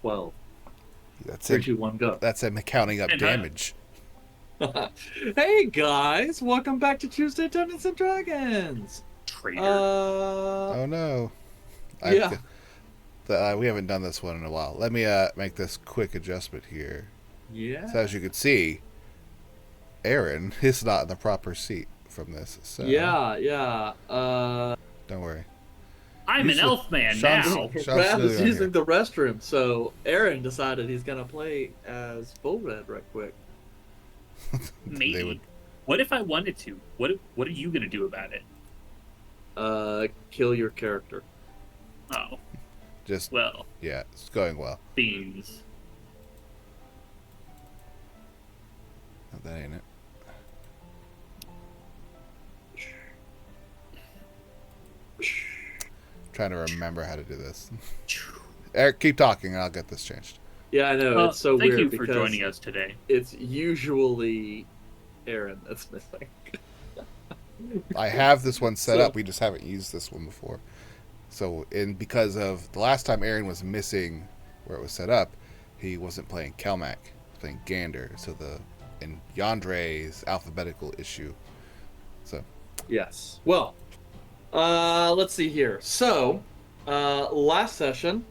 12. That's 3, him. 2, 1, go. That's him counting up And damage. Hey guys, welcome back to Tuesday Dungeons and Dragons. traitor. Oh no. I've Yeah, we haven't done this one in a while. Let me make this quick adjustment here. So yeah, as you can see, Aaron is not in the proper seat from this. So yeah. don't worry. I'm an Usually, elf man Sean's now. Sean's Brad still is on using here. the restroom, so Aaron decided he's gonna play as Bull Red right quick. They would. Maybe. What if I wanted to? What are you gonna do about it? Kill your character. Oh, Just, well, yeah, it's going well. beans. No, that ain't it. Trying to remember how to do this. Eric, keep talking and I'll get this changed. Yeah, I know, it's so Thank weird you for because joining us today. it's usually Aaron that's missing. I have this one set So- up. We just haven't used this one before. So, because of the last time Aaron was missing where it was set up, he wasn't playing Kelmac, playing Gander. So in Yandre's alphabetical issue. So Yes. Well, let's see here. So, last session.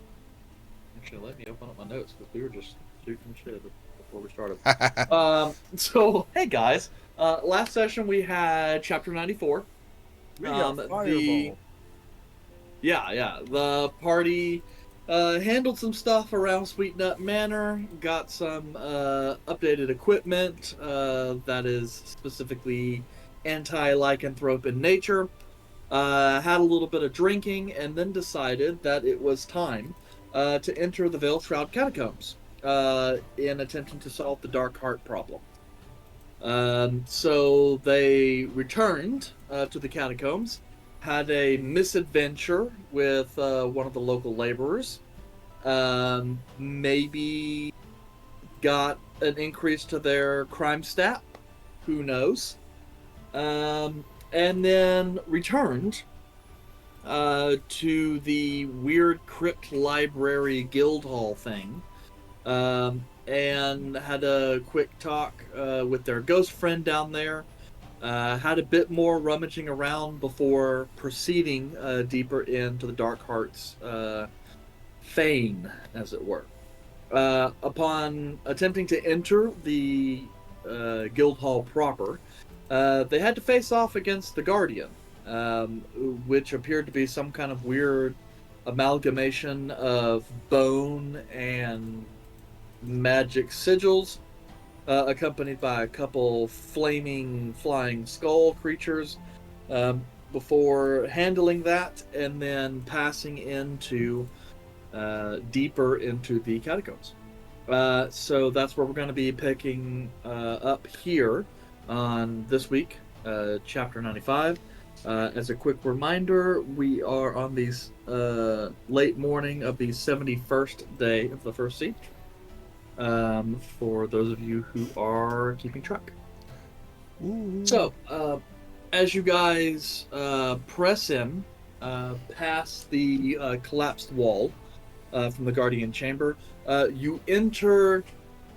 Actually, let me open up my notes because we were just shooting shit before we started. So, hey guys. Last session we had chapter 94. We got The fireball. the party handled some stuff around Sweet Nut Manor, got some updated equipment that is specifically anti-lycanthrope in nature, had a little bit of drinking, and then decided that it was time to enter the Veil Shroud catacombs in attempting to solve the Dark Heart problem. So they returned to the catacombs, had a misadventure with one of the local laborers, maybe got an increase to their crime stat, who knows, and then returned to the weird crypt library guild hall thing, and had a quick talk with their ghost friend down there. Had a bit more rummaging around before proceeding deeper into the Dark Heart's fane, as it were. Upon attempting to enter the guild hall proper, they had to face off against the Guardian, which appeared to be some kind of weird amalgamation of bone and magic sigils, accompanied by a couple flaming flying skull creatures, before handling that and then passing into deeper into the catacombs. So that's where we're going to be picking up here on this week, chapter 95. As a quick reminder, we are on the late morning of the 71st day of the first siege. For those of you who are keeping track. ooh. So, as you guys press in past the collapsed wall from the Guardian Chamber, you enter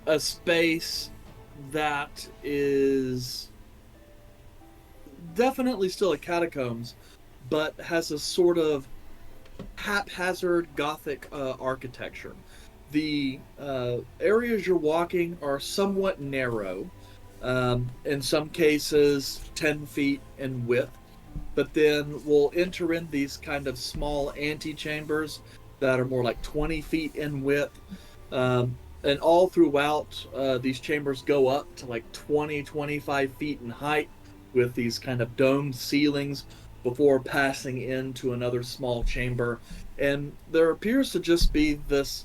a space that is definitely still a catacombs, but has a sort of haphazard Gothic architecture. The areas you're walking are somewhat narrow, in some cases 10 feet in width, but then we'll enter in these kind of small antechambers that are more like 20 feet in width. And all throughout, these chambers go up to like 25 feet in height with these kind of domed ceilings before passing into another small chamber. And there appears to just be this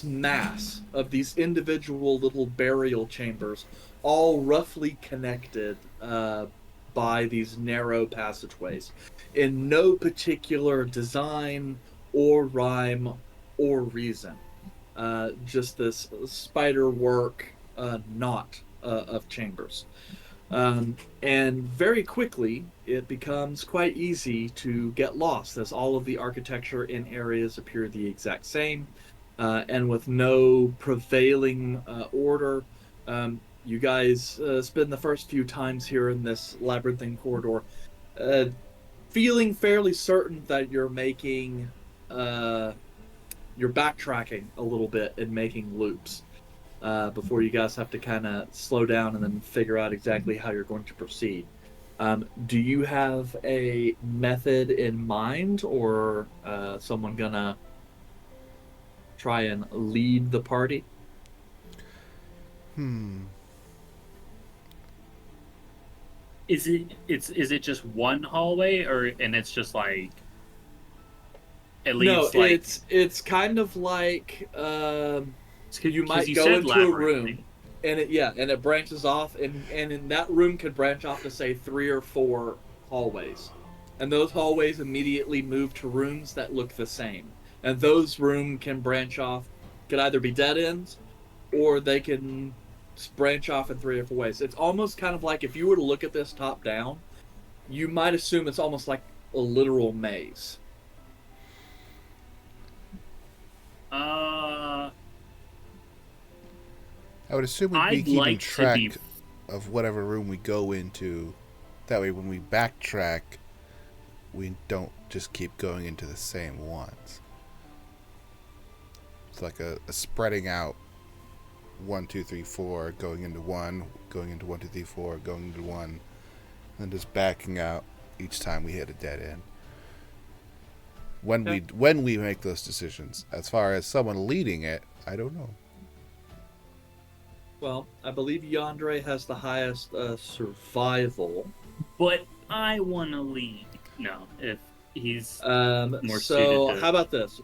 mass of these individual little burial chambers, all roughly connected by these narrow passageways, in no particular design or rhyme or reason. Just this spider work knot of chambers. And very quickly, it becomes quite easy to get lost as all of the architecture in areas appear the exact same. And with no prevailing order, you guys spend the first few times here in this labyrinthine corridor uh, feeling fairly certain that you're backtracking a little bit and making loops before you guys have to kind of slow down and then figure out exactly how you're going to proceed. Do you have a method in mind, or someone gonna try and lead the party? Is it just one hallway, or and it's just like it No, leads like it's kind of like you because might you go said into a labyrinth, room, right? and it branches off, and in that room could branch off to say 3 or 4 hallways, and those hallways immediately move to rooms that look the same, and those room can branch off, could either be dead ends, or they can branch off in 3 or 4 ways. It's almost kind of like if you were to look at this top down, you might assume it's almost like a literal maze. Uh, I would assume we'd be I'd keeping like to track be. of whatever room we go into. That way, when we backtrack, we don't just keep going into the same ones. It's like a spreading out 1, 2, 3, 4, going into 1, going into 1, 2, 3, 4, going into 1, and just backing out each time we hit a dead end. When we make those decisions, as far as someone leading it, I don't know. Well, I believe Yandere has the highest survival. But I want to lead. No, if he's more So suited to how about this?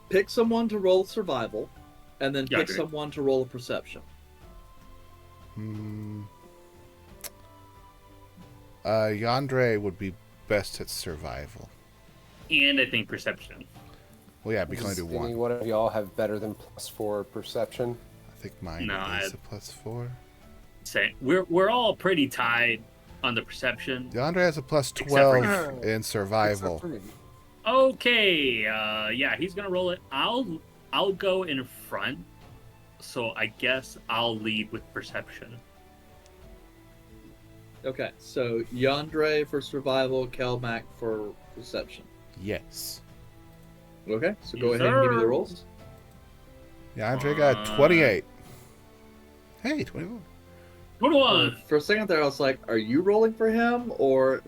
Pick someone to roll survival, and then pick Yandere. someone to roll a perception. Yandere would be best at survival. And I think perception. Well, yeah, we can only Does do one. any one of y'all have better than +4 perception? I think mine No, is a +4. Say we're all pretty tied on the perception. Yandere has a for +12 in Except survival. for me. Okay, yeah, he's gonna roll it. I'll go in front, so I guess I'll lead with perception. Okay, so Yandere for survival, Kelmac for perception. Yes. Okay, so go Yes, ahead and give me the sir. rolls. Yandere got 28. Hey, 21. 21. For a second there, I was like, "Are you rolling for him, or?"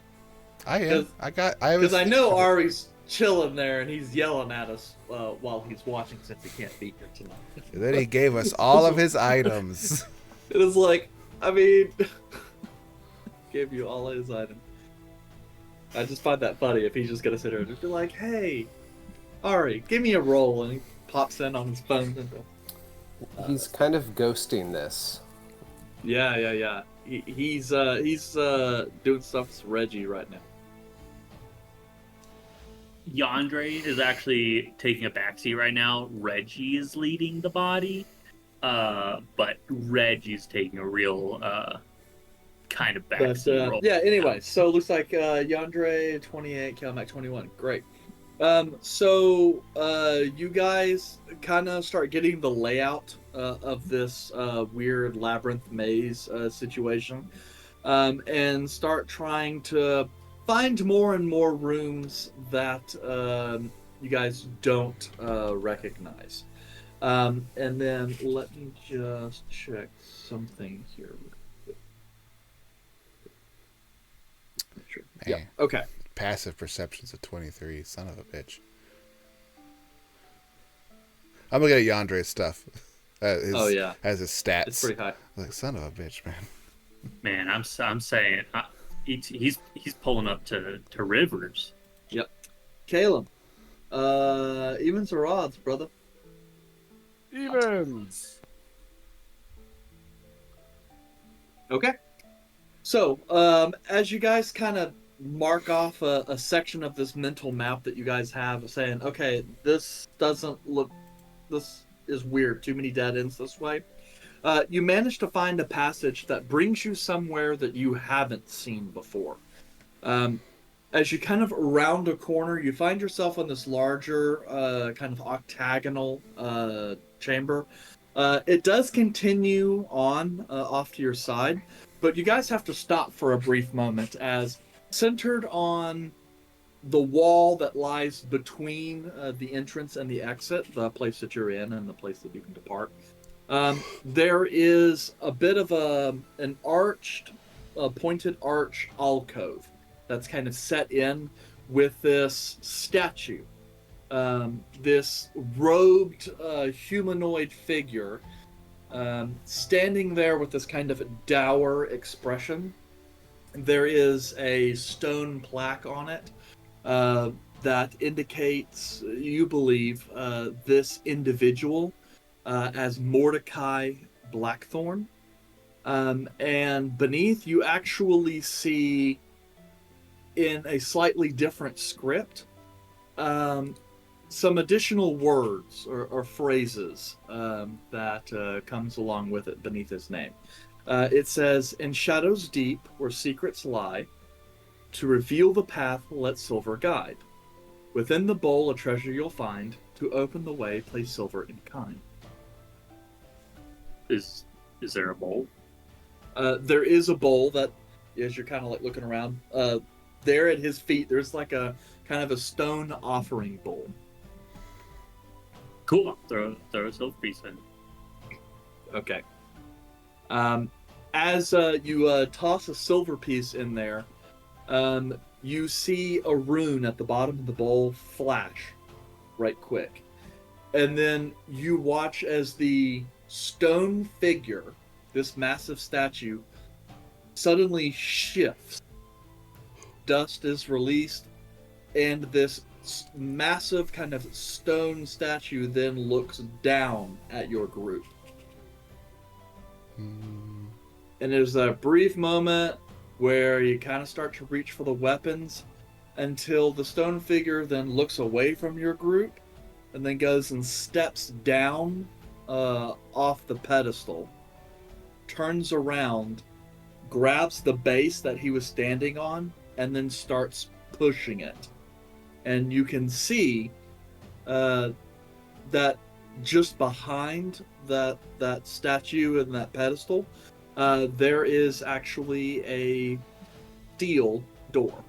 I am. Because I know Ari's chilling there and he's yelling at us while he's watching since he can't be here tonight. And then he gave us all of his items. It is like, I mean, gave you all his items. I just find that funny if he's just gonna sit here and just be like, "Hey, Ari, give me a roll," and he pops in on his phone. And He's kind of ghosting this. yeah. He's doing stuff with Reggie right now. Yandere is actually taking a backseat right now. Reggie is leading the body, but Reggie's taking a real kind of But backseat role. yeah, anyway, so it looks like Yandere 28, Kelmac 21. Great. So you guys kind of start getting the layout of this weird labyrinth maze situation, and start trying to find more and more rooms that you guys don't recognize. And then let me just check something here. Sure. Yeah. Man. Okay. Passive perception's a 23. Son of a bitch. I'm looking at Yandere's stuff. Oh yeah, As his stats. it's pretty high. Like, son of a bitch, man. Man, I'm saying he's pulling up to Rivers. Yep. Caleb. Evens or odds, brother? Evens. Okay. So, as you guys kind of mark off a section of this mental map that you guys have, saying, okay, this is weird, too many dead ends this way. You manage to find a passage that brings you somewhere that you haven't seen before. Um, as you kind of round a corner, you find yourself in this larger, kind of octagonal chamber. It does continue on off to your side, but you guys have to stop for a brief moment as centered on the wall that lies between the entrance and the exit, the place that you're in and the place that you can depart. There is a bit of an arched, pointed arch alcove that's kind of set in with this statue, this robed humanoid figure standing there with this kind of dour expression. There is a stone plaque on it that indicates, you believe, this individual as Mordecai Blackthorn. And beneath, you actually see, in a slightly different script, some additional words or phrases that comes along with it beneath his name. It says, "In shadows deep where secrets lie, to reveal the path let silver guide. Within the bowl a treasure you'll find, to open the way place silver in kind." Is there a bowl? There is a bowl that, as you're kind of like looking around, there at his feet, there's like a kind of a stone offering bowl. Cool. Throw a silver piece in. Okay. As you toss a silver piece in there, you see a rune at the bottom of the bowl flash right quick. And then you watch as the stone figure, this massive statue, suddenly shifts. Dust is released, and this massive kind of stone statue then looks down at your group. And there's a brief moment where you kind of start to reach for the weapons until the stone figure then looks away from your group and then goes and steps down off the pedestal, turns around, grabs the base that he was standing on, and then starts pushing it. And you can see that just behind that statue and that pedestal, there is actually a steel door.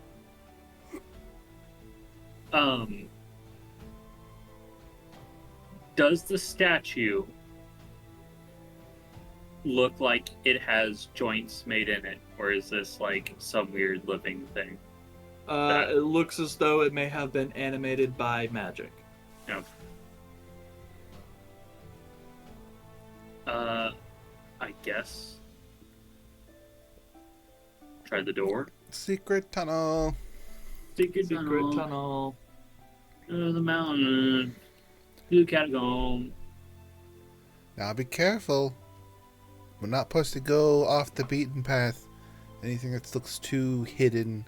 Does the statue look like it has joints made in it, or is this like some weird living thing? It looks as though it may have been animated by magic. No. I guess. Try the door. Secret tunnel. Secret tunnel. The mountain. To the catacomb. Now be careful. We're not supposed to go off the beaten path. Anything that looks too hidden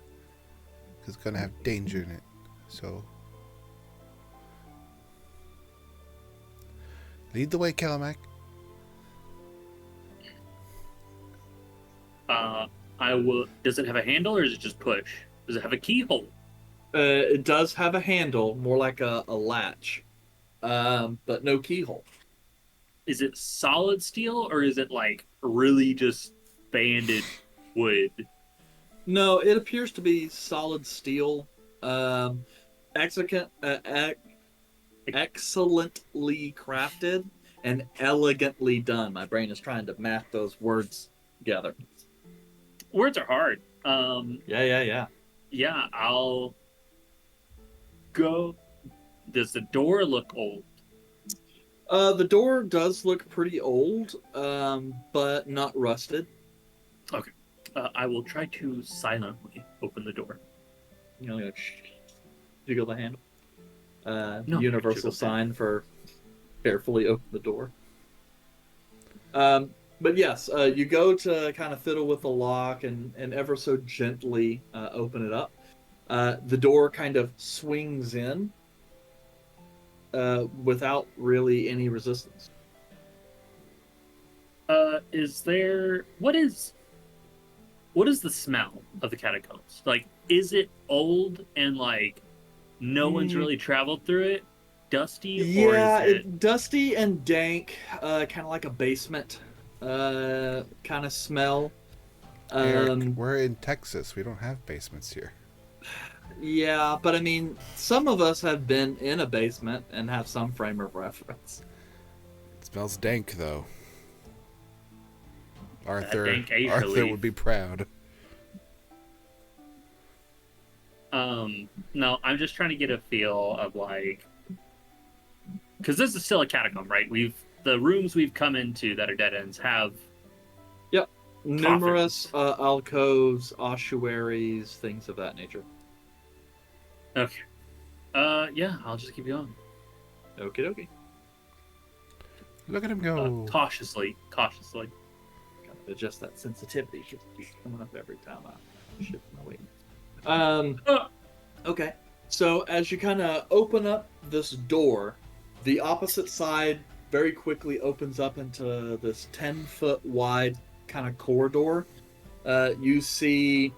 is going to have danger in it. So, lead the way, Calamac. I will. Does it have a handle or is it just push? Does it have a keyhole? It does have a handle, more like a latch, but no keyhole. Is it solid steel or is it like really just banded wood? No, it appears to be solid steel. Excellently crafted and elegantly done. My brain is trying to map those words together. Words are hard. Yeah. Yeah, I'll go. Does the door look old? The door does look pretty old, but not rusted. Okay. I will try to silently open the door. You know, jiggle the handle. No, Universal jiggle sign for carefully open the door. But yes, you go to kind of fiddle with the lock and ever so gently open it up. The door kind of swings in without really any resistance. Is there what is the smell of the catacombs? Like, is it old and like no one's really traveled through it? Dusty, or is Yeah, it dusty and dank, kind of like a basement, kind of smell. Eric, we're in Texas. We don't have basements here. Yeah, but I mean, some of us have been in a basement and have some frame of reference. It smells dank, though. Arthur dank ace Arthur relief? would be proud. No, I'm just trying to get a feel of like, because this is still a catacomb, right? The rooms we've come into that are dead ends have Numerous alcoves, ossuaries, things of that nature. Okay. Yeah, I'll just keep going. Okie dokie. Look at him go. Cautiously. Gotta adjust that sensitivity. It's coming up every time I shift my weight. Okay. So as you kind of open up this door, the opposite side very quickly opens up into this 10-foot wide kind of corridor. You see,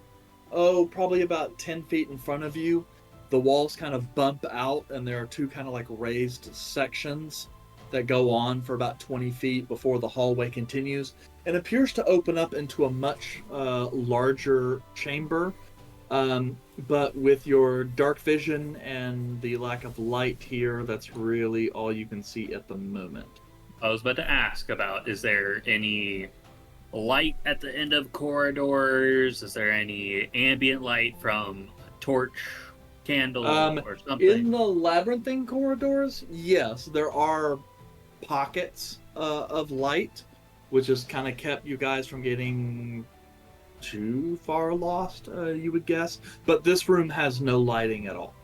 probably about 10 feet in front of you, the walls kind of bump out, and there are two kind of like raised sections that go on for about 20 feet before the hallway continues and appears to open up into a much larger chamber. But with your dark vision and the lack of light here, that's really all you can see at the moment. I was about to ask about, is there any light at the end of corridors? Is there any ambient light from a torch, candle, or something? In the labyrinthine corridors, yes, there are pockets of light, which has kind of kept you guys from getting too far lost, you would guess. But this room has no lighting at all.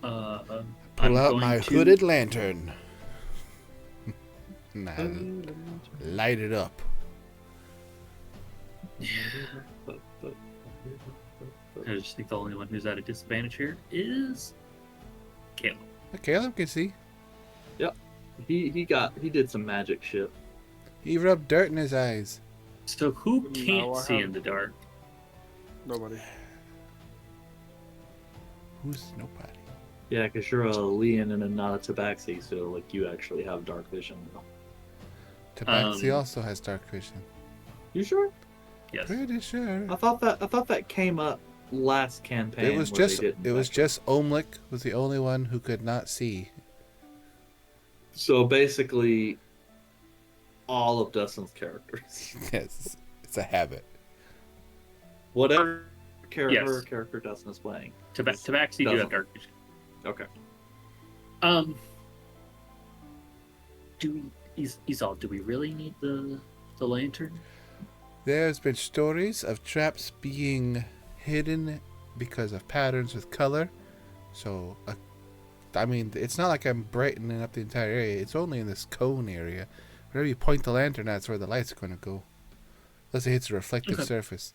Pull out my hooded lantern. Nah, light it up. I just think the only one who's at a disadvantage here is Caleb. Caleb can see. Yep. He did some magic shit. He rubbed dirt in his eyes. So who can't see in the dark? Nobody. Who's nobody? Yeah, because you're a Leon and not a Tabaxi, so like you actually have dark vision. Tabaxi also has dark vision. You sure? Yes. Pretty sure. I thought that came up last campaign. It was just Omlik was the only one who could not see. So basically, all of Dustin's characters. Yes, it's a habit. Whatever character Dustin is playing. Tabaxi do have dark vision. Okay. Do we really need the lantern? There's been stories of traps being hidden because of patterns with color. So, I mean, it's not like I'm brightening up the entire area. It's only in this cone area. Wherever you point the lantern at, that's where the light's going to go. Unless it hits a reflective surface.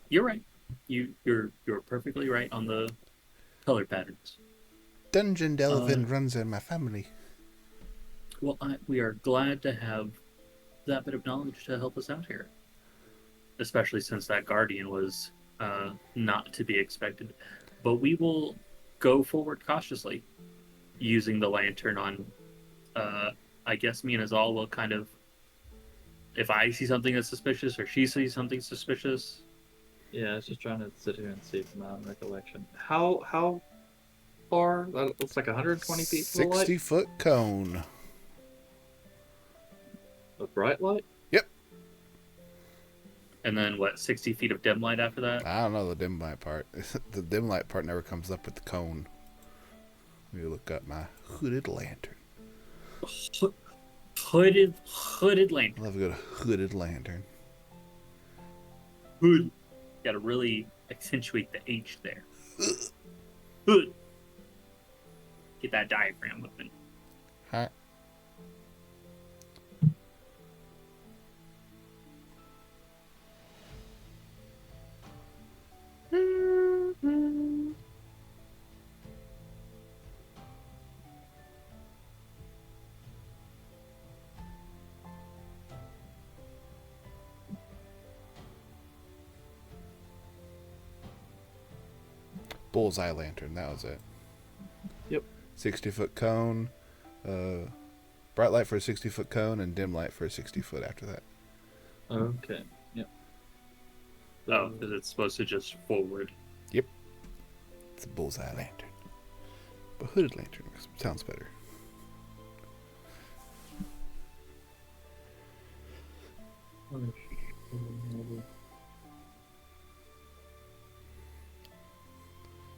You're right. You're perfectly right on the color patterns. Dungeon delving runs in my family. Well, we are glad to have that bit of knowledge to help us out here. Especially since that guardian was not to be expected. But we will go forward cautiously, using the lantern on, I guess me and Azal will kind of, if I see something that's suspicious or she sees something suspicious. Yeah, I was just trying to sit here and see from my own recollection. How far? That looks like 120 feet from the light. 60-foot cone. A bright light? Yep. And then, 60 feet of dim light after that? I don't know the dim light part. The dim light part never comes up with the cone. Let me look up my hooded lantern. Hooded lantern. I love a good hooded lantern. Hood. Got to really accentuate the H there. Hood. Get that diaphragm moving. Huh? Bullseye lantern. That was it. Yep. 60-foot cone. Bright light for a 60-foot cone, and dim light for a 60-foot after that. Okay. Yep. Oh, because it's supposed to just forward. It's a bullseye lantern. But hooded lantern sounds better.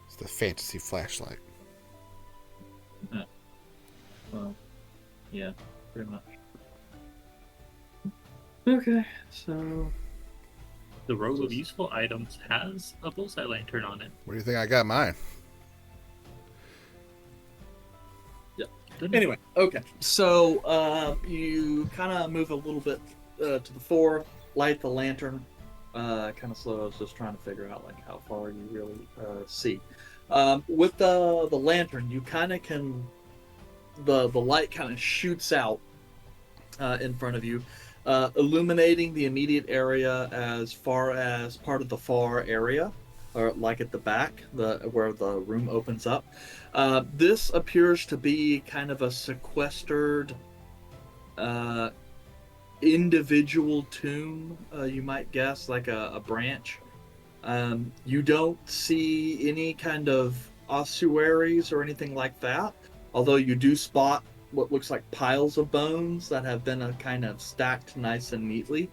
It's the fantasy flashlight. Well, yeah, pretty much. Okay, so The row of useful items has a bullseye lantern on it. Where do you think I got mine? anyway, okay. So you kind of move a little bit to the fore, light the lantern, kind of slow. I was just trying to figure out like how far you really see. With the lantern, you kind of can the light kind of shoots out in front of you, illuminating the immediate area as far as part of the far area, or like at the back, where the room opens up. This appears to be kind of a sequestered individual tomb, you might guess, like a branch. You don't see any kind of ossuaries or anything like that, although you do spot what looks like piles of bones that have been kind of stacked nice and neatly.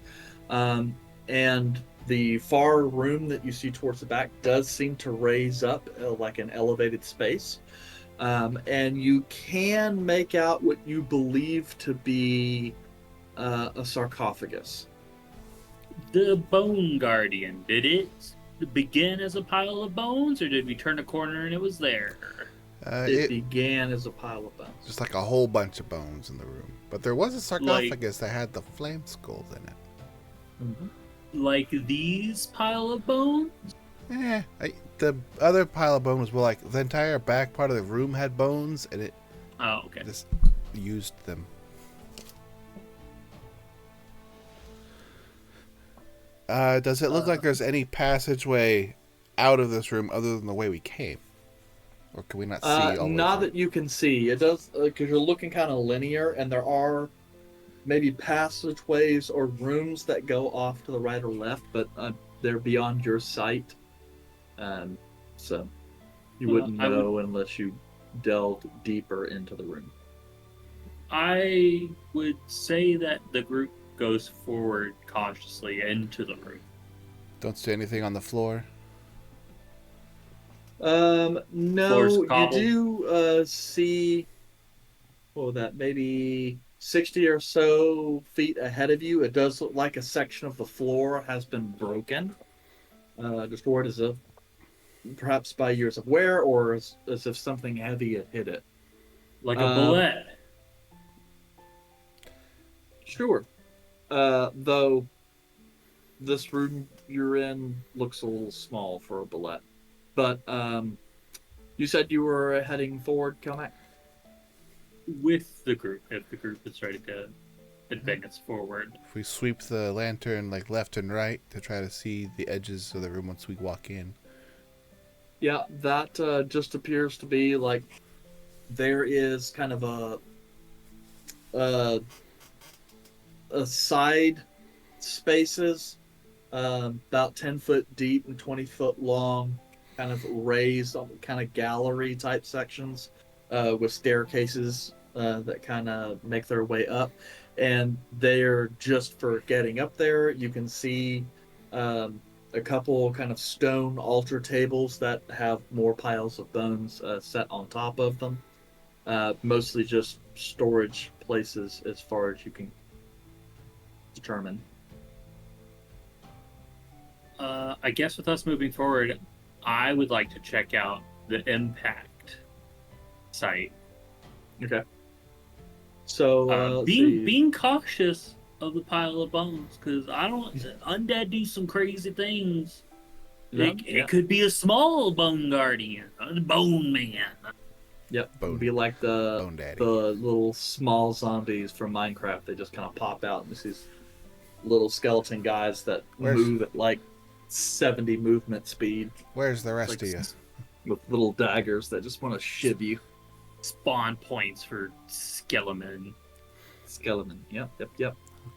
And the far room that you see towards the back does seem to raise up like an elevated space. And you can make out what you believe to be a sarcophagus. The Bone Guardian, did it begin as a pile of bones, or did we turn a corner and it was there? It began as a pile of bones. Just like a whole bunch of bones in the room. But there was a sarcophagus that had the flame skulls in it. Mm-hmm. Like these pile of bones? The other pile of bones were like the entire back part of the room had bones, and it Okay. just used them. Does it look like there's any passageway out of this room other than the way we came? Or can we not see all the way not through? that you can see. It does, because you're looking kind of linear, and there are maybe passageways or rooms that go off to the right or left, but they're beyond your sight. So you wouldn't know unless you delved deeper into the room. I would say that the group goes forward cautiously into the room. Don't see anything on the floor. No, Floor's you cobbled. do see, maybe 60 or so feet ahead of you. It does look like a section of the floor has been broken, destroyed as if perhaps by years of wear, or as if something heavy had hit it. Like a bullet. Sure. Though this room you're in looks a little small for a bullet. But you said you were heading forward, Kelmac? With the group, if the group is ready to advance forward. If we sweep the lantern like left and right to try to see the edges of the room once we walk in. Yeah, that just appears to be like there is kind of a side spaces, about 10 foot deep and 20 foot long, kind of raised, kind of gallery type sections, with staircases that kind of make their way up. And they're just for getting up there. You can see a couple kind of stone altar tables that have more piles of bones set on top of them. Mostly just storage places as far as you can determine. I guess with us moving forward, I would like to check out the impact site. Okay. So being cautious of the pile of bones, because I don't undead do some crazy things. It could be a small bone guardian, a bone man. Yep, it'd be like the little small zombies from Minecraft. They just kind of pop out and there's these little skeleton guys that move at like 70 movement speed. Where's the rest of you? with little daggers that just want to shiv you. Spawn points for Skeleman. Skeleton. Yep.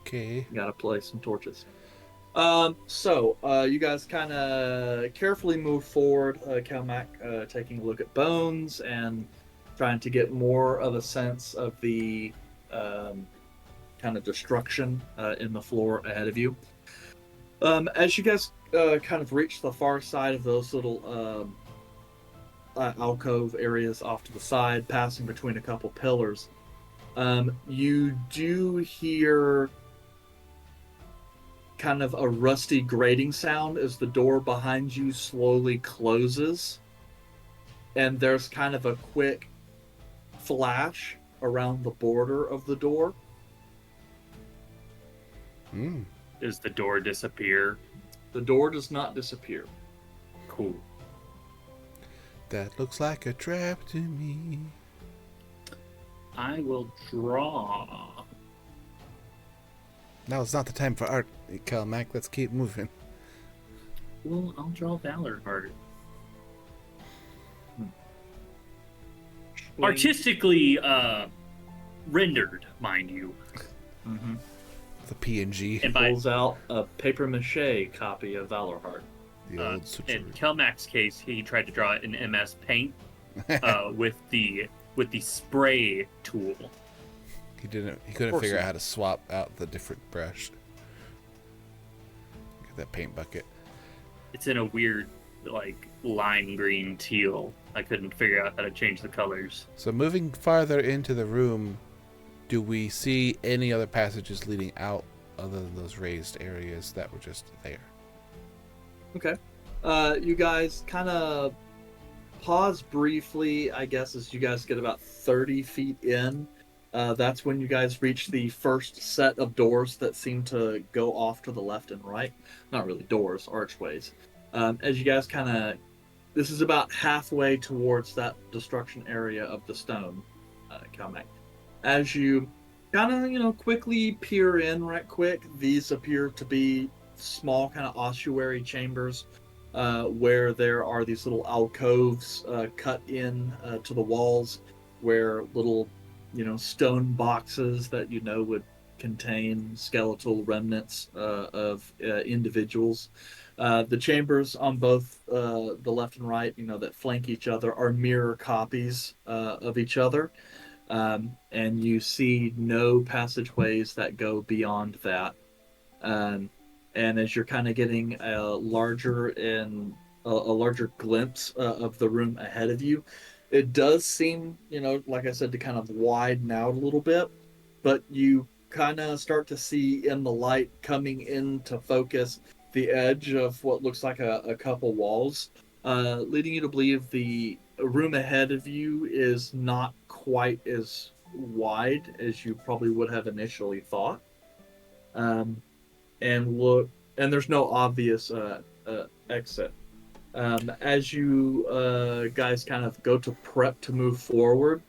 Okay. Gotta play some torches. You guys kind of carefully move forward. Calmac taking a look at bones and trying to get more of a sense of the kind of destruction in the floor ahead of you. As you guys kind of reach the far side of those little alcove areas off to the side, passing between a couple pillars, you do hear kind of a rusty grating sound as the door behind you slowly closes, and there's kind of a quick flash around the border of the door. Does the door disappear? The door does not disappear. Cool. That looks like a trap to me. I will draw. Now it's not the time for art, Calmac. Let's keep moving. Well, I'll draw Valor Heart. Artistically rendered, mind you. Mm-hmm. The PNG. And by Pulls out a paper mache copy of Valorheart. The old in switcheroo. Kelmac's case, he tried to draw it in MS Paint with the spray tool. He couldn't figure out how to swap out the different brush. Get that paint bucket. It's in a weird, like, lime green teal. I couldn't figure out how to change the colors. So moving farther into the room, do we see any other passages leading out other than those raised areas that were just there? Okay. You guys kind of pause briefly, I guess, as you guys get about 30 feet in. That's when you guys reach the first set of doors that seem to go off to the left and right. Not really doors, archways. As you guys kind of... This is about halfway towards that destruction area of the stone, Calmac. As you kind of, quickly peer in right quick, these appear to be small kind of ossuary chambers where there are these little alcoves cut in to the walls where little, stone boxes that would contain skeletal remnants of individuals. The chambers on both the left and right, that flank each other are mirror copies of each other. And you see no passageways that go beyond that. And as you're kind of getting a larger glimpse of the room ahead of you, it does seem, like I said, to kind of widen out a little bit, but you kind of start to see in the light coming into focus the edge of what looks like a couple walls, leading you to believe the room ahead of you is not quite as wide as you probably would have initially thought. And there's no obvious exit. As you guys kind of go to prep to move forward,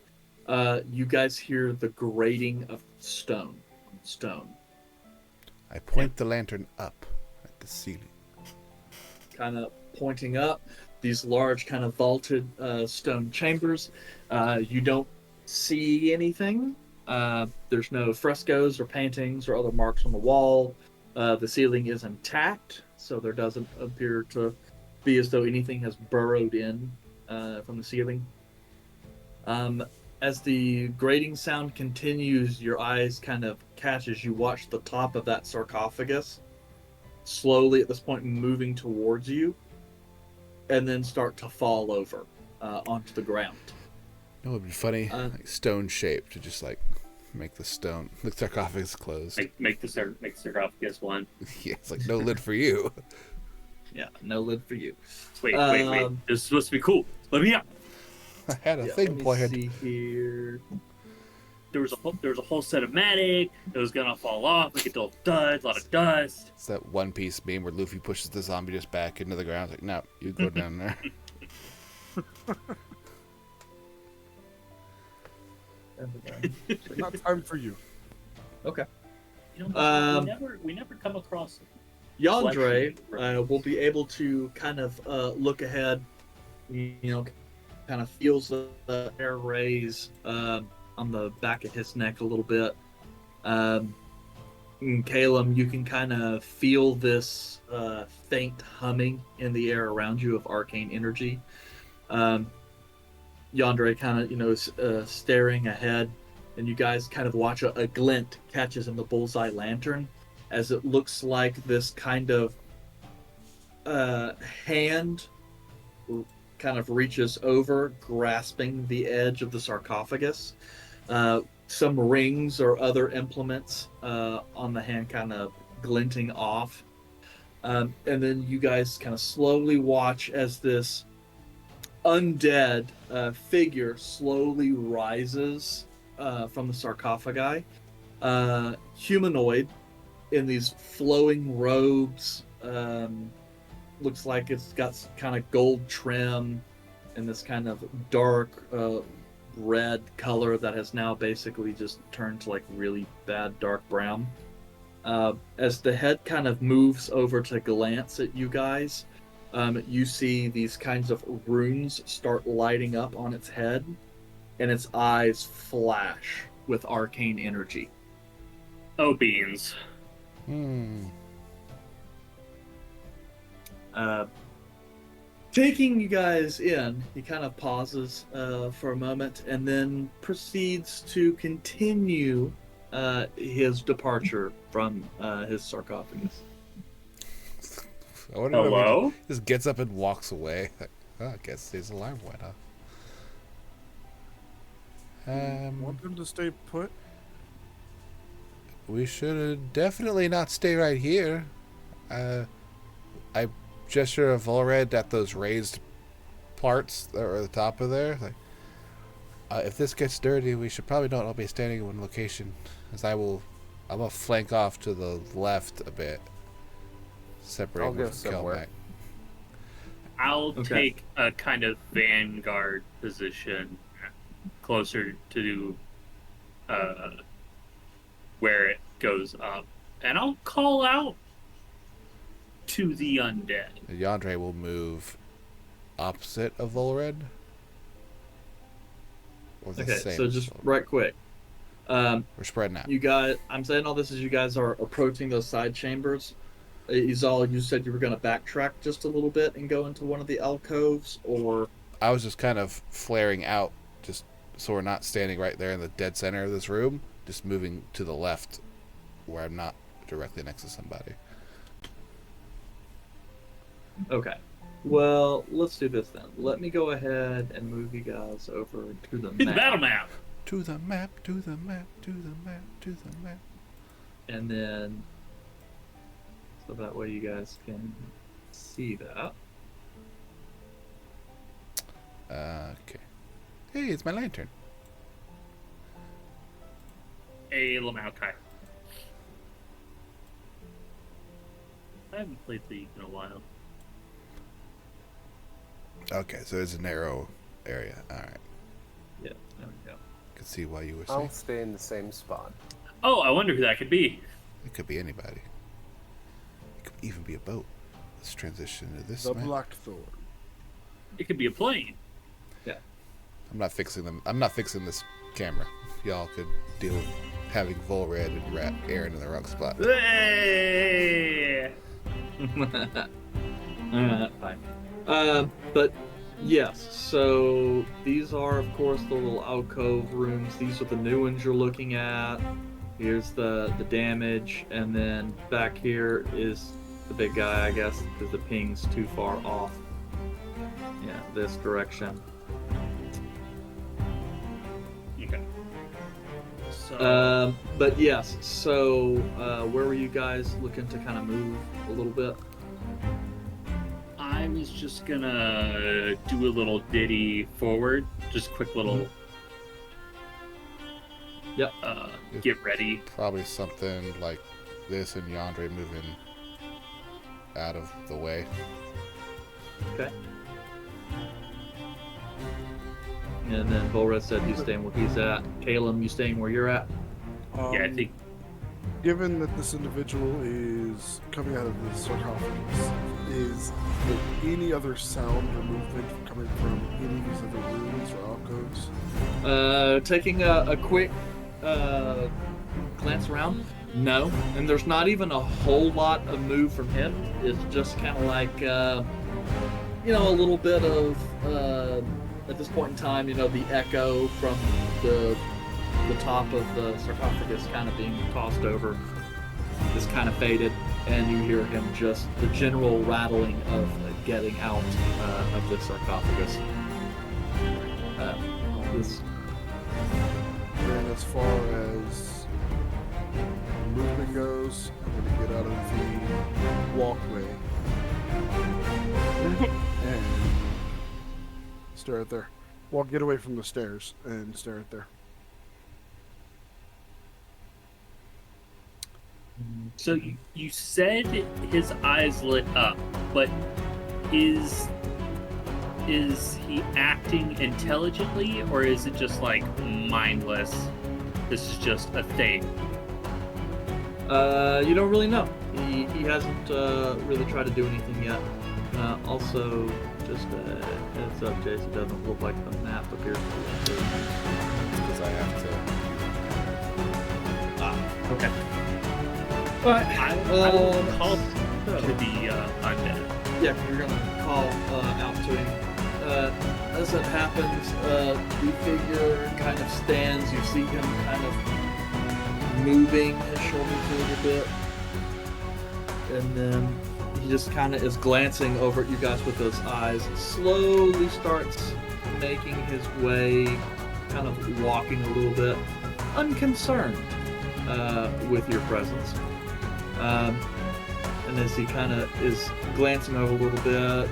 you guys hear the grating of stone. I point the lantern up at the ceiling. Kind of pointing up these large kind of vaulted stone chambers. You don't see anything. There's no frescoes or paintings or other marks on the wall. The ceiling is intact, so there doesn't appear to be as though anything has burrowed in from the ceiling. As the grating sound continues, your eyes kind of catch as you watch the top of that sarcophagus slowly at this point moving towards you and then start to fall over onto the ground. It would be funny, like stone shaped, to just like make the sarcophagus closed. Make the sarcophagus one. Yeah, it's like no lid for you. Yeah, no lid for you. Wait. This is supposed to be cool. Let me out. I had a thing planned. See here. There was a whole set of matic. It was gonna fall off. Like a lot of dust. It's that One Piece meme where Luffy pushes the zombie just back into the ground. It's like, no, you go down there. Not time for you. Okay. We never come across Yandre will be able to kind of look ahead kind of feels the air raise on the back of his neck a little bit. And Caleb, you can kind of feel this faint humming in the air around you of arcane energy. Yandere kind of, is staring ahead, and you guys kind of watch a glint catches in the bullseye lantern as it looks like this kind of hand kind of reaches over, grasping the edge of the sarcophagus. Some rings or other implements on the hand kind of glinting off. And then you guys kind of slowly watch as this undead figure slowly rises from the sarcophagi. Humanoid in these flowing robes. Looks like it's got kind of gold trim and this kind of dark red color that has now basically just turned to like really bad dark brown. As the head kind of moves over to glance at you guys, you see these kinds of runes start lighting up on its head, and its eyes flash with arcane energy. Oh, beans. Taking you guys in, he kind of pauses for a moment and then proceeds to continue his departure from his sarcophagus. I wonder if Hello? he just gets up and walks away. Like, oh, I guess he's alive. Why not? Want them to stay put? We should definitely not stay right here. I gesture of Volred at those raised parts that are at the top of there. Like, if this gets dirty, we should probably not all be standing in one location. As I will flank off to the left a bit, separating I'll go from somewhere. Kelmac. I'll Okay. take a kind of vanguard position closer to where it goes up, and I'll call out to the undead. Yandere will move opposite of Volred. Or the Okay, same so as just Volred. right quick. We're spreading out. You guys, I'm saying all this as you guys are approaching those side chambers. Izal, you said you were going to backtrack just a little bit and go into one of the alcoves, or I was just kind of flaring out, just so we're not standing right there in the dead center of this room, just moving to the left where I'm not directly next to somebody. okay. Well, let's do this then. Let me go ahead and move you guys over to the To the map, battle map. To the map, to the map, to the map, to the map. and then so that way you guys can see that. Okay. Hey, it's my lantern. A Lamaukai. I haven't played League in a while. Okay, so it's a narrow area. All right. Yeah, there we go. Could see why you were saying. I'll stay in the same spot. Oh, I wonder who that could be. It could be anybody. It could even be a boat. Let's transition to this The map. Blackthorn. It could be a plane. I'm not fixing them. I'm not fixing this camera. Y'all could deal with having Volred and Rat Aaron in the wrong spot. Hey! Alright, fine. But yes, so these are, of course, the little alcove rooms. These are the new ones you're looking at. Here's the damage, and then back here is the big guy, I guess, because the ping's too far off. Yeah, this direction. Okay. So, But yes, so where were you guys looking to kind of move a little bit? I was just gonna do a little ditty forward. Just quick little. Yep. Get ready. Probably something like this and Yandere moving out of the way. Okay. And then Volred said he's staying where he's at. Caleb, you staying where you're at? Yeah, I think. Given that this individual is coming out of the sarcophagus, is Any other sound or movement coming from any of these other rooms or alcoves? Taking a quick glance around, no. And there's not even a whole lot of move from him. It's just kind of like, a little bit of, at this point in time, the echo from the top of the sarcophagus kind of being tossed over is kind of faded, and you hear him just the general rattling of getting out of the sarcophagus. And as far as movement goes, I'm going to get out of the walkway and stare at there. Well, get away from the stairs and stare at there. So you said his eyes lit up, but is he acting intelligently, or is it just like mindless? This is just a thing. You don't really know. He hasn't really tried to do anything yet. Also, just heads up, Jace, it doesn't look like the map appears to be Because I have to. Okay. But I will call to the undead. yeah, you're gonna call out to him. As that happens, the figure kind of stands. You see him kind of moving his shoulders a little bit, and then he just kind of is glancing over at you guys with those eyes. Slowly starts making his way, kind of walking a little bit, unconcerned with your presence. And as he kind of is glancing over a little bit,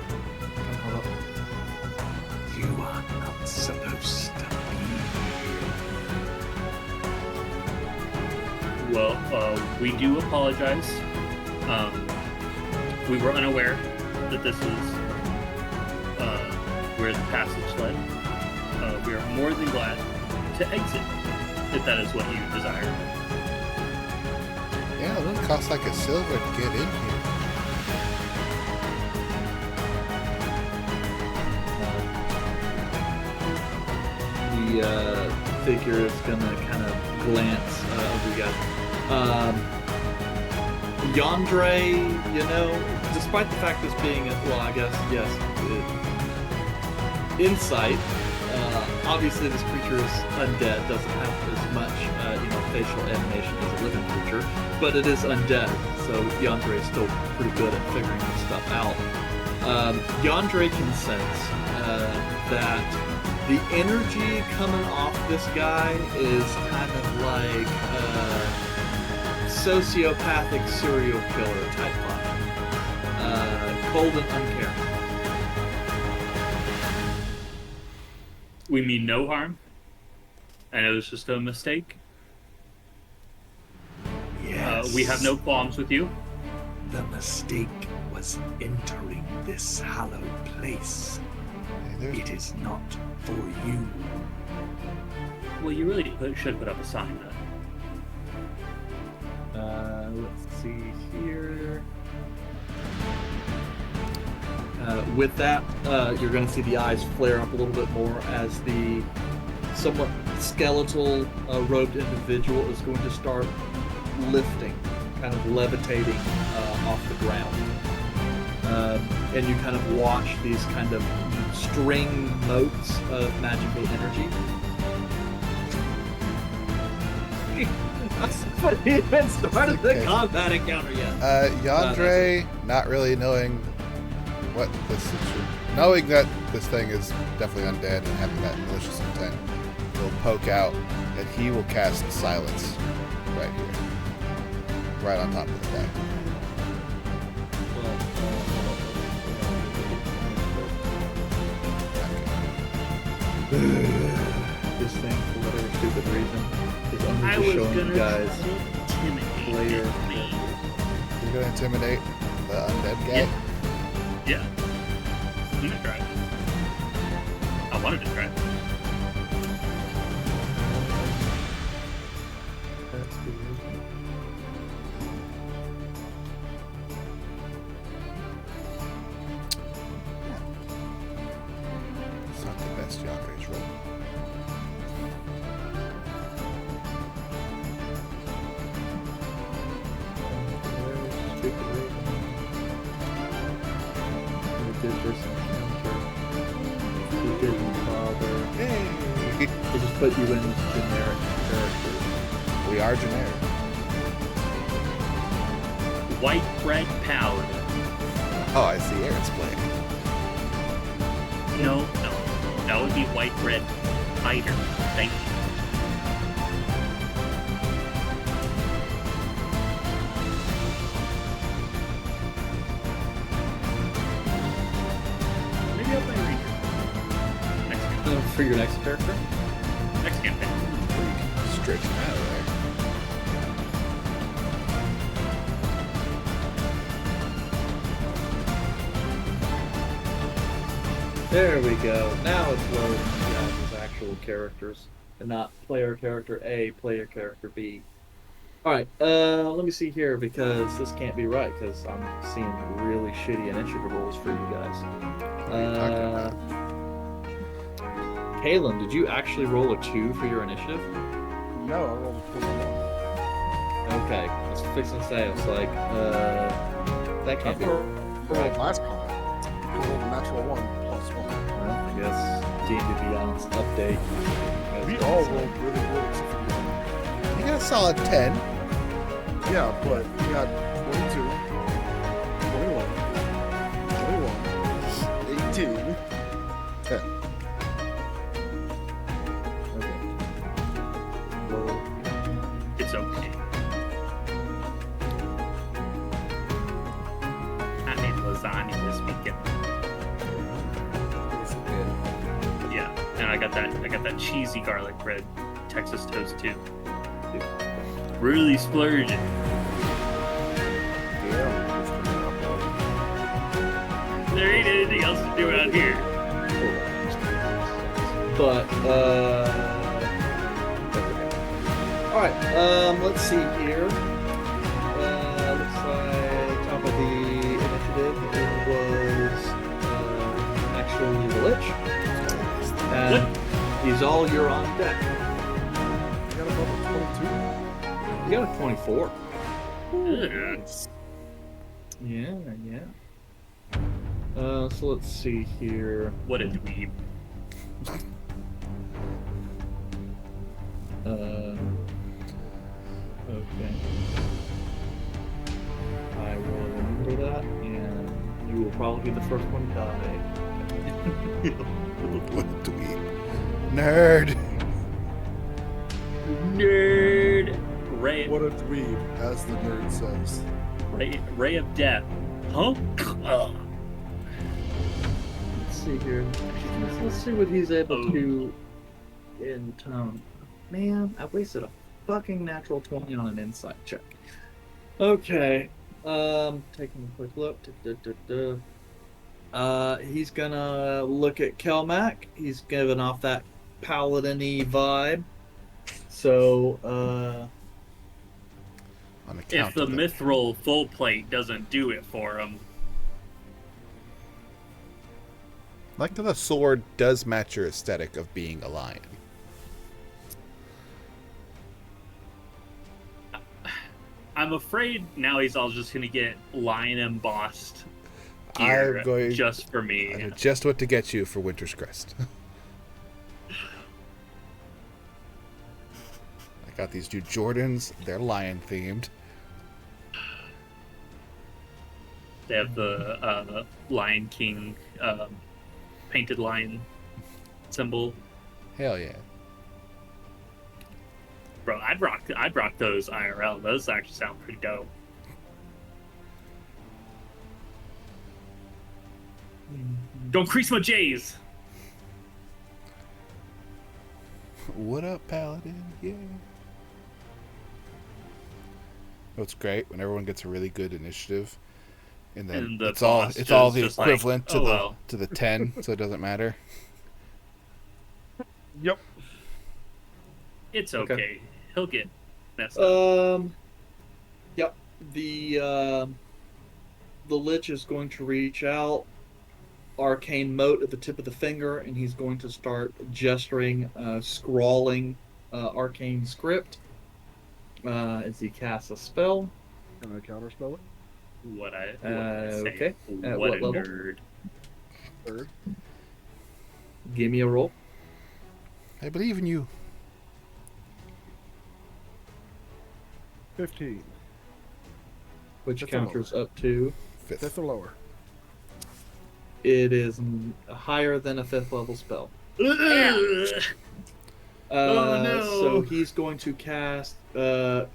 kind of hold up. You are not supposed to be here. Well, we do apologize. We were unaware that this is where the passage led. We are more than glad to exit, if that is what you desire. Yeah, it doesn't cost like a silver to get in here. The figure is gonna kind of glance over you guys. Yandere, despite the fact this being insight. Obviously, this creature is undead, doesn't have as much, facial animation as a living creature, but it is undead, so Yandere is still pretty good at figuring this stuff out. Yandere can sense that the energy coming off this guy is kind of like sociopathic serial killer type vibe. Cold and uncaring. We mean no harm. I know this was just a mistake. Yes. We have no qualms with you. The mistake was entering this hallowed place. It is not for you. Well, you really should put up a sign then. Let's see here. With that, you're going to see the eyes flare up a little bit more as the somewhat skeletal robed individual is going to start lifting, kind of levitating off the ground. And you kind of watch these kind of string motes of magical energy. But he haven't started the combat encounter yet. Yandere, not really knowing what this is, knowing that this thing is definitely undead and having that malicious intent, will poke out and he will cast silence right here, right on top of the guy. This thing, for whatever stupid reason, is I only was just showing you gonna guys intimidate layer. me. You're gonna intimidate the undead guy? Yeah. I'm gonna try. I wanted to try. That's good. against Yandre's roll. We did this encounter. We didn't bother. Hey! They just put you in as generic characters. We are generic. White bread paladin. Oh, I see Aaron's playing. No. That would be white bread fighter. Thank you. Maybe I'll play Ranger. Next campaign. For your next character? Next campaign. Stretching out of there. There we go. Now it's loading you guys as actual characters. And not player character A, player character B. Alright, let me see here because this can't be right because I'm seeing really shitty initiative rolls for you guys. What are you talking about? Kalen, did you actually roll a 2 for your initiative? No, I rolled a 21. Okay, I was fixing to say, I was like, that can't be I right. rolled last combat. I rolled a natural 1 plus 1. Well, I guess D&D Beyond's update. We all rolled really good except for you. You got a solid 10. Yeah, but we got 22, 21, 18, 10. It's okay. I made lasagna this weekend. It's good. Yeah, and I got that cheesy garlic bread Texas toast too. Really splurging. Yeah. There ain't anything else to do out here. But, alright, let's see here. Looks like top of the initiative it was actually the Lich. And he's all you're on deck. You got a level 22. You got a 24. Ugh. Yeah. So let's see here. What a dweeb. Okay. I will remember that, and you will probably be the first one to die. What a dweeb. Nerd! Nerd. Ray. What a dweeb, as the nerd says. Ray of death. Huh? Ugh. Let's see here. Let's see what he's able Oh. to in tone. Man, I wasted a fucking natural 20 on an insight check. Okay. Taking a quick look. He's gonna look at Kelmac. He's giving off that paladin-y vibe. So, On account If the of mithril full plate doesn't do it for him, like that the sword does match your aesthetic of being a lion. I'm afraid now he's all just gonna get lion embossed gear I'm going just for me. I know just what to get you for Winter's Crest. I got these new Jordans. They're lion themed. They have the Lion King painted lion symbol. Hell yeah. Bro, I'd rock those IRL. Those actually sound pretty dope. Don't crease my J's. What up, Paladin? Yeah. What's great when everyone gets a really good initiative, and then And the it's all boss the just like, equivalent "Oh, well." to the 10, so it doesn't matter. Yep. It's Okay. okay. He'll get messed up. Yep. The Lich is going to reach out arcane mote at the tip of the finger, and he's going to start gesturing, scrawling arcane script as he casts a spell. Can I counterspell it? What I say. Okay. At What what a level? nerd. Third. Give me a roll. I believe in you. 15. Which Fifth or counters up to. Fifth. 5th or lower. It is higher than a 5th level spell. Oh, no. So he's going to cast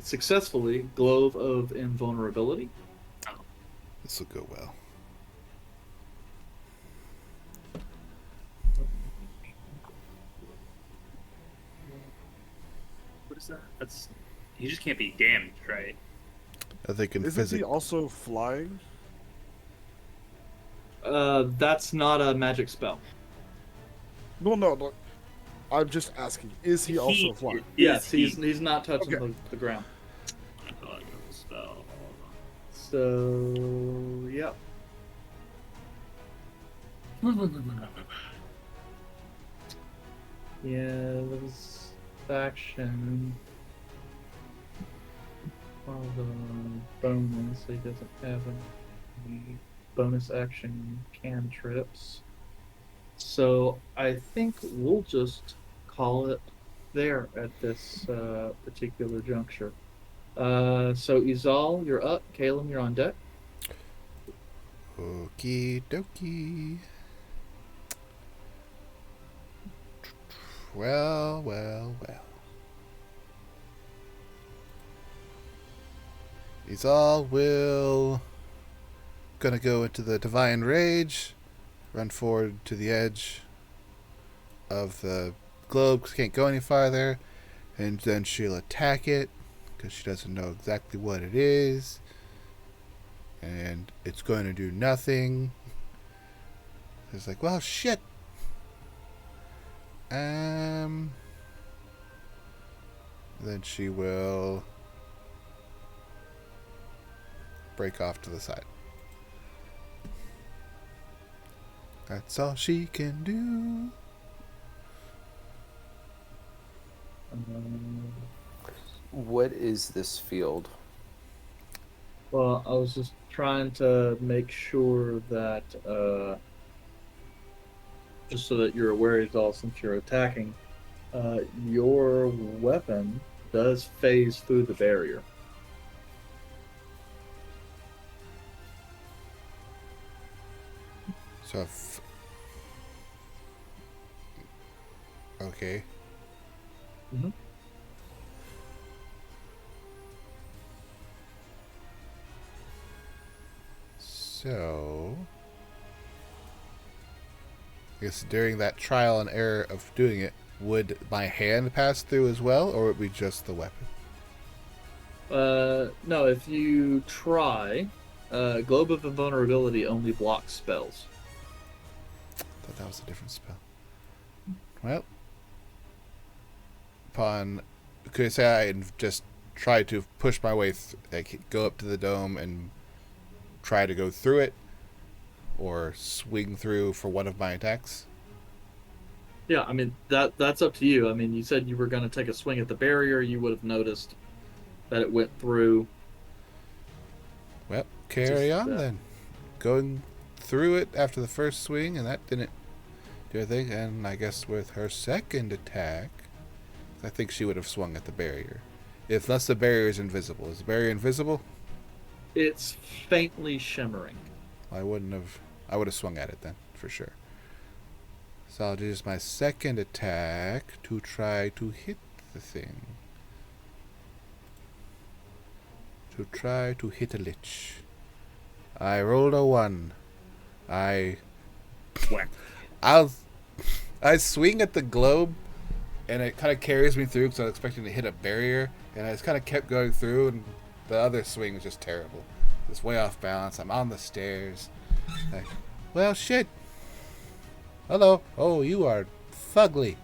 successfully Glove of Invulnerability. This will go well. What is that? That's. He just can't be damaged, right? I think in Isn't physics. he also flying? That's not a magic spell. No. I'm just asking. Is he also flying? Yes, he's not touching Okay. the ground. I thought it was a spell. So, yeah. Yeah, this action. Well, the bonus, he doesn't have any bonus action cantrips. So I think we'll just call it there at this particular juncture. So Izal, you're up. Caleb, you're on deck. Okie dokie. Well. Izal will gonna go into the Divine Rage, run forward to the edge of the globe because can't go any farther, and then she'll attack it because she doesn't know exactly what it is, and it's going to do nothing. It's like, well, shit. Then she will break off to the side. That's all she can do. What is this field? Well, I was just trying to make sure that, just so that you're aware, Izal, since you're attacking, your weapon does phase through the barrier. So, okay. Mhm. So, I guess during that trial and error of doing it, would my hand pass through as well, or would it be just the weapon? No, if you try, Globe of Invulnerability only blocks spells. Thought that was a different spell. Well, could I say I just try to push my way, like go up to the dome and try to go through it, or swing through for one of my attacks? Yeah, I mean that's up to you. I mean, you said you were going to take a swing at the barrier. You would have noticed that it went through. Well, carry Just, on then. Going through it after the first swing, and that didn't do anything. And I guess with her second attack, I think she would have swung at the barrier. Unless the barrier is invisible. Is the barrier invisible? It's faintly shimmering. I would have swung at it then, for sure. So I'll use my second attack to try to hit the thing. To try to hit a lich. I rolled a 1. I swing at the globe, and it kind of carries me through because I was expecting to hit a barrier, and I just kind of kept going through, and the other swing was just terrible. Just way off balance. I'm on the stairs. Like, well, shit. Hello. Oh, you are fugly.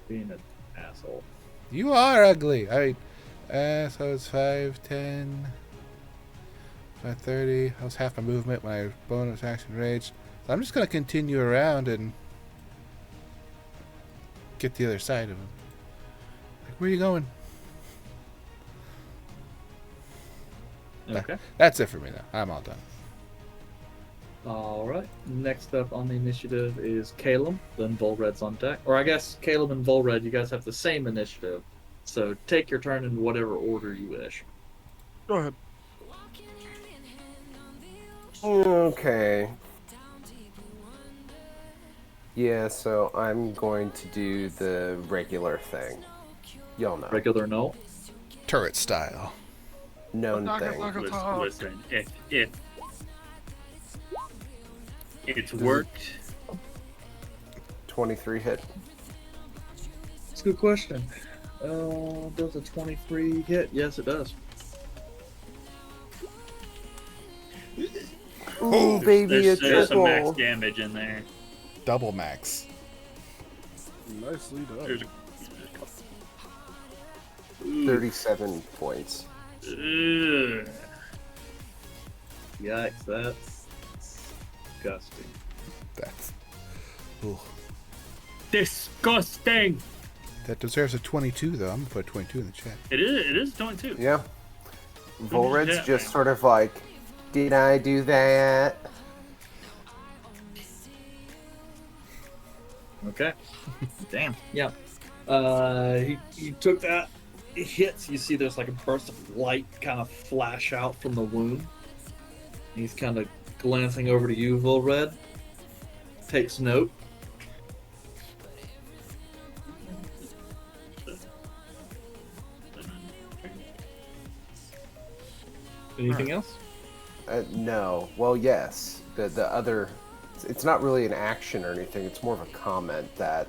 Being an asshole. You are ugly. So it's 5, 10, My 30. That was half my movement. My bonus action rage. So I'm just gonna continue around and get the other side of him. Like, where are you going? Okay. That's it for me now. I'm all done. All right. Next up on the initiative is Caleb. Then Volred's on deck. Or I guess Caleb and Volred, you guys have the same initiative. So take your turn in whatever order you wish. Go ahead. Okay. Yeah, so I'm going to do the regular thing. Y'all know. Regular no. Turret style. Known thing. Listen, if it's worked, 23 hit. That's a good question. Does a 23 hit? Yes, it does. Ooh, baby, a there's some max triple. damage in there. Double max. Nicely done. There's a 37 points. Ugh. Yikes, that's disgusting. That's. Ooh. Disgusting. That deserves a 22, though. I'm gonna put a 22 in the chat. It is 22. Yeah. Volred's Yeah. just sort of like, did I do that? Okay. Damn. Yeah. He took that. It hits. You see there's like a burst of light kind of flash out from the wound. He's kind of glancing over to you, Volred. Takes note. Anything else? No. Well, yes. The other... It's not really an action or anything. It's more of a comment that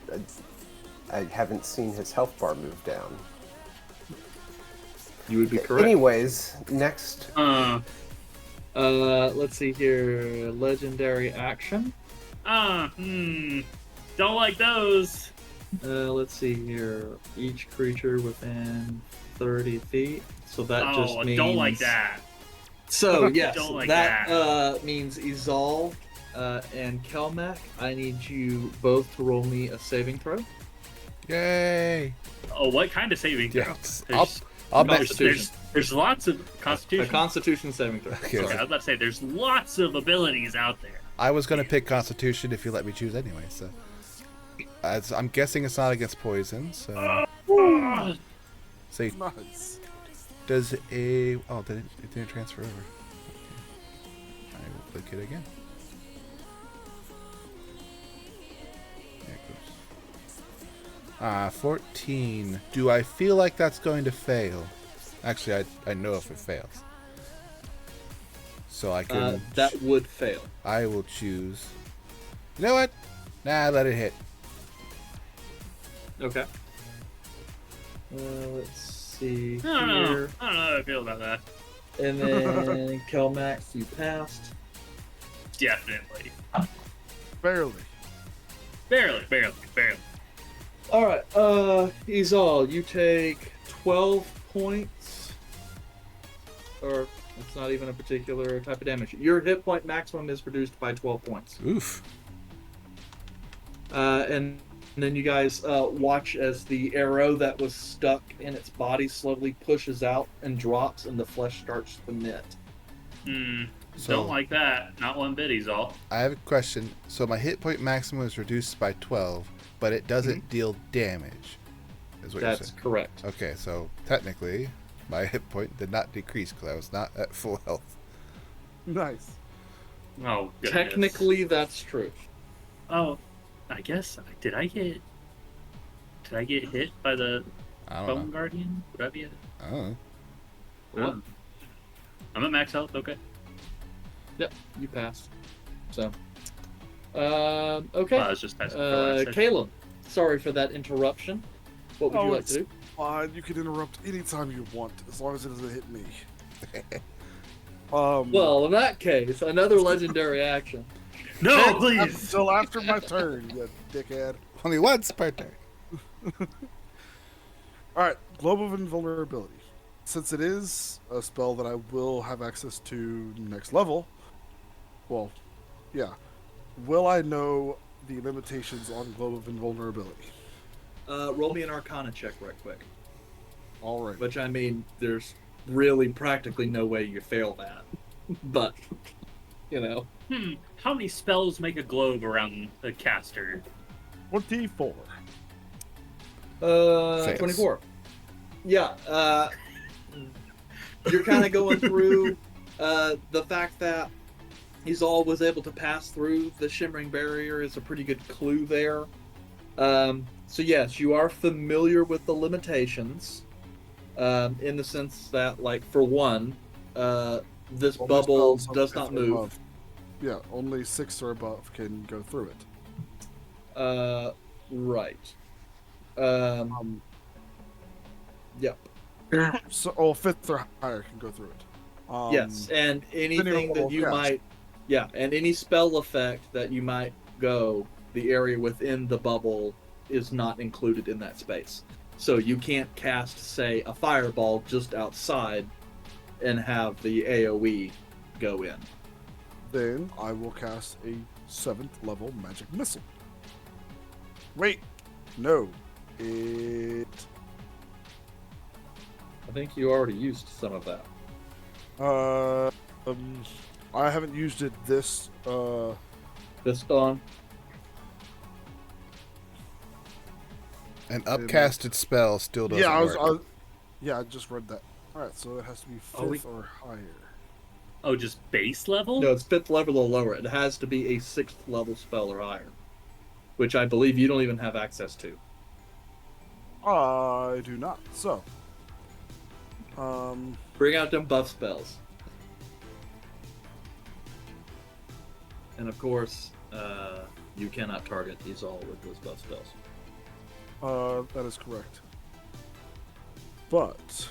I haven't seen his health bar move down. You would be correct. Anyways, next... Let's see here. Legendary action. Don't like those. Let's see here. Each creature within 30 feet. So that just means... don't like that. So, yes, Don't like that means Izal and Kelmac, I need you both to roll me a saving throw. Yay! Oh, what kind of saving throw? Yes. There's- I'll There's lots of Constitution. A Constitution saving throw. Okay, Okay, I was about to say, there's lots of abilities out there. I was gonna pick Constitution if you let me choose anyway. So, I'm guessing it's not against poison. So, say, Nice. does a it didn't transfer over. Okay. I will click it again. There it goes. 14. Do I feel like that's going to fail? Actually, I know if it fails. So I can. That would fail. I will choose. You know what? Nah, let it hit. Okay. Let's see I don't know. here. I don't know how I feel about that. And then Kelmac, you passed. Definitely. Barely. Barely. All right, Izal, you take 12 points, or it's not even a particular type of damage. Your hit point maximum is reduced by 12 points. Oof. And then you guys watch as the arrow that was stuck in its body slowly pushes out and drops, and the flesh starts to knit. So- Don't like that. Not one bit, he's all. I have a question. So my hit point maximum is reduced by 12, but it doesn't deal damage. Is what you're That's saying? correct. Okay, so technically, my hit point did not decrease because I was not at full health. Nice. Oh, goodness. Technically, that's true. Oh, I guess. Did I get hit by the I don't Bone know. Guardian? Would I be at... I don't know. What? I'm at max health, okay. Yep, you passed. So, okay. Well, I was just passing for last session. Caleb, sorry for that interruption. What would you like to do? Fine, you can interrupt anytime you want, as long as it doesn't hit me. Well, in that case, another legendary action. No, please! Until after my turn, you dickhead. Only once per turn. Alright, Globe of Invulnerability. since it is a spell that I will have access to next level, well, yeah. Will I know the limitations on Globe of Invulnerability? Roll me an Arcana check right quick. All right. Which, I mean, there's really practically no way you fail that. But, you know. How many spells make a globe around a caster? 24. Fails. 24. Yeah, you're kind of going through the fact that Izal was able to pass through the Shimmering Barrier is a pretty good clue there. So yes, you are familiar with the limitations, in the sense that, like, for one, this Only bubble spells of does fifth not or move. above. Yeah, only 6 or above can go through it. Right. Yep. So, 5th or higher can go through it. Yes, and anything level that you cast. might, yeah, and any spell effect that you might go, the area within the bubble is not included in that space. So you can't cast, say, a fireball just outside and have the AoE go in. Then I will cast a 7th level magic missile. Wait, no. It. I think you already used some of that. I haven't used it this. This dawn. An upcasted spell still doesn't work. Yeah, I just read that. Alright, so it has to be 5th or higher. Oh, just base level? No, it's 5th level or lower. It has to be a 6th level spell or higher, which I believe you don't even have access to. I do not. So, Bring out them buff spells. And of course, you cannot target Izal with those buff spells. that is correct. But,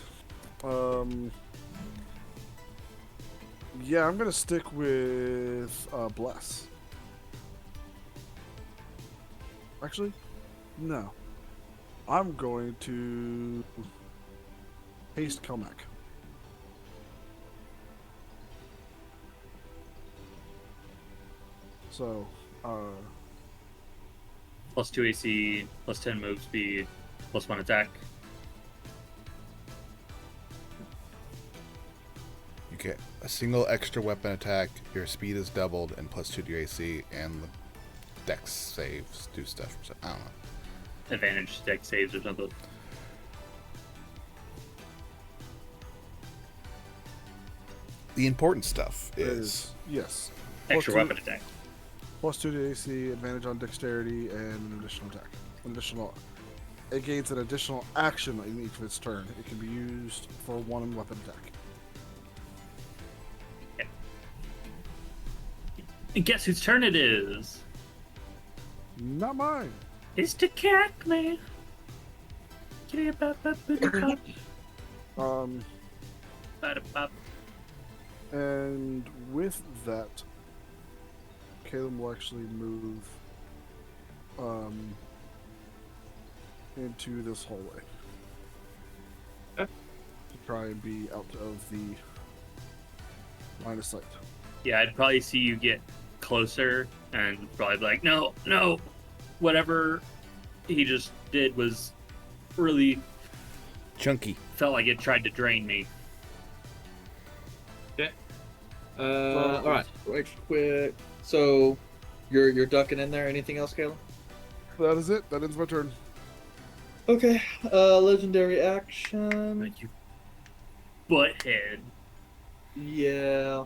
yeah, I'm gonna stick with Bless. Actually, no. I'm going to haste Kelmac. So, Plus 2 AC, plus 10 move speed, plus 1 attack. You get a single extra weapon attack, your speed is doubled, and plus 2 to your AC, and the dex saves do stuff. So, I don't know. Advantage deck saves or something. The important stuff is yes. Extra Plus weapon attack. Plus 2 to AC, advantage on dexterity, and an additional attack. It gains an additional action in each of its turn. It can be used for one weapon attack. Okay. And guess whose turn it is? Not mine. It's to cat me. And with that, Caleb will actually move into this hallway. Okay. To try and be out of the line of sight. Yeah, I'd probably see you get closer and probably be like, no, whatever he just did was really chunky. felt like it tried to drain me. Okay. Alright, right quick. So, you're ducking in there. Anything else, Caleb? That is it. That ends my turn. Okay. Legendary action. Like you butthead. Yeah.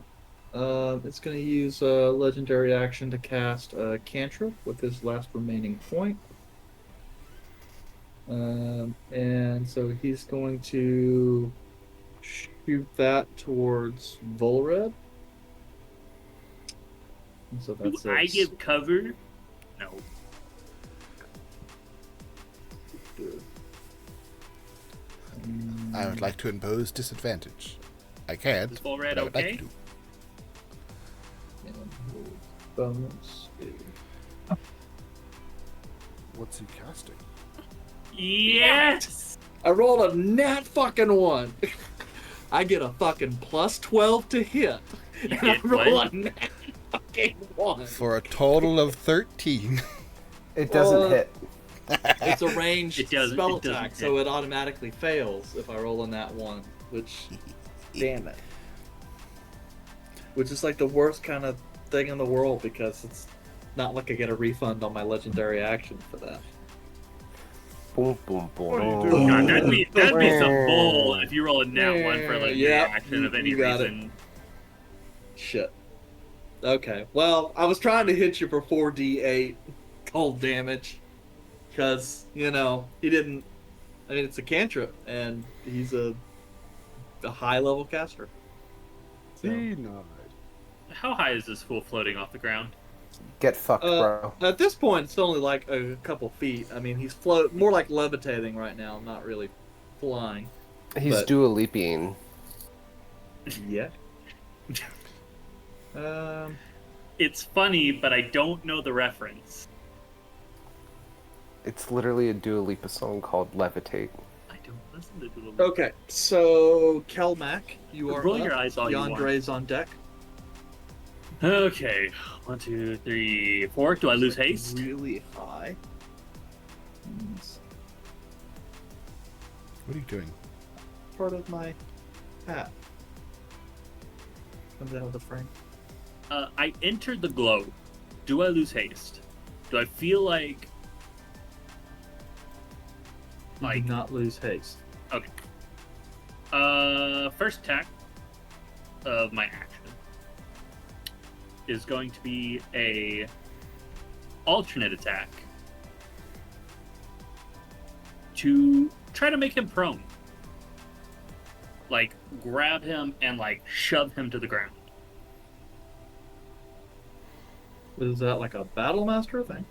It's going to use a legendary action to cast a cantrip with his last remaining point. And so he's going to shoot that towards Volred. And so that's Do I give cover? No. I would like to impose disadvantage. I can't. Is Volred but I would okay? like to. Bonus. What's he casting? Yes! I rolled a nat fucking 1. I get a fucking plus 12 to hit. You And I hit roll what? a nat fucking 1. For a total of 13. It doesn't hit. It's a ranged It doesn't- spell it doesn't attack, hit. so it automatically fails if I roll a nat 1, which, damn it. Which is like the worst kind of thing in the world because it's not like I get a refund on my legendary action for that. Boom, boom, boom. What are you doing? God, that'd be some bull if you roll a nat 1 for like Yeah, reaction of any you got it. reason. Shit. Okay, well, I was trying to hit you for 4d8 cold damage. Because, you know, he didn't... I mean, it's a cantrip, and he's a high-level caster. So, Denied. How high is this fool floating off the ground? Get fucked, bro. at this point, it's only like a couple feet. I mean, he's more like levitating right now, not really flying. He's but- Dua Leaping. Yeah. It's funny, but I don't know the reference. It's literally a Dua Lipa song called Levitate. I don't listen to Dua Lipa. Okay, so Kelmac, you are Roll up. your eyes all you want. Yandre's on deck. Okay, 1, 2, 3, 4. Do I lose haste? Really high. What are you doing? Part of my hat. Comes out of the frame. I entered the globe. Do I lose haste? Do I feel like... You do not lose haste. Okay. First attack of my action is going to be a alternate attack to try to make him prone. Like, grab him and, like, shove him to the ground. Is that like a battle master thing?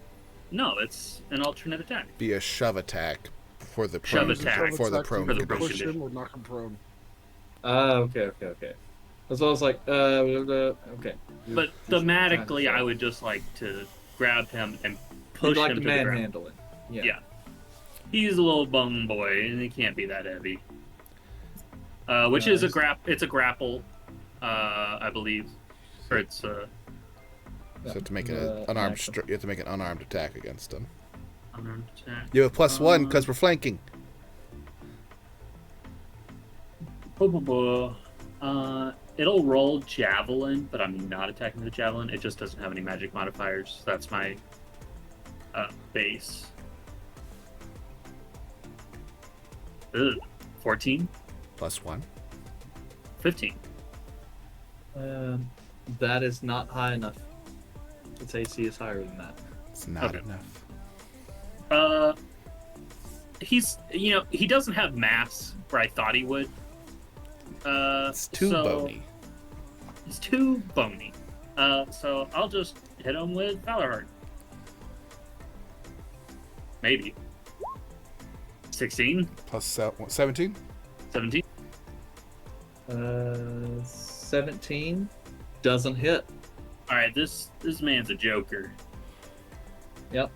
No, it's an alternate attack. Be a shove attack for the Shove prone, attack. for the prone For the condition. prone Push him or knock him prone. Okay. That's what I was like, okay. But thematically, I would just like to grab him and push You'd like him to to the ground. manhandle him. Yeah. He's a little bum boy, and he can't be that heavy. Which is it's a grapple, I believe. Or it's So to make an unarmed, you have to make an unarmed attack against him. unarmed attack. You have a +1 because we're flanking. It'll roll javelin, but I'm not attacking the javelin. It just doesn't have any magic modifiers. So that's my base. Ugh. 14, +1. 15. That is not high enough. Its AC is higher than that. It's not Okay. enough. He doesn't have mass where I thought he would. It's too bony. He's too bony. So I'll just hit him with Valor Heart. Maybe. 16? +17. 17? 17 doesn't hit. Alright, this man's a joker. Yep.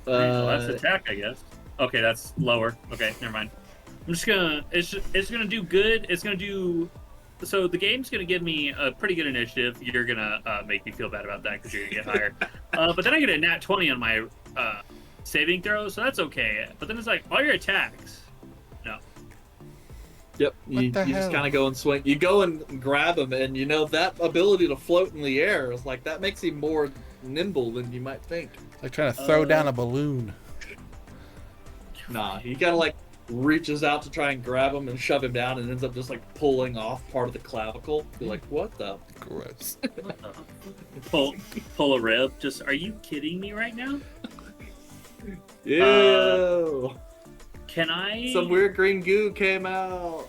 Well, that's attack, I guess. Okay, that's lower. Okay, never mind. I'm just gonna... It's gonna do good. It's gonna do... So the game's gonna give me a pretty good initiative. You're gonna make me feel bad about that because you're gonna get higher. But then I get a nat 20 on my saving throw, so that's okay. But then it's like, all your attacks. No. Yep. You the just hell? kind of go and swing. You go and grab him, and that ability to float in the air is like that makes him more nimble than you might think. It's like trying to throw down a balloon. Nah, he kind of like reaches out to try and grab him and shove him down, and ends up just like pulling off part of the clavicle. You're like, what the? Gross. Pull a rib. Just, are you kidding me right now? Ew. Can I... Some weird green goo came out.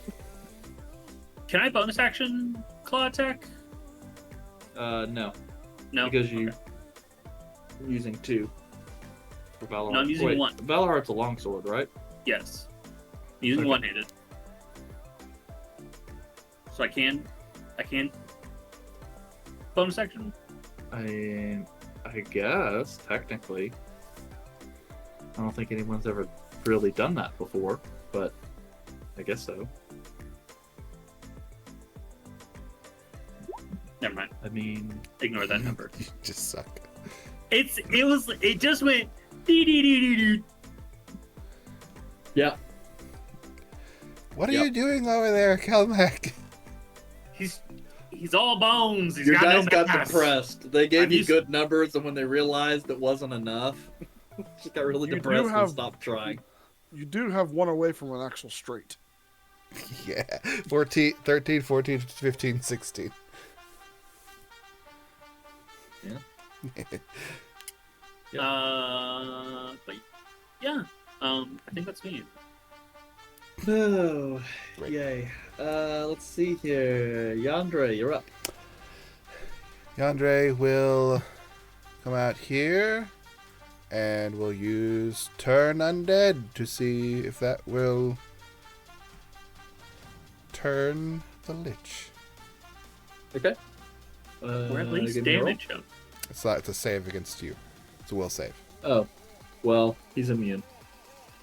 Can I bonus action claw attack? No. No. Because you're using 2 for Valor. No, I'm using 1. Valor Heart's a longsword, right? Yes. Using Okay. one-handed. So I can bonus action? I guess, technically. I don't think anyone's ever really done that before, but I guess so. Never mind. I mean, Ignore that number. You just suck. It just went dee dee dee dee dee. yeah. What are Yep. you doing over there, Calmac? He's all bones. He's Your got guys no got mass. depressed. They gave I'm you used- good numbers, and when they realized it wasn't enough, just got really You do depressed and have- stopped trying. You do have one away from an actual straight. Yeah. 14, 13, 14, 15, 16. But yeah, I think that's me. Oh, Great. yay. Let's see here. Yandere, you're up. Yandere will come out here and we'll use Turn Undead to see if that will turn the Lich. Okay. Or at least give me a roll. damage him. It's a save against you. It's a will save. Oh, well, he's immune.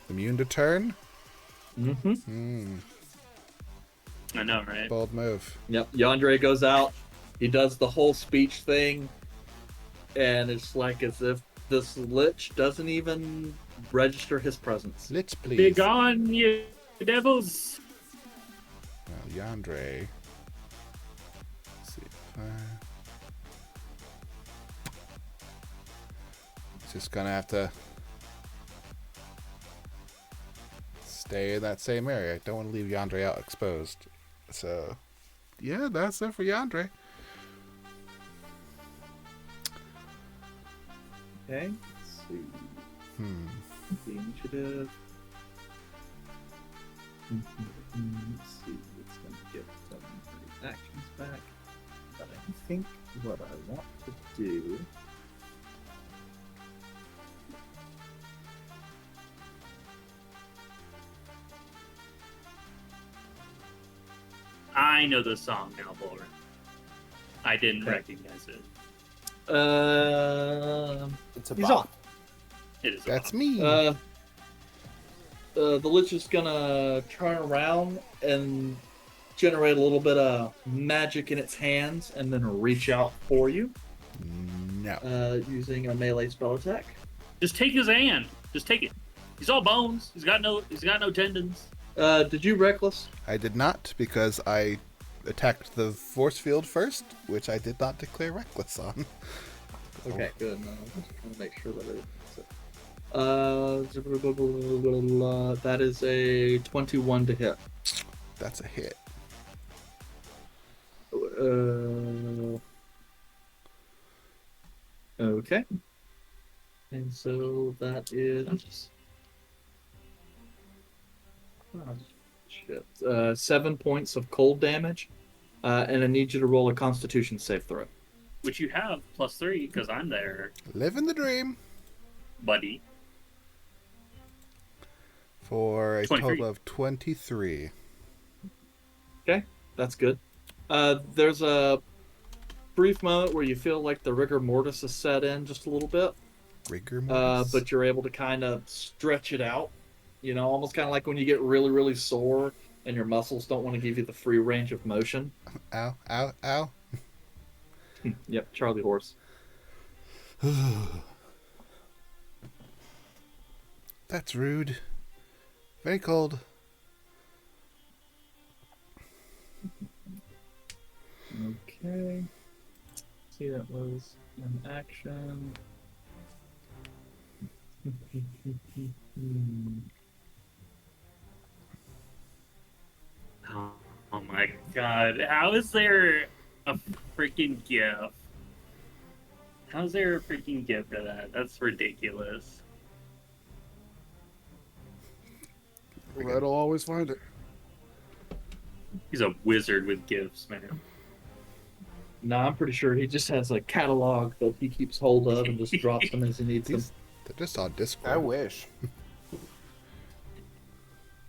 Immune to turn? Mm-hmm. I know, right? Bold move. Yep. Yandere goes out. He does the whole speech thing, and it's like as if this Lich doesn't even register his presence. Lich Be Please. gone, you devils! Well, Yandere. Let's see if He's just gonna have to stay in that same area. I don't want to leave Yandere out exposed. So, yeah, that's it for Yandere. Okay. Let's see. The initiative. Let's see. It's going to get some actions back. But I think what I want to do. I know the song now, Lord. I didn't Okay. recognize it. It's a He's bot. off. It is. That's me. The Lich is gonna turn around and generate a little bit of magic in its hands, and then reach out for you No. using a melee spell attack. Just take his hand. Just take it. He's all bones. He's got no tendons. Did you reckless? I did not because I attacked the force field first, which I did not declare reckless on. Okay, good. No, I'm just trying to make sure that that is a 21 to hit. That's a hit. Okay. And so that is. Oh, shit. 7 points of cold damage, and I need you to roll a Constitution save throw. Which you have +3 because I'm there, Living the dream buddy. for a 23. total of 23. Okay, that's good. There's a brief moment where you feel like the rigor mortis is set in just a little bit, Rigor mortis. but you're able to kind of stretch it out. You know, almost kind of like when you get really, really sore and your muscles don't want to give you the free range of motion. Ow, ow, ow. Yep, Charlie horse. That's rude. Very cold. Okay. See, that was an action. Oh my god. How is there a freaking GIF? How's there a freaking GIF for that? That's ridiculous. Red will always find it. He's a wizard with GIFs, man. No, I'm pretty sure he just has a catalog that he keeps hold of and just drops them as he needs them. These, they're just on Discord. I wish.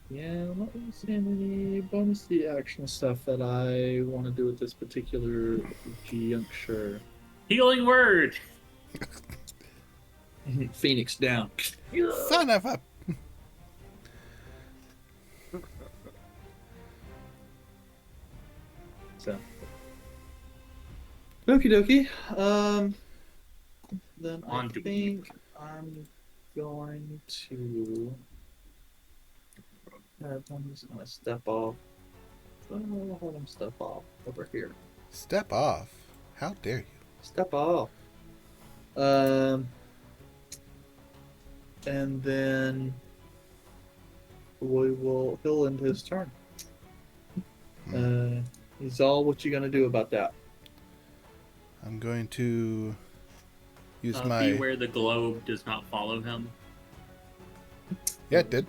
Yeah, I'm not really seeing any bonus the action stuff that I want to do at this particular juncture. Healing word! Phoenix down. Son of a... So, Okie dokie. Then I On to think I'm going to. I'm just gonna step off. I'll have him step off over here. Step off. How dare you? Step off. And then he'll end his turn. He's all. What you gonna do about that? I'm going to use my. Beware the globe does not follow him. Yeah, it did.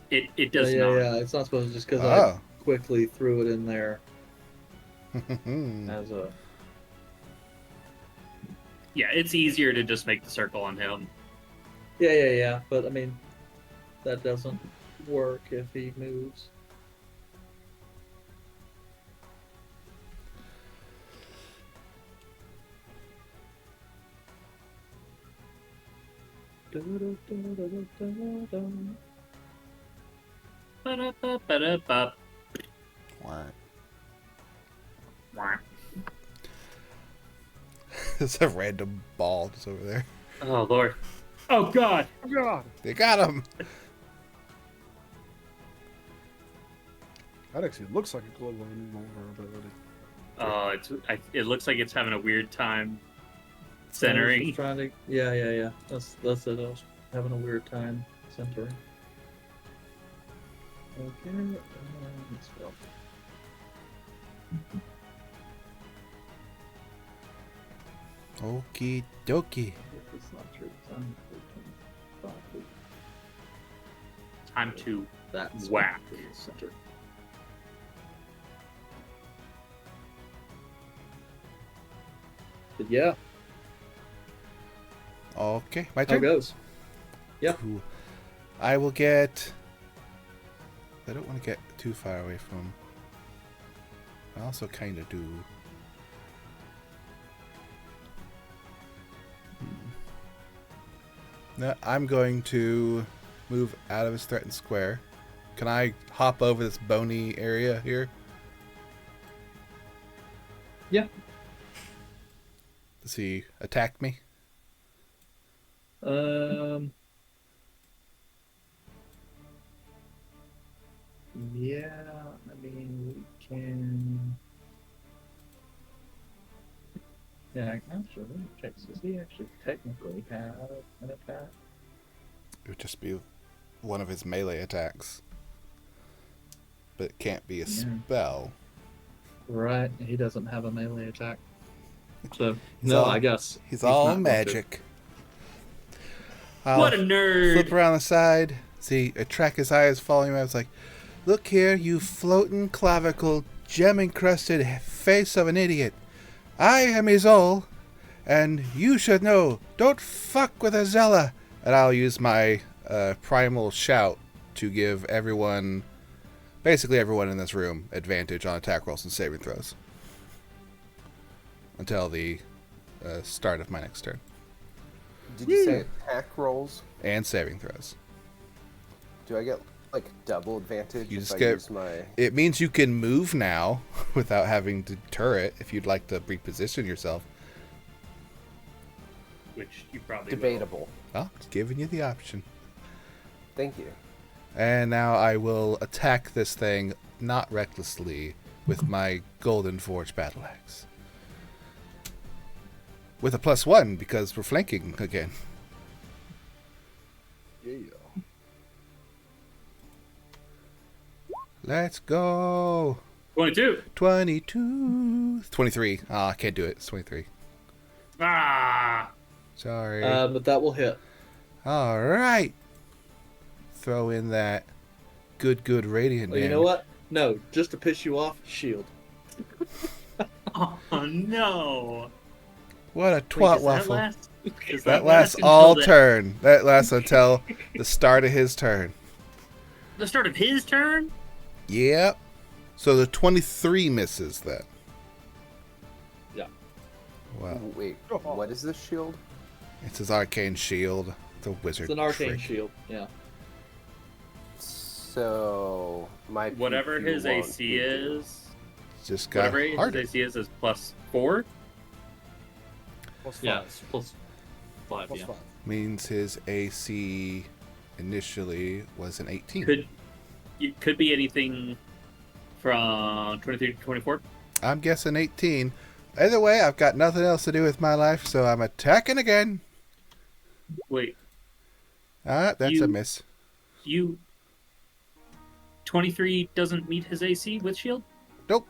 It does yeah, not. Yeah, it's not supposed to just because Oh. I quickly threw it in there as a. Yeah, it's easier to just make the circle on him. Yeah. But I mean, that doesn't work if he moves. Ba-da-ba-ba-da-ba. Wah. There's a random ball just over there. Oh Lord! Oh God! God, They got him. that actually looks like a global vulnerability. It looks like it's having a weird time I was centering. just trying to. Yeah. That's it. I was having a weird time centering. Okay. Let's go. Okie dokie. It's not true. Time to That's whack. center. But yeah, Okay, my how it turn. goes. Yeah. Cool. I will get. I don't want to get too far away from him. I also kind of do. No, I'm going to move out of his threatened square. Can I hop over this bony area here? Yeah. Does he attack me? Yeah, I mean, we can. Yeah, actually, let me check. Does he actually technically have an attack? It would just be one of his melee attacks. But it can't be a spell. Right, he doesn't have a melee attack. So, He's no, all- I guess. He's not all going to. magic. I'll What a nerd! flip around the side. See, I track his eyes following him. I was like, look here, you floating clavicle, gem-encrusted face of an idiot. I am Izol, and you should know, don't fuck with a Zella. And I'll use my primal shout to give everyone, basically everyone in this room, advantage on attack rolls and saving throws. Until the start of my next turn. Did you say attack rolls? And saving throws. Do I get like double advantage You if just I get- use my? It means you can move now without having to turret if you'd like to reposition yourself. Which you probably Debatable. Well, it's giving you the option. Thank you. And now I will attack this thing, not recklessly, with my Golden Forge Battle Axe. With a +1, because we're flanking again. Yeah. Let's go! will. 22. 22. 23. Ah, I can't do it. It's 23. Ah! Sorry. But that will hit. Alright. Throw in that good radiant Well, you damage. know what? No, just to piss you off, shield. Oh no! What a Wait, twat does waffle. does That lasts all until turn. That lasts until the start of his turn. the start of his turn? Yep. So the 23 misses then. Yeah. Wow. Wait, what is this shield? It's his arcane shield. It's a wizard It's an arcane trick. shield. Yeah. So my Whatever PP his won't AC be- is, It's just got whatever his harder. AC is +4. Plus Yeah, 5. it's plus 5, Plus yeah. 5. Means his AC initially was an 18. It could be anything from 23 to 24. I'm guessing 18. Either way, I've got nothing else to do with my life, so I'm attacking again. Wait, That's a You- miss. 23 doesn't meet his AC with shield, Nope.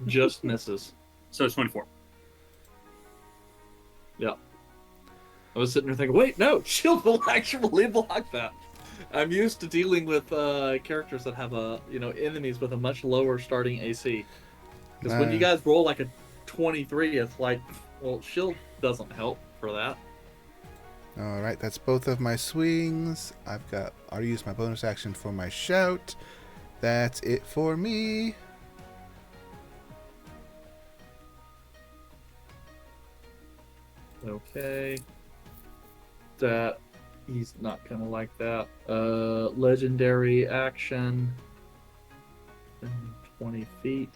Just misses. so it's 24. Yeah. I was sitting there thinking, wait, no, shield will actually block that. I'm used to dealing with characters that have enemies with a much lower starting AC. Because when you guys roll like a 23, it's like, well, shield doesn't help for that. All right, that's both of my swings. I've already used my bonus action for my shout. That's it for me. Okay. That he's not gonna like that. Legendary action. 20 feet.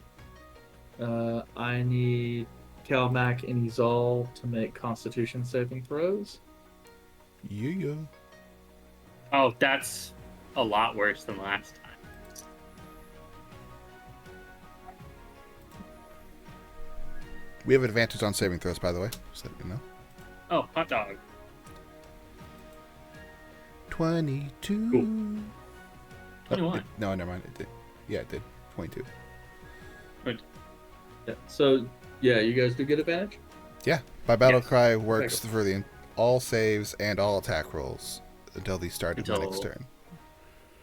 I need Calmac and Izal to make Constitution saving throws. Yeah. Oh, that's a lot worse than last time. We have advantage on saving throws, by the way. Just let you know. Oh, hot dog. 22. Cool. 21. No, never mind. It did. Yeah, it did. 22. Yeah. So, yeah, you guys do get advantage? Yeah, my battle Yes. cry works for all saves and all attack rolls until the start of my next turn.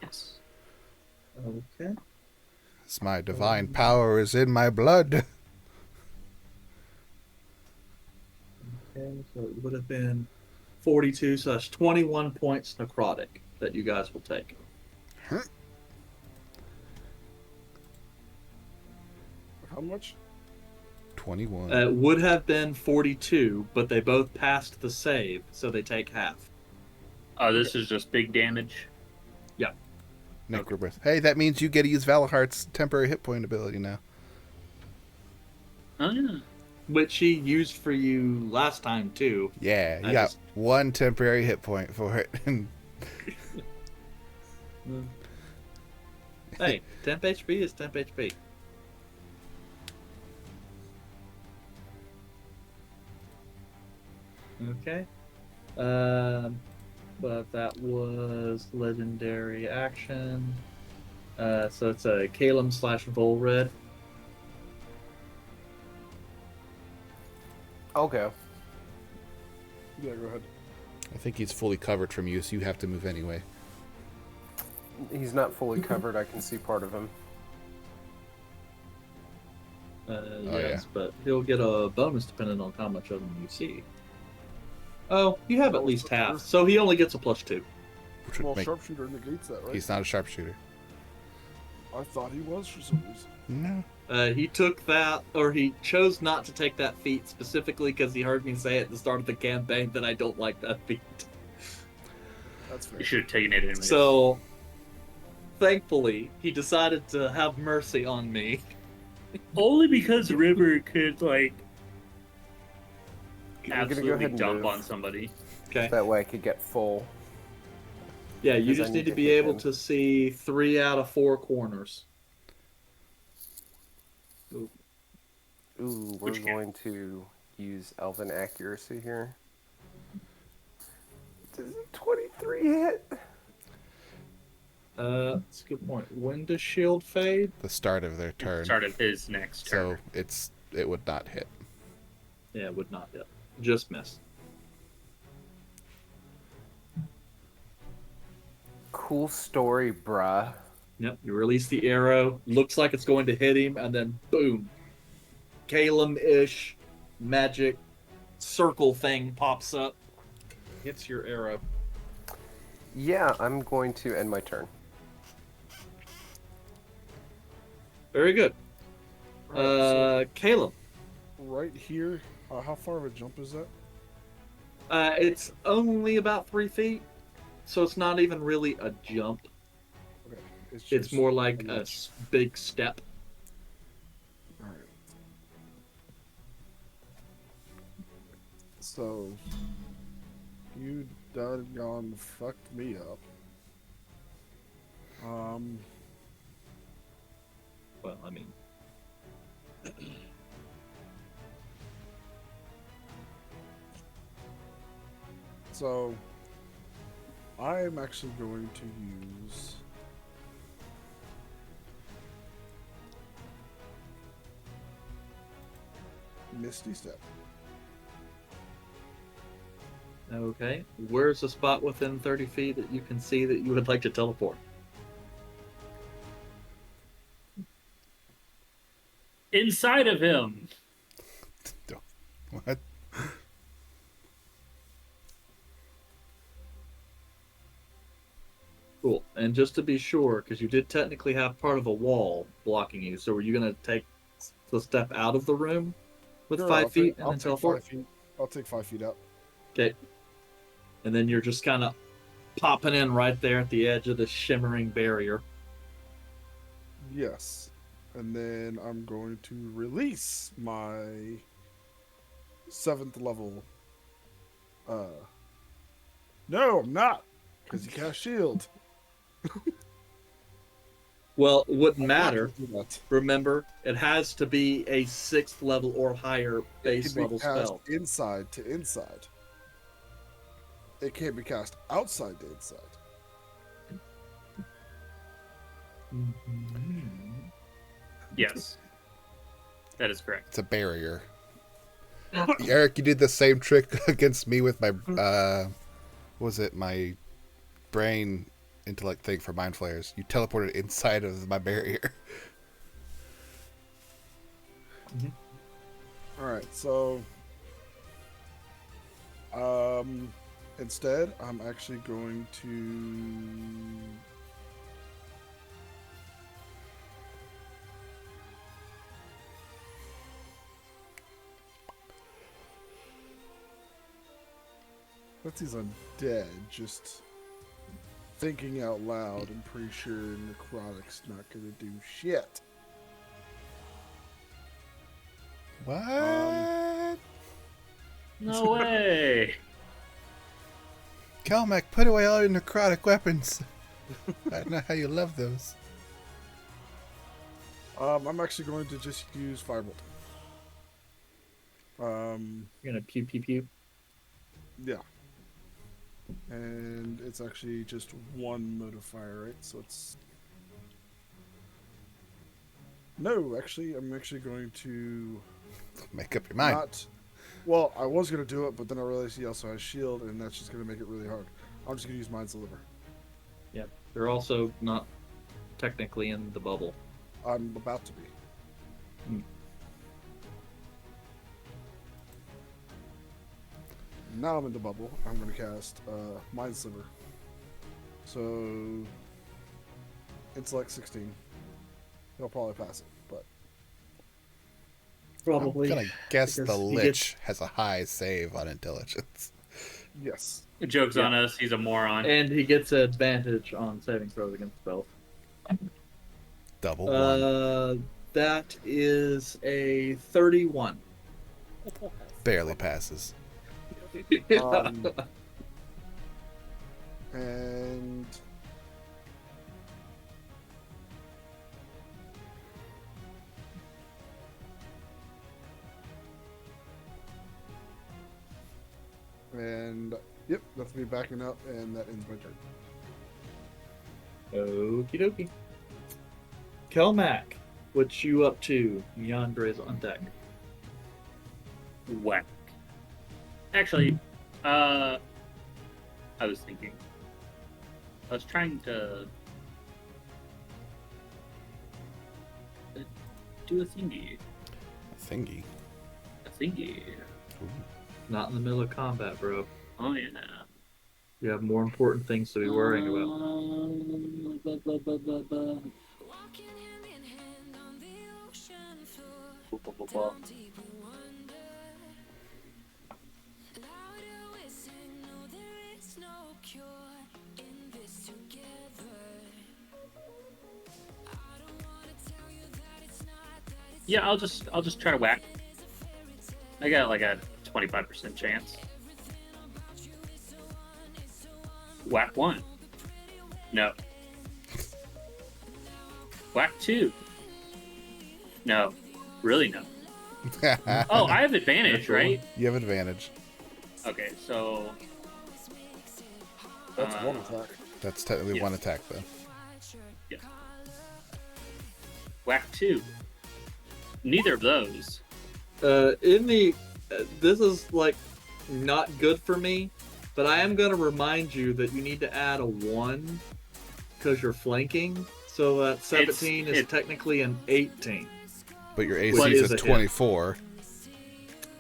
Yes. Okay. It's my divine power is in my blood. Okay, so it would have been 42, so that's 21 points necrotic that you guys will take. How much? 21. It would have been 42, but they both passed the save, so they take half. Oh, this is just big damage. Yeah. Necrobreath. Hey, that means you get to use Valahard's temporary hit point ability now. Oh, yeah. Which he used for you last time, too. Yeah, you I got just- one temporary hit point for it. Hey, temp HP is temp HP. Okay. But that was legendary action. So it's a Calum / Volred. I'll go. Yeah, go ahead. I think he's fully covered from you, so you have to move anyway. He's not fully covered. I can see part of him. Yes, but he'll get a bonus depending on how much of them you see. Oh, you have at least half, so he only gets a +2. Which would Well, make, sharpshooter negates that, right? he's not a sharpshooter. I thought he was for some reason. No. He took that, or he chose not to take that feat specifically because he heard me say at the start of the campaign that I don't like that feat. That's fair. You should have taken it anyway. So, thankfully, he decided to have mercy on me. Only because River could, like, I'm gonna go absolutely ahead and dump move. on somebody. Okay. That way I could get full. Yeah, you because I just need need to to be hit able him. to see 3 out of 4 corners. Ooh, we're Which can- going to use Elven accuracy here. Does a 23 hit? That's a good point. When does shield fade? The start of their turn. Start of his next So turn. it would not hit. Yeah, it would not yet. Just miss. Cool story, bruh. Yep, you release the arrow. Looks like it's going to hit him, and then boom. Calum-ish magic circle thing pops up. Hits your arrow. Yeah, I'm going to end my turn. Very good. Right, so Caleb. right here, how far of a jump is that? It's only about 3 feet, so it's not even really a jump. Okay, It's just more like a a notch. big step. Alright. So, you done gone fucked me up. Well, I mean, So, I am actually going to use Misty Step. okay. Where's the spot within 30 feet that you can see that you would like to teleport? Inside of him. What? Cool. And just to be sure, because you did technically have part of a wall blocking you, so were you going to take the step out of the room with Sure, 5 feet and I'll then take teleport? 5 feet. I'll take 5 feet out. Okay. And then you're just kind of popping in right there at the edge of the shimmering barrier. Yes. And then I'm going to release my 7th level. No, I'm not. Because he cast shield. Well, it wouldn't I'm not matter. gonna do that. Remember, it has to be a 6th level or higher It base can be level cast spell. inside to inside. It can't be cast outside to inside. Yes. That is correct. It's a barrier. Eric, you did the same trick against me with my, what was it, my brain intellect thing for mind flayers. You teleported inside of my barrier. Alright, so instead I'm actually going to since he's undead, just thinking out loud, I'm pretty sure necrotic's not gonna do shit. What? No way. Kelmac, put away all your necrotic weapons. I know how you love those. I'm actually going to just use Firebolt. You're gonna pew pew pew. Yeah. And it's actually just one modifier, right? So it's... No, actually, I'm actually going to... Make up your mind. Not... Well, I was going to do it, but then I realized he also has shield, and that's just going to make it really hard. I'm just going to use Mind's Deliver. Yeah, they're also not technically in the bubble. I'm about to be. Hmm. Now I'm in the bubble. I'm going to cast Mind Sliver. So... Intellect 16. He'll probably pass it, but... Probably. I'm gonna guess because the he Lich has a high save on intelligence. Yes. The joke's on us. He's a moron. And he gets an advantage on saving throws against spells. Double one. That is a 31. Barely passes. And yep, that's me backing up, and that ends my turn. Okie dokie. Kelmac, what you up to? Yandre's on deck. Whack. Actually, I was thinking. I was trying to do a thingy. Thingy. A thingy. Ooh. Not in the middle of combat, bro. Oh yeah. You have more important things to be worrying about. Yeah, I'll just try to whack. I got like a 25% chance. Whack 1. No. Whack 2. No. Really no. Oh, I have advantage, right? You have advantage. Okay, so... That's one attack. That's technically Yes. one attack, then. Yeah. Whack 2. Neither of those. This is like not good for me, but I am going to remind you that you need to add a 1 because you're flanking. So that 17 is technically an 18. But your What AC is is a a hit? 24.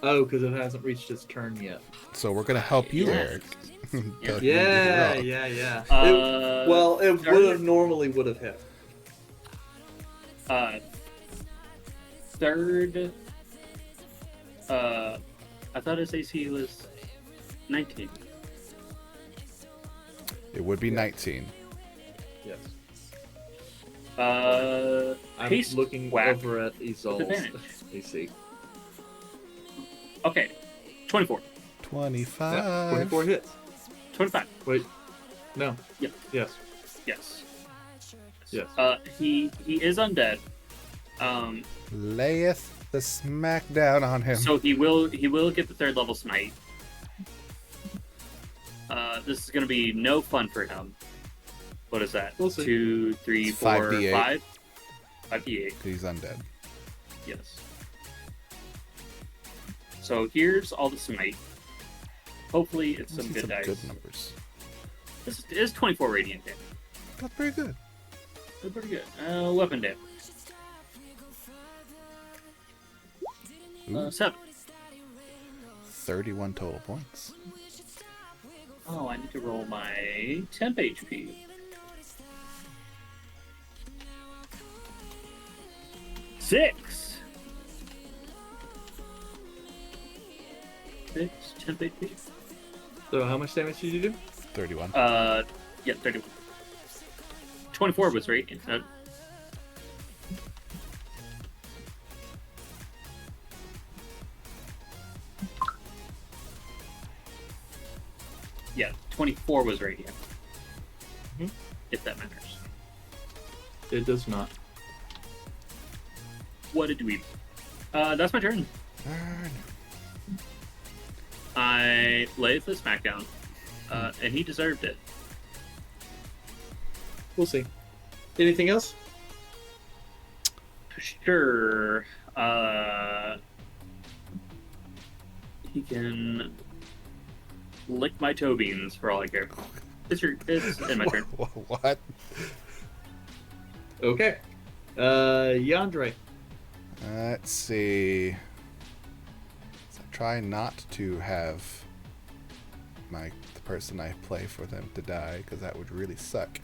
Oh, because it hasn't reached its turn yet. So we're going to help you, Yeah. Eric. Tell you to get Yeah, it yeah, yeah. Uh, it normally would have hit. Third. I thought his AC was 19. It would be 19. Yes. I'm Haste looking whack over at with Isol's advantage. AC. Okay, 24. 25. Yeah, 24 hits. 25. Wait. No. Yep. Yes. Yes. Yes. He is undead. Layeth the smack down on him. So he will get the 3rd level smite. This is gonna be no fun for him. What is that? We'll see. 2, 3, It's 4, 5d8. 5. 5d8. He's undead. Yes. So here's all the smite. Hopefully it's some These good are dice. good numbers. This is 24 radiant damage. That's pretty good. That's pretty good. Weapon damage. Ooh. 7. 31 total points. Oh, I need to roll my temp HP. Six temp HP. So how much damage did you do? 31. Yeah, 31. 24 was right. Yeah, 24 was radiant. Mhm. If that matters. It does not. What did we... that's my turn. I laid the smackdown. And he deserved it. We'll see. Anything else? Sure. He can lick my toe beans for all I care. It's in my turn. What? Okay. Yandere. Let's see. So try not to have the person I play for them to die, because that would really suck.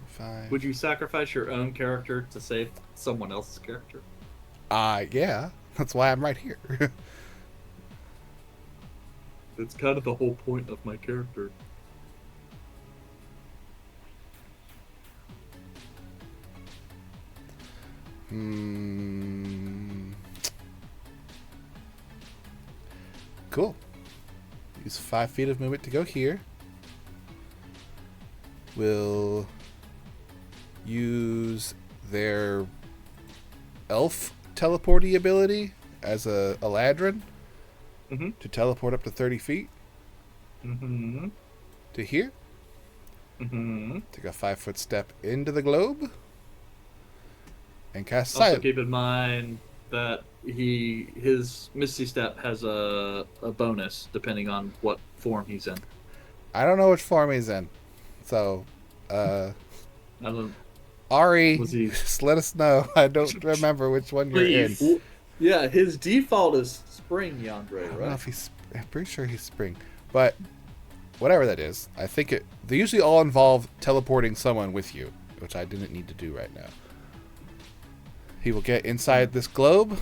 5. Would you sacrifice your own character to save someone else's character? Yeah. That's why I'm right here. That's kind of the whole point of my character. Cool. Use 5 feet of movement to go here. We'll use their elf teleporty ability as a Eladrin Mhm. to teleport up to 30 feet Mm-hmm. to here. Mm-hmm. Take a 5-foot step into the globe and cast Also silence. keep in mind that his Misty Step has a bonus depending on what form he's in. I don't know which form he's in, so I don't. Ari, Was he- just let us know. I don't remember which one you're Please. in. Yeah, his default is Spring Yandere, I don't know right? if I'm pretty sure he's spring, but whatever that is, I think they usually all involve teleporting someone with you, which I didn't need to do right now. He will get inside this globe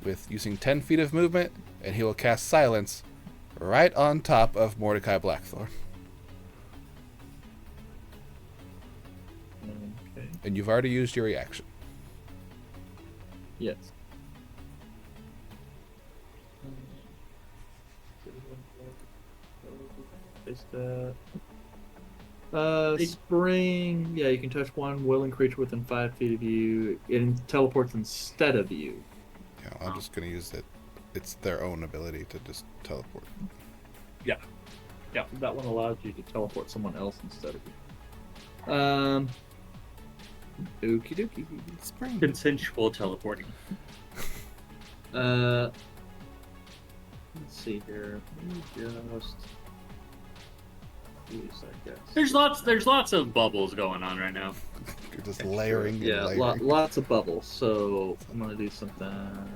with using 10 feet of movement, and he will cast silence right on top of Mordecai Blackthorn. Okay. And you've already used your reaction. Yes. use that. Spring. Yeah, you can touch one willing creature within 5 feet of you. It teleports instead of you. Yeah, I'm just gonna use it. It's their own ability to just teleport. Yeah. Yeah, that one allows you to teleport someone else instead of you. Okie dokie. Spring. Consensual teleporting. Let's see here. Let me just use, I guess. There's lots of bubbles going on right now. You're just layering and Yeah, layering. lots of bubbles. So I'm gonna do something.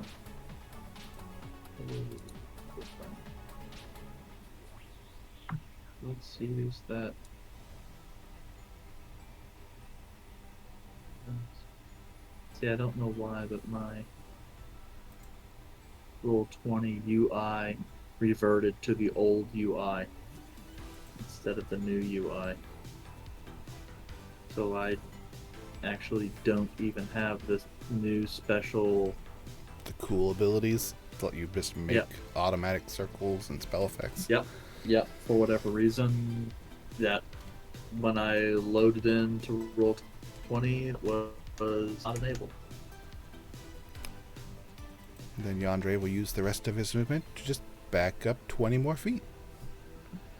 Let's use that. See, I don't know why, but my Roll20 UI reverted to the old UI instead of the new UI. So I actually don't even have this new special. The cool abilities let you just make automatic circles and spell effects. Yep. For whatever reason, that when I loaded into Roll20, it was not enabled. And then Yandere will use the rest of his movement to just back up 20 more feet.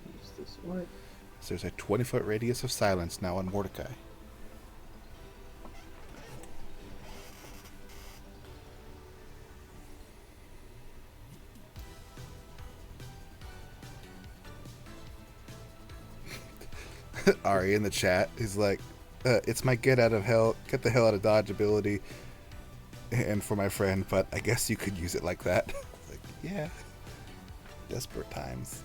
Use this way. So there's a 20-foot radius of silence now on Mordecai. Ari in the chat is like, it's my get the hell out of dodge ability. And for my friend, but I guess you could use it like that. Like, yeah. Desperate times.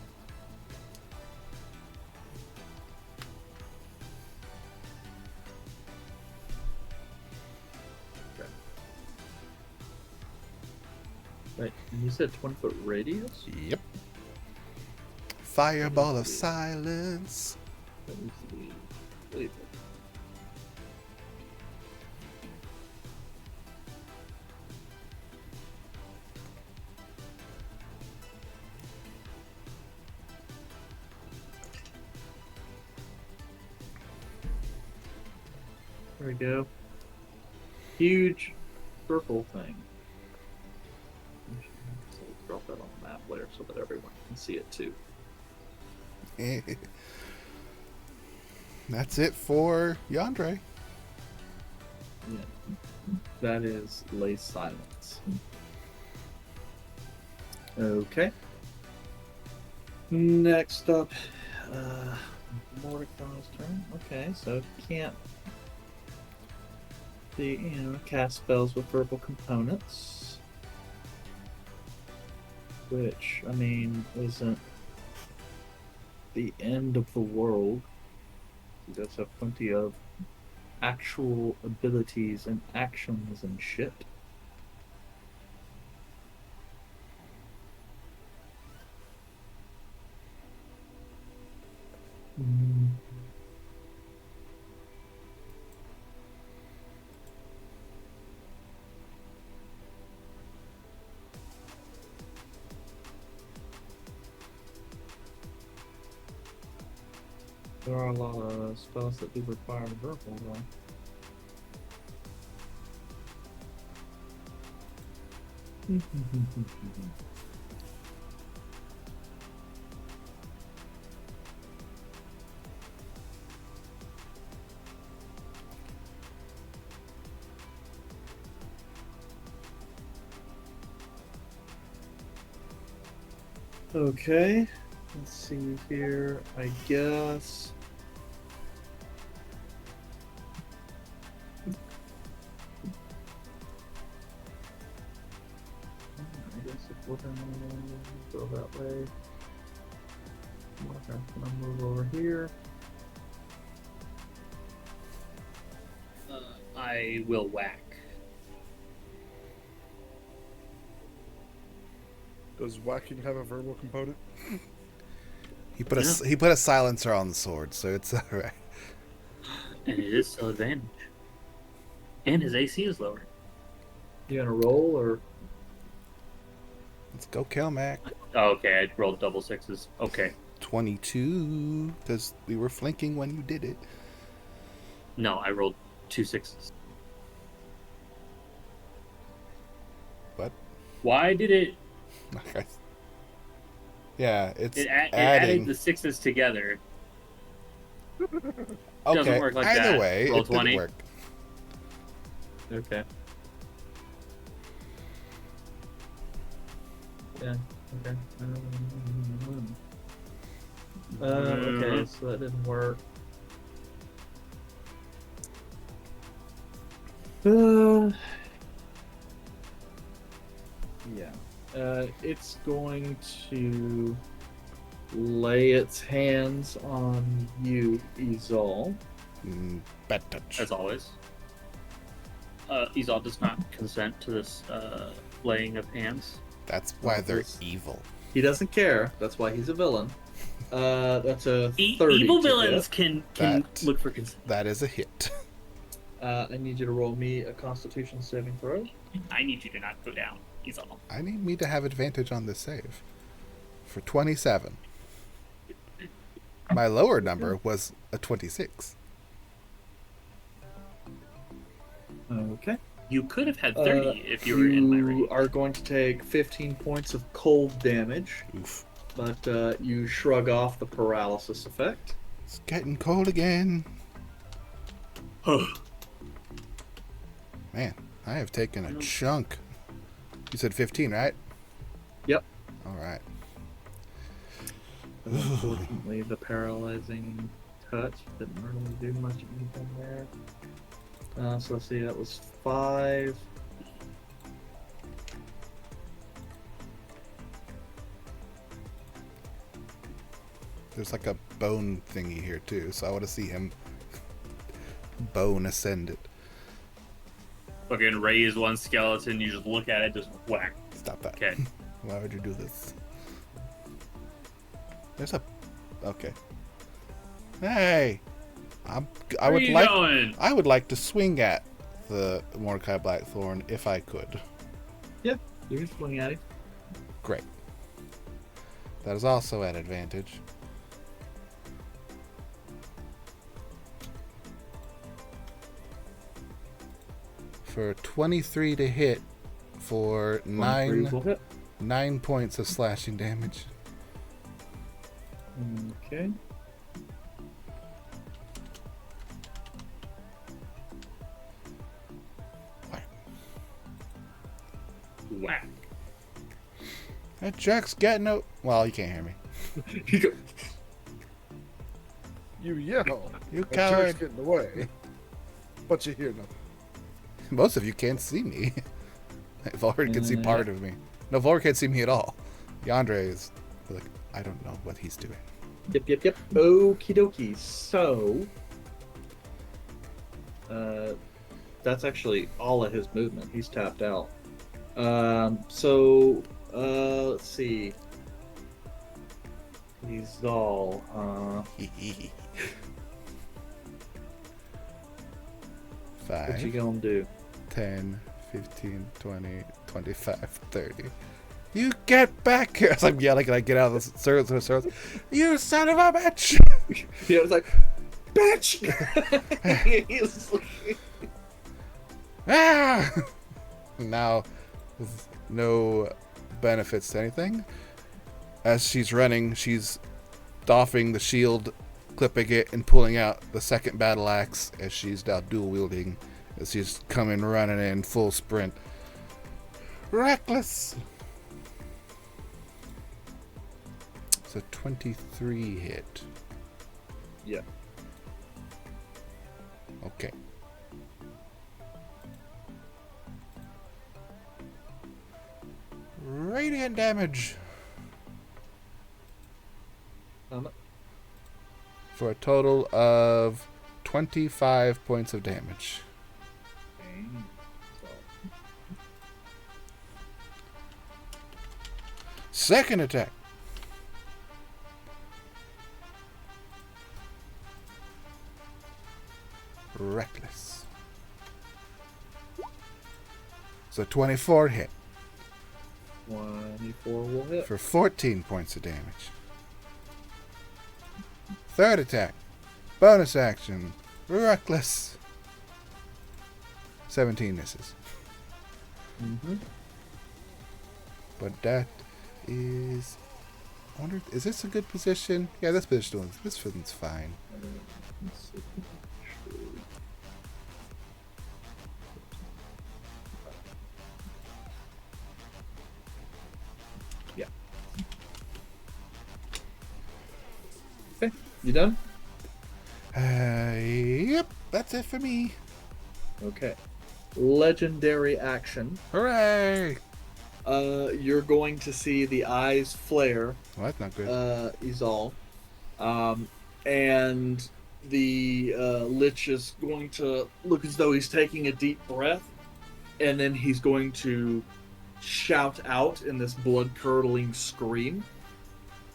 Okay. Wait, you said 20-foot radius? Yep. Fireball of silence. Let me see. There we go. Huge circle thing. So drop that on the map later so that everyone can see it too. That's it for Yandere. Yeah. That is Lay Silence. Okay. Next up, Mordecai's turn. Okay, so can't cast spells with verbal components, which I mean isn't the end of the world. He does have plenty of actual abilities and actions and shit. There are a lot of spells that do require verbal, though. Okay, let's see here. I guess. If we're gonna go that way, I'm gonna move over here. I will whack. Does whacking have a verbal component? He put a silencer on the sword, so it's alright. And it is still advantage. And his AC is lower. You gonna roll or? Let's go, Kelmac. Oh, okay, I rolled double sixes. Okay. 22, because we were flanking when you did it. No, I rolled 2 6s. What? Why did it? Yeah, it's It adding. added the 6s together. Okay, doesn't work like either that. way, Roll it didn't 20. work. Okay. Yeah. Okay. Okay, so that didn't work. Yeah. It's going to lay its hands on you, Izal. Bad touch. As always. Izal does not consent to this laying of hands. That's why they're evil. He doesn't care. That's why he's a villain. That's a 30 Evil to villains hit. can look for consent. That is a hit. I need you to roll me a Constitution saving throw. I need you to not go down, Izal. I need me to have advantage on this save. For 27. My lower number was a 26. Okay. You could have had 30 if you were in my range. You are going to take 15 points of cold damage, Oof. but you shrug off the paralysis effect. It's getting cold again. Man, I have taken a chunk. You said 15, right? Yep. All right. Unfortunately, the paralyzing touch didn't really do much anything there. So let's see, that was 5. There's like a bone thingy here too, so I want to see him bone ascended. Fucking raise one skeleton, you just look at it, just whack. Stop that. Okay. Why would you do this? There's a... Okay. Hey! I would like to swing at the Mordecai Blackthorn if I could. Yeah, you can swing at it. Great. That is also at advantage. For 23 to hit for 9 points of slashing damage. Okay. Whack. That jerk's getting out. Well, you can't hear me. You yell. You That coward. jerk's getting away. But you hear nothing. Most of you can't see me. Volric can see part of me. No, Volric can't see me at all. Yandere is like, I don't know what he's doing. Yep. Okie dokie. So, that's actually all of his movement. He's tapped out. Let's see. Izal, what you 5, gonna do? 10, 15, 20, 25, 30. You get back here! As I'm yelling and I get out of the circles. You son of a bitch! Yeah, it was like, bitch! He's like, Ah! Now, with no benefits to anything. As she's running, she's doffing the shield, clipping it, and pulling out the second battle axe as she's now dual wielding. As she's coming running in full sprint. Reckless! It's a 23 hit. yeah. Okay. Radiant damage. For a total of 25 points of damage. Second attack. Reckless. So 24 hit 24 will hit. for 14 points of damage. Third attack. Bonus action. Reckless. 17 misses. Mm-hmm. But that is... I wonder, is this a good position? Yeah, this one's fine. Yeah. Okay, you done? Yep, that's it for me. Okay. Legendary action. Hooray! You're going to see the eyes flare. Well, that's not good. Izal. And the Lich is going to look as though he's taking a deep breath, and then he's going to shout out in this blood-curdling scream.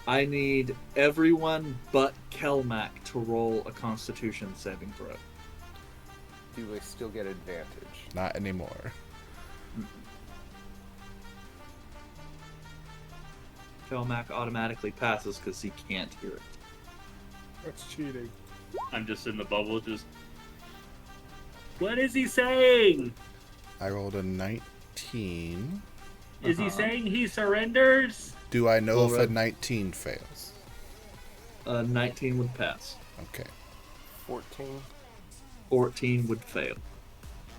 I need everyone but Kelmac to roll a Constitution saving throw. Do I still get advantage? Not anymore. Kelmac automatically passes because he can't hear it. That's cheating. I'm just in the bubble, just. What is he saying? I rolled a 19. Is he saying he surrenders? Do I know if a Alright. 19 fails? 19 would pass. Okay. 14. 14 would fail.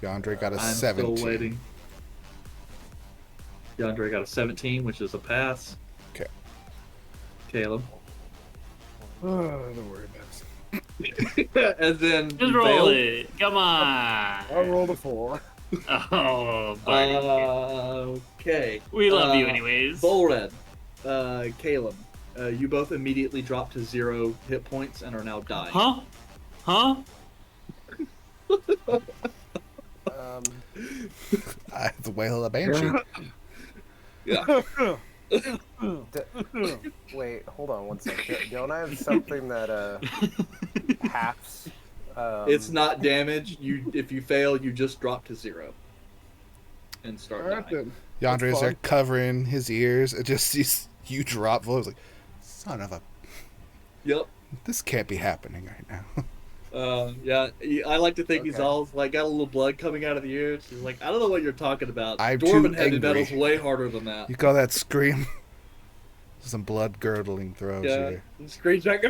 Yandere got a I'm 17. still waiting. Yandere got a 17, which is a pass. Okay. Caleb. Don't worry about it. And then Just roll it. Come on. I rolled a 4. Oh, buddy. Okay. We love you anyways. Volred, Caleb, you both immediately drop to 0 hit points and are now dying. Huh? Huh? The Whale of the Banshee. Yeah. Wait, hold on one second. Don't I have something that halves? It's not damage. If you fail, you just drop to 0 and start Alright dying. then. Yandere's That's there fine. covering his ears. It just sees you drop. Vol's like, son of a... Yep. This can't be happening right now. Yeah. I like to think he's Okay. all like got a little blood coming out of the ears. He's like, I don't know what you're talking about. I'm Dwarven too heavy angry. metal's way harder than that. You call that scream? Some blood-girdling throws Yeah. here. Screech back.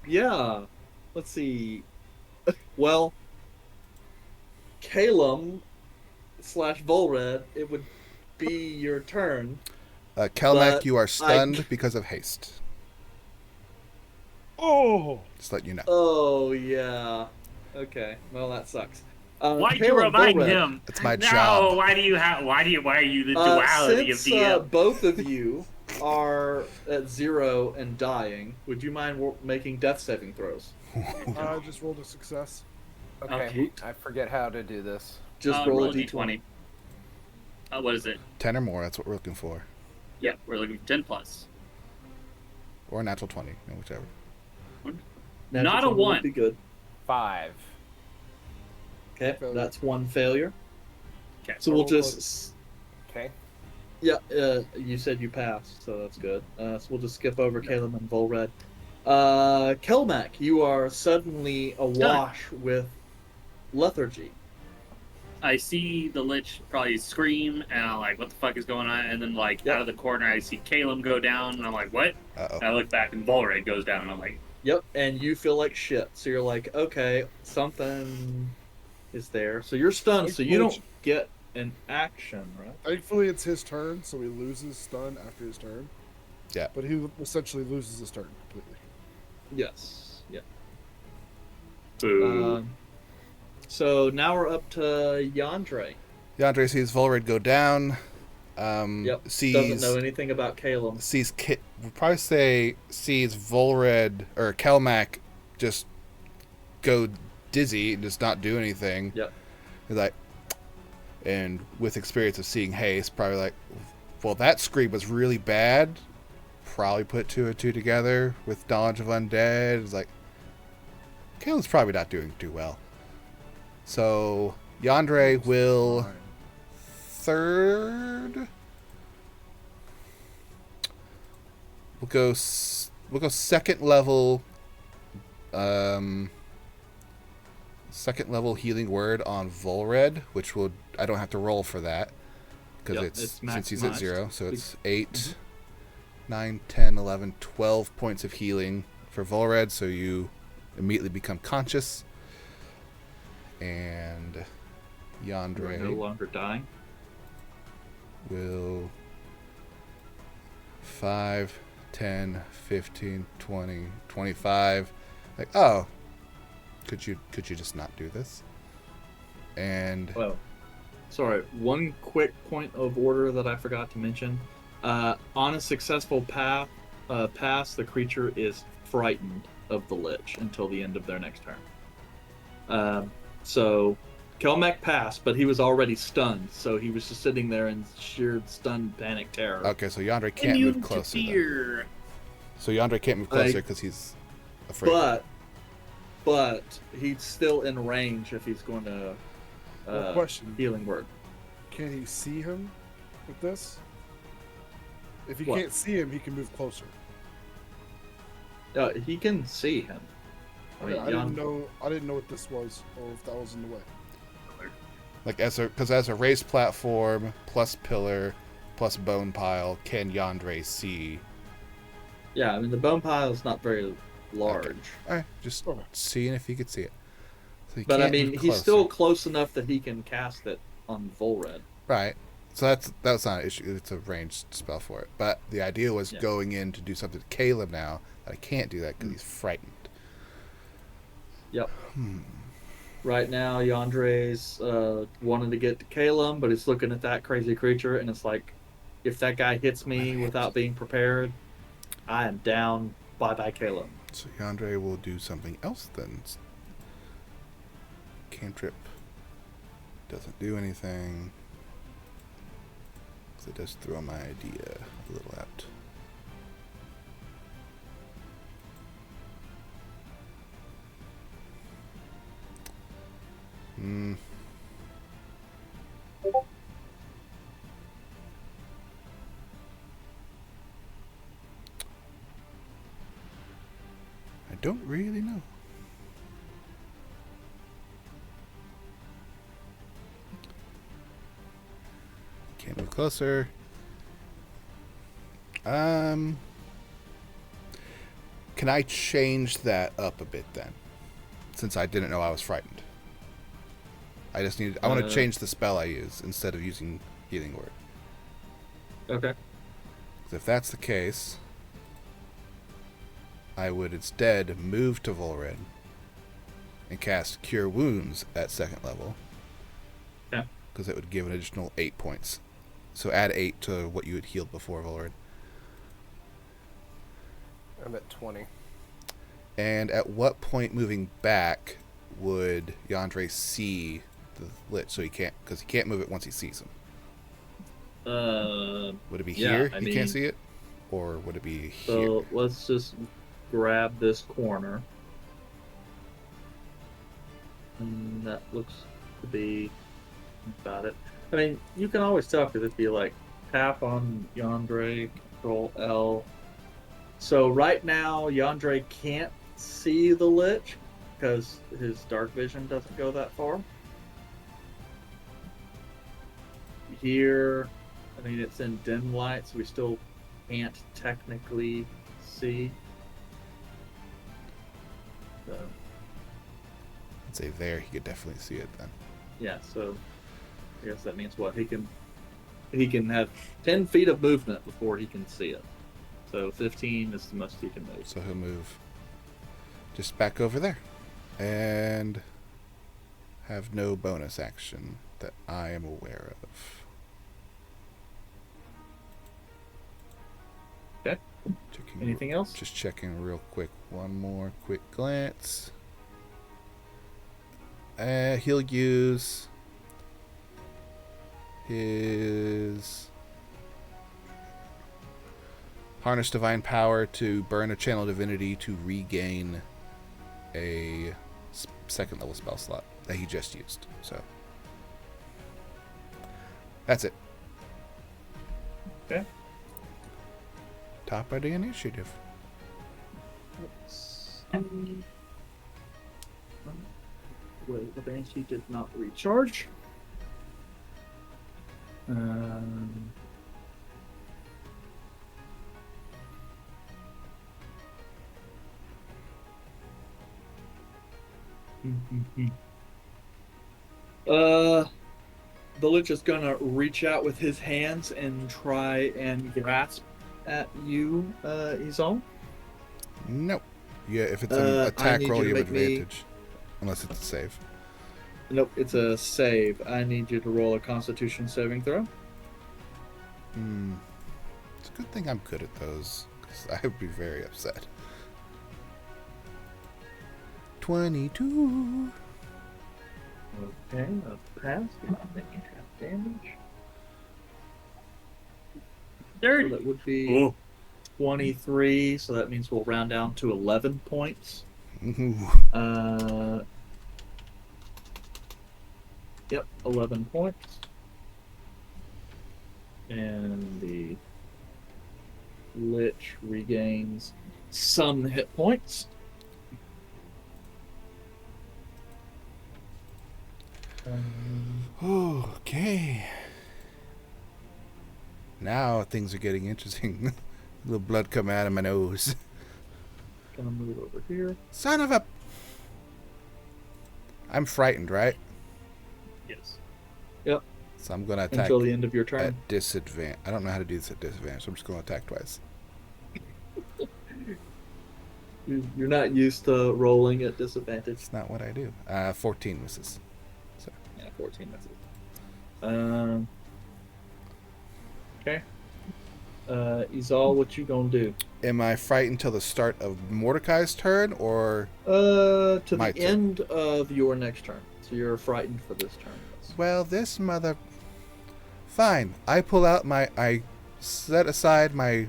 Yeah. Let's see. Well, Calum / Volred, it would be your turn. Kelmac, But you are stunned because of haste. Oh! Just let you know. Oh yeah. Okay. Well, that sucks. Why'd you Calum, remind Volred, him? It's my no, job. why are you the duality Since of the both of you are at 0 and dying, would you mind making death saving throws? I just rolled a success. Okay, Okay. I forget how to do this. Just roll a d20. What is it? 10 or more, that's what we're looking for. Yeah, we're looking for 10 plus. Or a natural 20, whichever. Not a Natural 20 would 1. Be good. 5. Okay, Failure. that's one failure. Okay. So we'll Roll just. Okay. Yeah, you said you passed, so that's good. So we'll just skip over Caleb and Volred. Kelmac, you are suddenly awash with lethargy. I see the Lich probably scream, and I'm like, what the fuck is going on? And then, like, Yep. out of the corner, I see Caleb go down, and I'm like, what? Uh-oh. And I look back, and Volraid goes down, and I'm like, Yep, and you feel like shit. So you're like, okay, something is there. So you're stunned, so you don't get an action, right? Thankfully, it's his turn, so he loses stun after his turn. Yeah. But he essentially loses his turn completely. Yes. Yeah. boo. So now we're up to Yandere. Yandere sees Volred go down. Yep. Sees Doesn't know anything about Caleb. we'll probably say sees Volred or Kelmac just go dizzy and just not do anything. Yep. He's like, and with experience of seeing haste, probably like, well, that scream was really bad. Probably put 2 and 2 together with knowledge of undead. It's like, Caleb's probably not doing too well. So Yandere will Fine. third. We'll go second level. Second level healing word on Volred, which will I don't have to roll for that because it's since he's at 0, so it's 8, 9, 10, 11, 12 points of healing for Volred, so you immediately become conscious. And Yandere no longer dying. Will 5, 10, 15, 20, 25. Like, oh, could you just not do this? And Well, sorry, one quick point of order that I forgot to mention. On a successful pass, the creature is frightened of the Lich until the end of their next turn. So Kelmec passed, but he was already stunned, so he was just sitting there in sheer stunned panic terror. okay, so Yandere can't move closer. Then. So Yandere can't move closer because he's afraid. But he's still in range if he's going to question. healing word. Can he see him with this? If he What? can't see him, he can move closer. He can see him. I didn't know what this was, or if that was in the way. Like as a raised platform plus pillar plus bone pile, can Yandere see? Yeah, I mean the bone pile is not very large. Okay. All right, just seeing if he could see it. So But I mean, he's still close enough that he can cast it on Volred. Right. So that's not an issue. It's a ranged spell for it. But the idea was going in to do something to Caleb now. That I can't do that because he's frightened. Yep. Right now, Yandere's wanting to get to Caleb, but he's looking at that crazy creature, and it's like, if that guy hits me without being prepared, I am down. Bye-bye, Caleb. So Yandere will do something else then. Cantrip doesn't do anything. So it does throw my idea a little out. I don't really know. Can't move closer. Can I change that up a bit then? Since I didn't know I was frightened. I want to change the spell I use instead of using healing word. Okay. 'Cause if that's the case, I would instead move to Volred and cast Cure Wounds at second level. Yeah. Because it would give an additional 8 points. So add 8 to what you had healed before, Volred. I'm at 20. And at what point moving back would Yandere see the Lich? So he can't, because he can't move it once he sees him. Would it be here? He can't see it? Or would it be here? So let's just grab this corner. And that looks to be about it. I mean, you can always tell because it'd be like tap on Yandere, Control L. So right now, Yandere can't see the Lich because his dark vision doesn't go that far. Here, I mean, it's in dim light, so we still can't technically see. So, I'd say there, he could definitely see it then. yeah, so I guess that means what? He can have 10 feet of movement before he can see it. So 15 is the most he can move. So he'll move just back over there. And have no bonus action that I am aware of. Okay. Anything else? Just checking real quick. One more quick glance. He'll use his Harness Divine Power to burn a Channel Divinity to regain a second level spell slot that he just used. So that's it. Okay. top of the initiative. Wait, the Banshee did not recharge. The Lich is gonna reach out with his hands and try and grasp at you, Izal. Nope. Yeah, if it's an I attack need roll, you you to have make me- advantage. Unless it's a save. Nope, it's a save. I need you to roll a Constitution saving throw. It's a good thing I'm good at those, because I would be very upset. 22. Okay, a pass. Not taking half damage. So 30. that would be Oh, 23. So that means we'll round down to 11 points. Ooh. Yep, 11 points. And the Lich regains some hit points. Okay. Now things are getting interesting. A little blood coming out of my nose. Gonna move over here. Son of a... I'm frightened, right? yes. Yep, So I'm going to attack until the end of your turn. at disadvantage. I don't know how to do this at disadvantage, so I'm just going to attack twice. You're not used to rolling at disadvantage. It's not what I do. 14 misses. Yeah, 14 misses. Okay. Izal, what you gonna do? Am I frightened till the start of Mordecai's turn, or... To My the turn. end of your next turn. So you're frightened for this turn. Well, this mother... Fine. I pull out my... I set aside my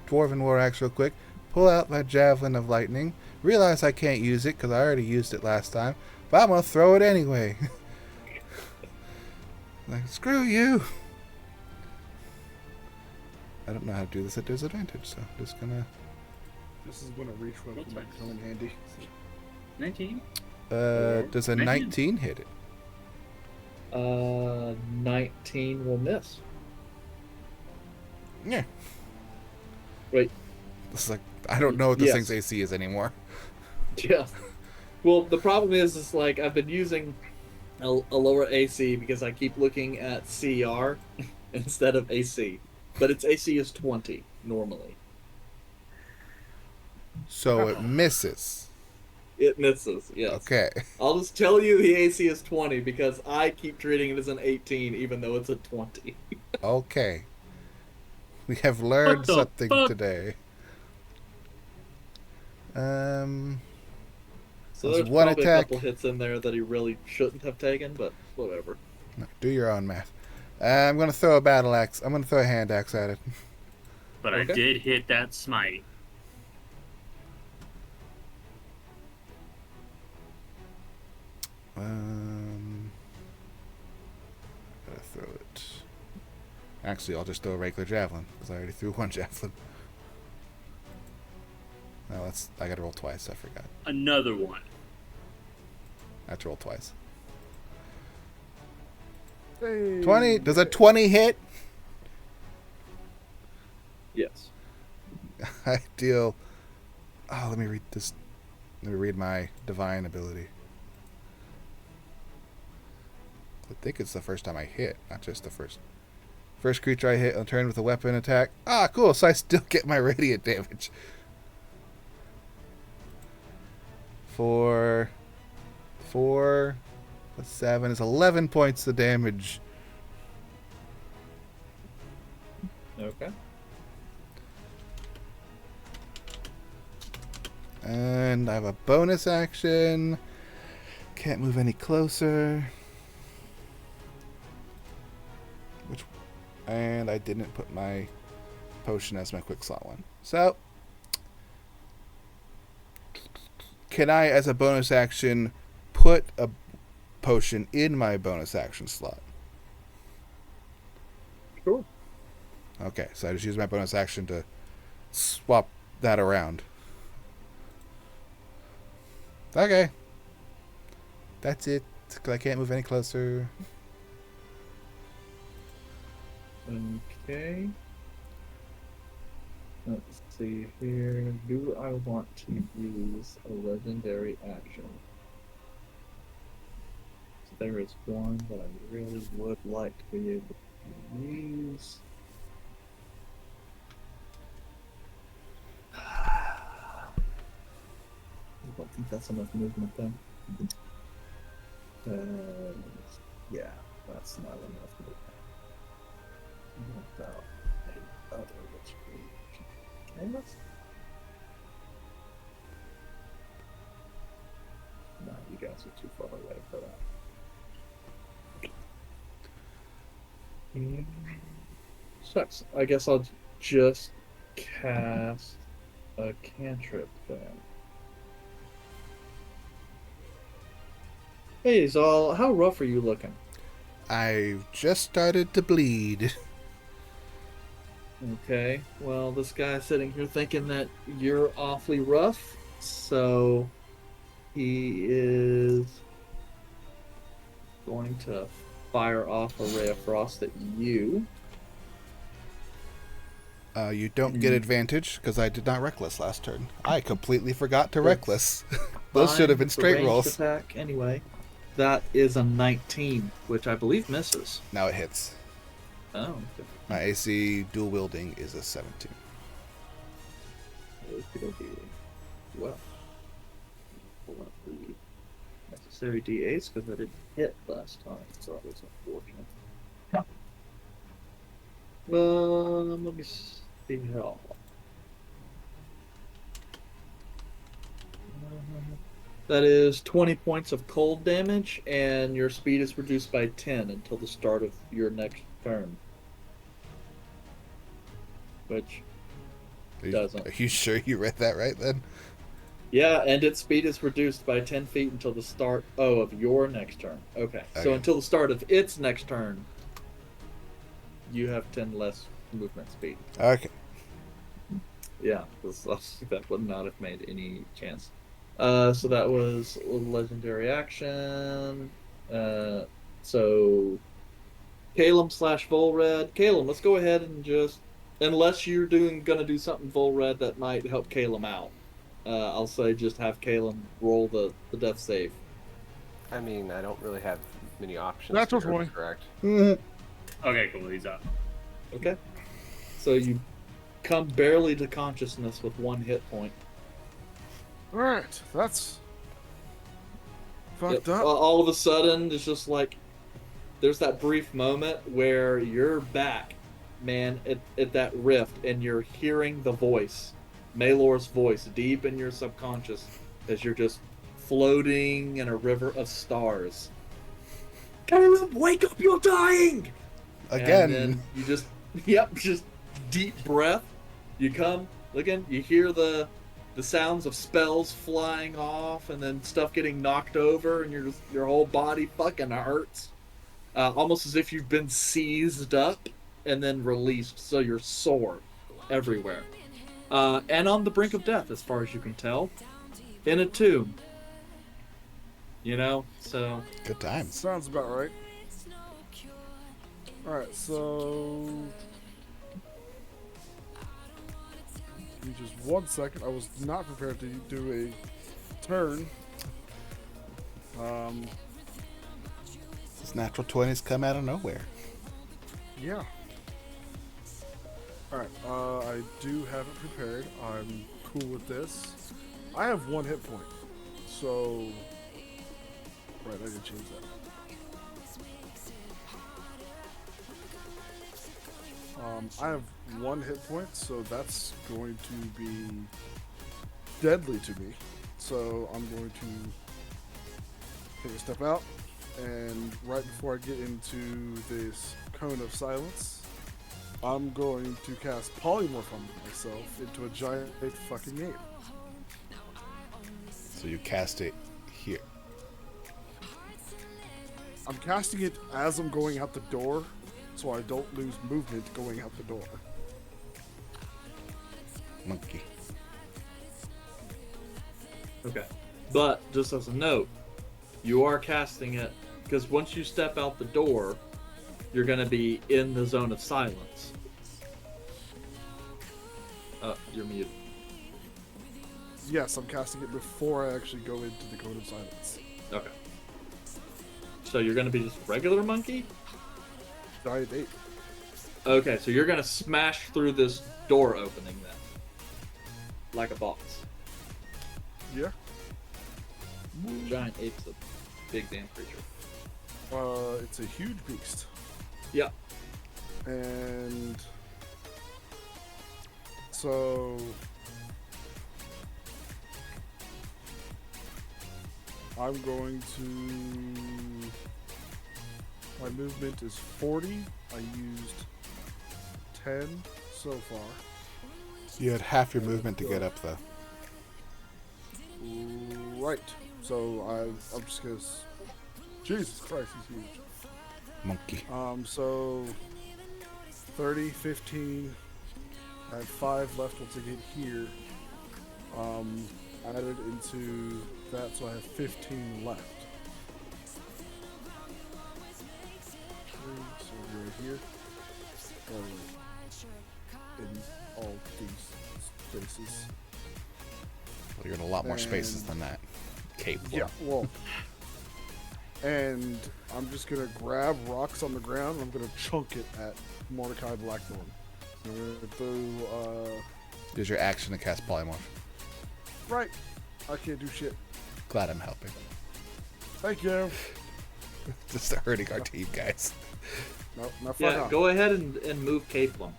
Dwarven War Axe real quick, pull out my Javelin of Lightning, realize I can't use it because I already used it last time, but I'm going to throw it anyway. Like, screw you! I don't know how to do this at disadvantage, so I'm just going This is when a reach weapon might come in handy. 19. to... does a 19. 19 hit it? 19 will miss. Yeah. Wait. It's like, I don't know what this Yes. thing's AC is anymore. Yeah. Well, the problem is like I've been using a lower AC because I keep looking at CR instead of AC. But its AC is 20 normally. So it misses. It misses, yes. Okay. I'll just tell you the AC is 20 because I keep treating it as an 18 even though it's a 20. Okay. We have learned What the something fuck? today. So That's there's one probably attack. a couple hits in there that he really shouldn't have taken, but whatever. No, do your own math. I'm going to throw a battle axe. I'm going to throw a hand axe at it. But Okay. I did hit that smite. Gotta throw it. Actually, I'll just throw a regular javelin because I already threw one javelin. No, I gotta roll twice. I forgot. Another one. I have to roll twice. Hey. 20. Does a 20 hit? Yes. I deal. Oh, let me read this. Let me read my divine ability. I think it's the first time I hit, not just the first. First creature I hit on turn with a weapon attack. Ah, cool. So I still get my radiant damage. Four. 7 is 11 points of damage. Okay. And I have a bonus action. Can't move any closer. And I didn't put my potion as my quick slot one. So, can I, as a bonus action, put a potion in my bonus action slot? Sure. Okay, so I just use my bonus action to swap that around. Okay. That's it. 'Cause I can't move any closer. Okay. Let's see here. Do I want to use a legendary action? There is one that I really would like to be able to use. I don't think that's enough movement then. Yeah, that's not enough movement. Without any other Lich Please. Okay, no, you guys are too far away for that. Shucks. I guess I'll just cast a cantrip then. Hey, Zal, how rough are you looking? I just started to bleed. Okay, well, this guy's sitting here thinking that you're awfully rough, so he is going to fire off a ray of frost at you. You don't get advantage because I did not reckless last turn. I completely forgot to reckless. Those should have been It's a straight ranged rolls. attack anyway. That is a 19, which I believe misses. Now it hits. Oh, okay. My AC dual wielding is a 17. Okay. Well, pull up the necessary D8s because I didn't hit last time, so that was unfortunate. Let me see how. That is 20 points of cold damage, and your speed is reduced by 10 until the start of your next turn. Which doesn't. Are you sure you read that right then? Yeah, and its speed is reduced by 10 feet until the start of your next turn. Okay. So until the start of its next turn, you have 10 less movement speed. Okay. Yeah, that would not have made any chance. So that was a legendary action. So Calum / Volred. Calum, let's go ahead and just, unless you're gonna do something Volred that might help Calum out, I'll say just have Calum roll the death save. I mean, I don't really have many options. Natural here, 20. correct? Okay, cool. He's up. Okay. So you come barely to consciousness with 1 hit point. Alright, that's fucked Yep. up. All of a sudden, it's just like there's that brief moment where you're back, man, at that rift, and you're hearing the voice, Malor's voice, deep in your subconscious, as you're just floating in a river of stars. Caleb, wake up! You're dying. Again. And then you just, just deep breath. You come looking, you hear the sounds of spells flying off, and then stuff getting knocked over, and your whole body fucking hurts, almost as if you've been seized up and then released. So you're sore everywhere, and on the brink of death, as far as you can tell, in a tomb. You know, so Good times. Sounds about right. Alright, so give me just 1 second. I was not prepared to do a turn. These natural 20s come out of nowhere. Yeah. Alright, I do have it prepared. I'm cool with this. I have 1 hit point. So right, I can change that. I have 1 hit point, so that's going to be deadly to me. So I'm going to take a step out, and right before I get into this cone of silence, I'm going to cast polymorph on myself into a giant fucking ape. So you cast it here. I'm casting it as I'm going out the door, so I don't lose movement going out the door. Monkey. Okay. But just as a note, you are casting it because once you step out the door, you're going to be in the zone of silence. You're muted. Yes, I'm casting it before I actually go into the cone of silence. Okay. So you're going to be just regular monkey? Giant ape. Okay, so you're going to smash through this door opening then. Like a boss. Yeah. Giant ape's a big damn creature. It's a huge beast. Yeah. And so I'm going to. My movement is 40. I used 10 so far. You had half your movement to get up, though. Right. So I'm just gonna. Jesus Christ, he's huge. Monkey. So 30, 15. I have 5 left once I get here. Added into that, so I have 15 left. Okay, so right here. In all these spaces. Well, you're in a lot more spaces than that. Cape. Yeah, well. And I'm just gonna grab rocks on the ground and I'm gonna chunk it at Mordecai Blackthorn. I'm gonna do Use your action to cast polymorph. right. I can't do shit. Glad I'm helping. Thank you. Just hurting our team, guys. No, not far Yeah, now. go ahead and move Caplum.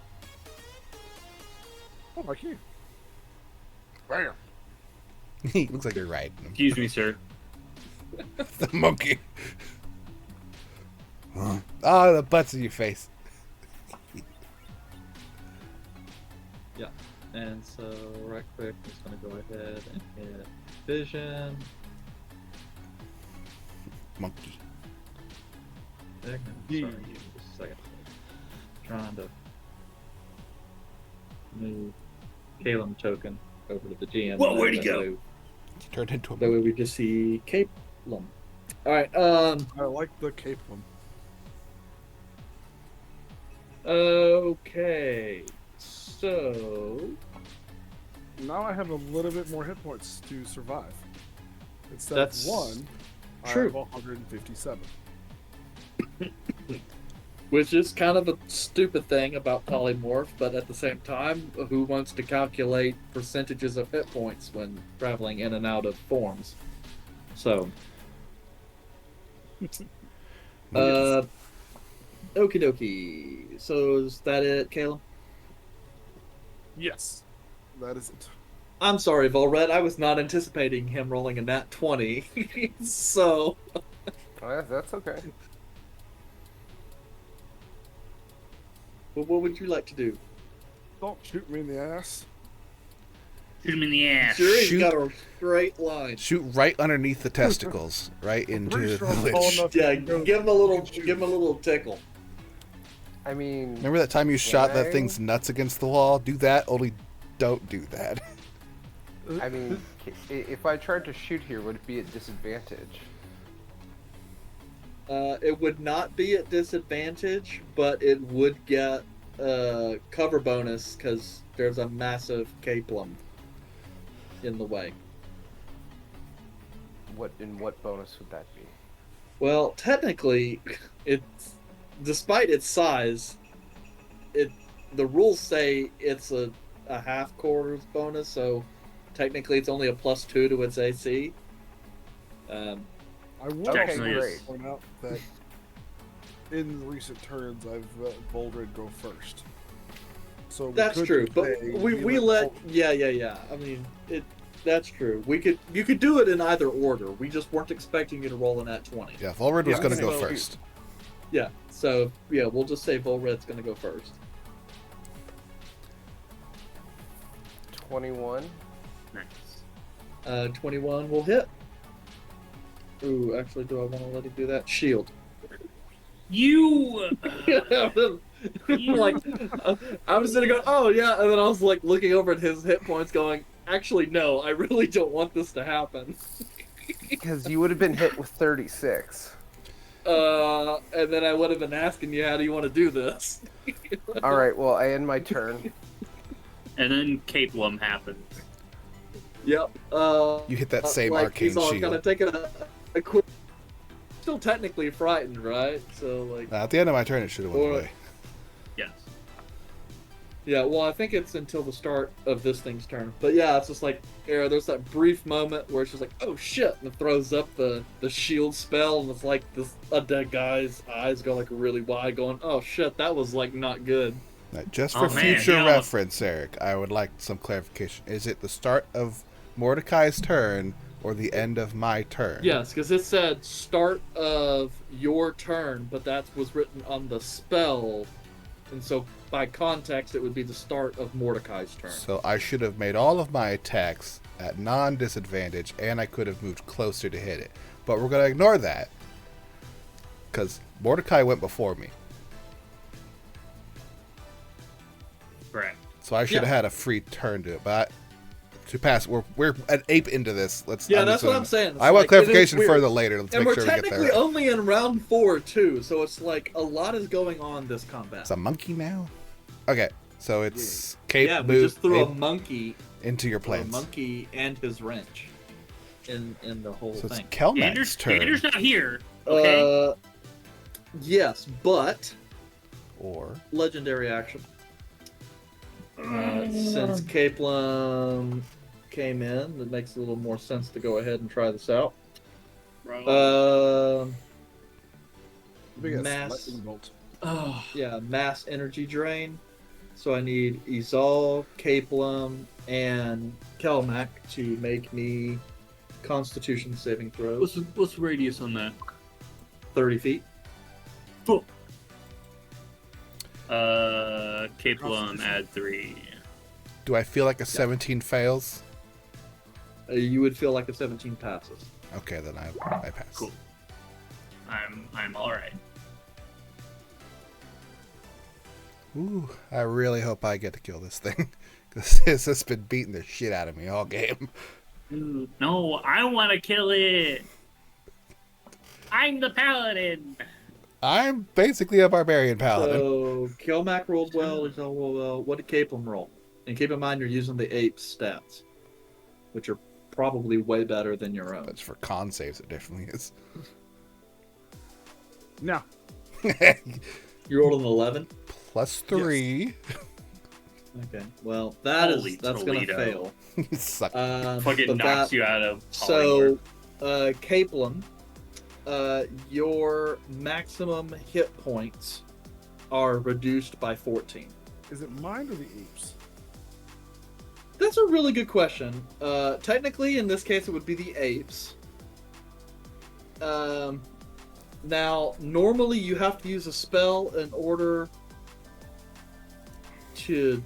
Oh, my key. Bam. He looks like you're riding him. Excuse me, sir. The monkey. Oh, the butts in your face. Yeah. And so, right quick, I'm just going to go ahead and hit vision. Monkey. Sorry, Yeah. just a second. Trying to move Calum token over to the GM. Whoa, where'd he That go? way- He turned into a That way we just see Calum. Alright, I like the cape one. okay. So, Now I have a little bit more hit points to survive. Instead That's of 1, true. I have 157. which is kind of a stupid thing about polymorph, but at the same time, who wants to calculate percentages of hit points when traveling in and out of forms? So, okie dokie. So is that it, Caleb? Yes. That is it. I'm sorry, Volred. I was not anticipating him rolling a nat 20. So, Oh, yeah, that's okay. what would you like to do? Don't shoot me in the ass. Shoot him in the ass. Sure, he's Shoot. got a straight line. shoot right underneath the testicles, right into Pretty the sure I'm tall lich. enough Yeah, to go- give him a little tickle. I mean, Remember that time you shot that Right. thing's nuts against the wall? Do that, only don't do that. I mean, if I tried to shoot here, would it be at disadvantage? It would not be at disadvantage, but it would get cover bonus because there's a massive Caplum in the way. What bonus would that be? Well, technically, it's despite its size, the rules say it's a half quarters bonus, so technically it's only a +2 to its AC. I would Okay, Technically also is. point out that in recent turns, I've let Voldred go first. So we That's could true, just but say we let Voldred- yeah. I mean that's true. You could do it in either order. We just weren't expecting you to roll in at 20. Yeah, Volred was Yeah, going to go so- first. Yeah. So yeah, we'll just say Volred's gonna go first. 21. Nice. 21 will hit. Ooh, actually, do I want to let him do that? Shield. You. Like, I was sitting going, oh yeah, and then I was like looking over at his hit points, going, actually no, I really don't want this to happen. Because you would have been hit with 36. And then I would have been asking you, how do you want to do this? All right, well, I end my turn. And then Capelum happens. Yep. You hit that same like arcane he's all shield. kind of taking a quick. Still technically frightened, right? So like. At the end of my turn, it should have went away. Yes. Yeah, well, I think it's until the start of this thing's turn. But yeah, it's just like, there's that brief moment where it's just like, oh shit, and it throws up the shield spell, and it's like this a dead guy's eyes go like really wide, going, oh shit, that was like not good. Just for future reference, Eric, I would like some clarification. Is it the start of Mordecai's turn or the end of my turn? Yes, because it said start of your turn, but that was written on the spell, and so by context, it would be the start of Mordecai's turn. So I should have made all of my attacks at non-disadvantage, and I could have moved closer to hit it. But we're going to ignore that, because Mordecai went before me. Correct. So I should have had a free turn to it, but to pass, we're an ape into this. That's what I'm saying. It's I want like, clarification further later. Let's and make we're sure we get there. technically only in round 4 too, so it's like a lot is going on this combat. It's a monkey now. Okay, so it's cape. Yeah, we move, just threw ape a monkey into your A plans. monkey and his wrench in the whole So it's thing. Kelmac's turn. Andrew's not here. Okay. Yes, but Or legendary action. Since Capelum came in, it makes a little more sense to go ahead and try this out. Big ass Mass. lightning bolt. Yeah, mass energy drain. So I need Izal, Capelum, and Kelmac to make me Constitution saving throws. What's the radius on that? 30 feet. Cool. Capelum add 3. do I feel like a 17 fails? You would feel like a 17 passes. Okay, then I pass. Cool. I'm all right. Ooh, I really hope I get to kill this thing, because this has been beating the shit out of me all game. Dude, no, I want to kill it. I'm the paladin. I'm basically a barbarian paladin. So Kelmac rolled well, Izal rolled well. What did Capelum roll? And keep in mind you're using the ape stats, which are probably way better than your own. That's for con saves, it definitely is. No. You rolled an 11? +3. Okay, well that's Toledo. gonna fail. Suck. Fucking knocks you out of So, Capelum, your maximum hit points are reduced by 14. Is it mine or the apes? That's a really good question. Technically, in this case, it would be the apes. Now, normally you have to use a spell in order to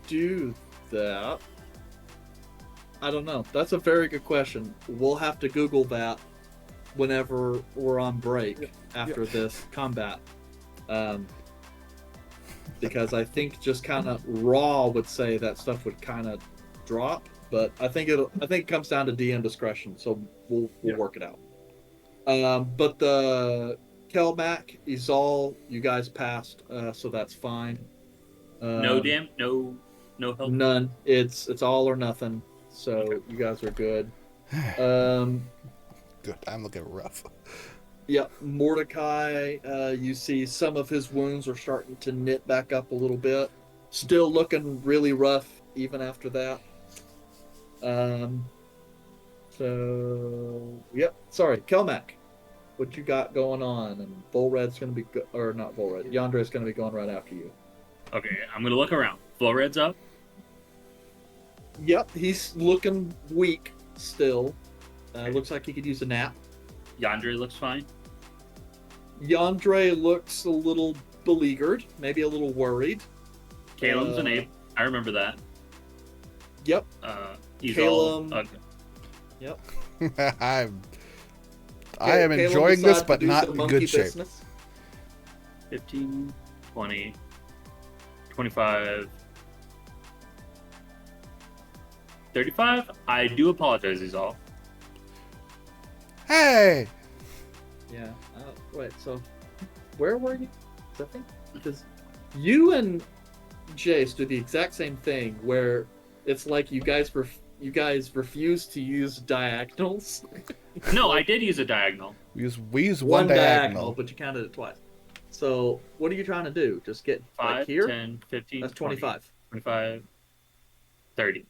do that. I don't know. That's a very good question. We'll have to Google that whenever we're on break after this combat. Because I think just kind of raw would say that stuff would kind of drop, but I think it comes down to DM discretion, so we'll work it out. But the Kelmac, Izal, you guys passed, so that's fine. no help. None. It's all or nothing. So Okay. you guys are good. Good. I'm looking rough. Yeah, Mordecai, you see some of his wounds are starting to knit back up a little bit. Still looking really rough even after that. So, yep. Sorry, Kelmac. What you got going on? And Volred's going to be, or not Volred, Yandre's going to be going right after you. Okay, I'm gonna look around. Flowred's up. Yep, he's looking weak still. Looks like he could use a nap. Yandere looks fine. Yandere looks a little beleaguered, maybe a little worried. Caleb's an ape. I remember that. Yep. He's Caleb. all ugly. Yep. I am Caleb enjoying this, decided to but do not some in monkey good shape. business. 15, 20, 25. 35? I do apologize, is all. Hey! Yeah. Wait. So, where were you? I think because you and Jace do the exact same thing, where it's like you guys refuse to use diagonals. No, I did use a diagonal. We use one diagonal. But you counted it twice. So, what are you trying to do? Just get 5, like here? 10, 15, That's 20, 25. 25, 30.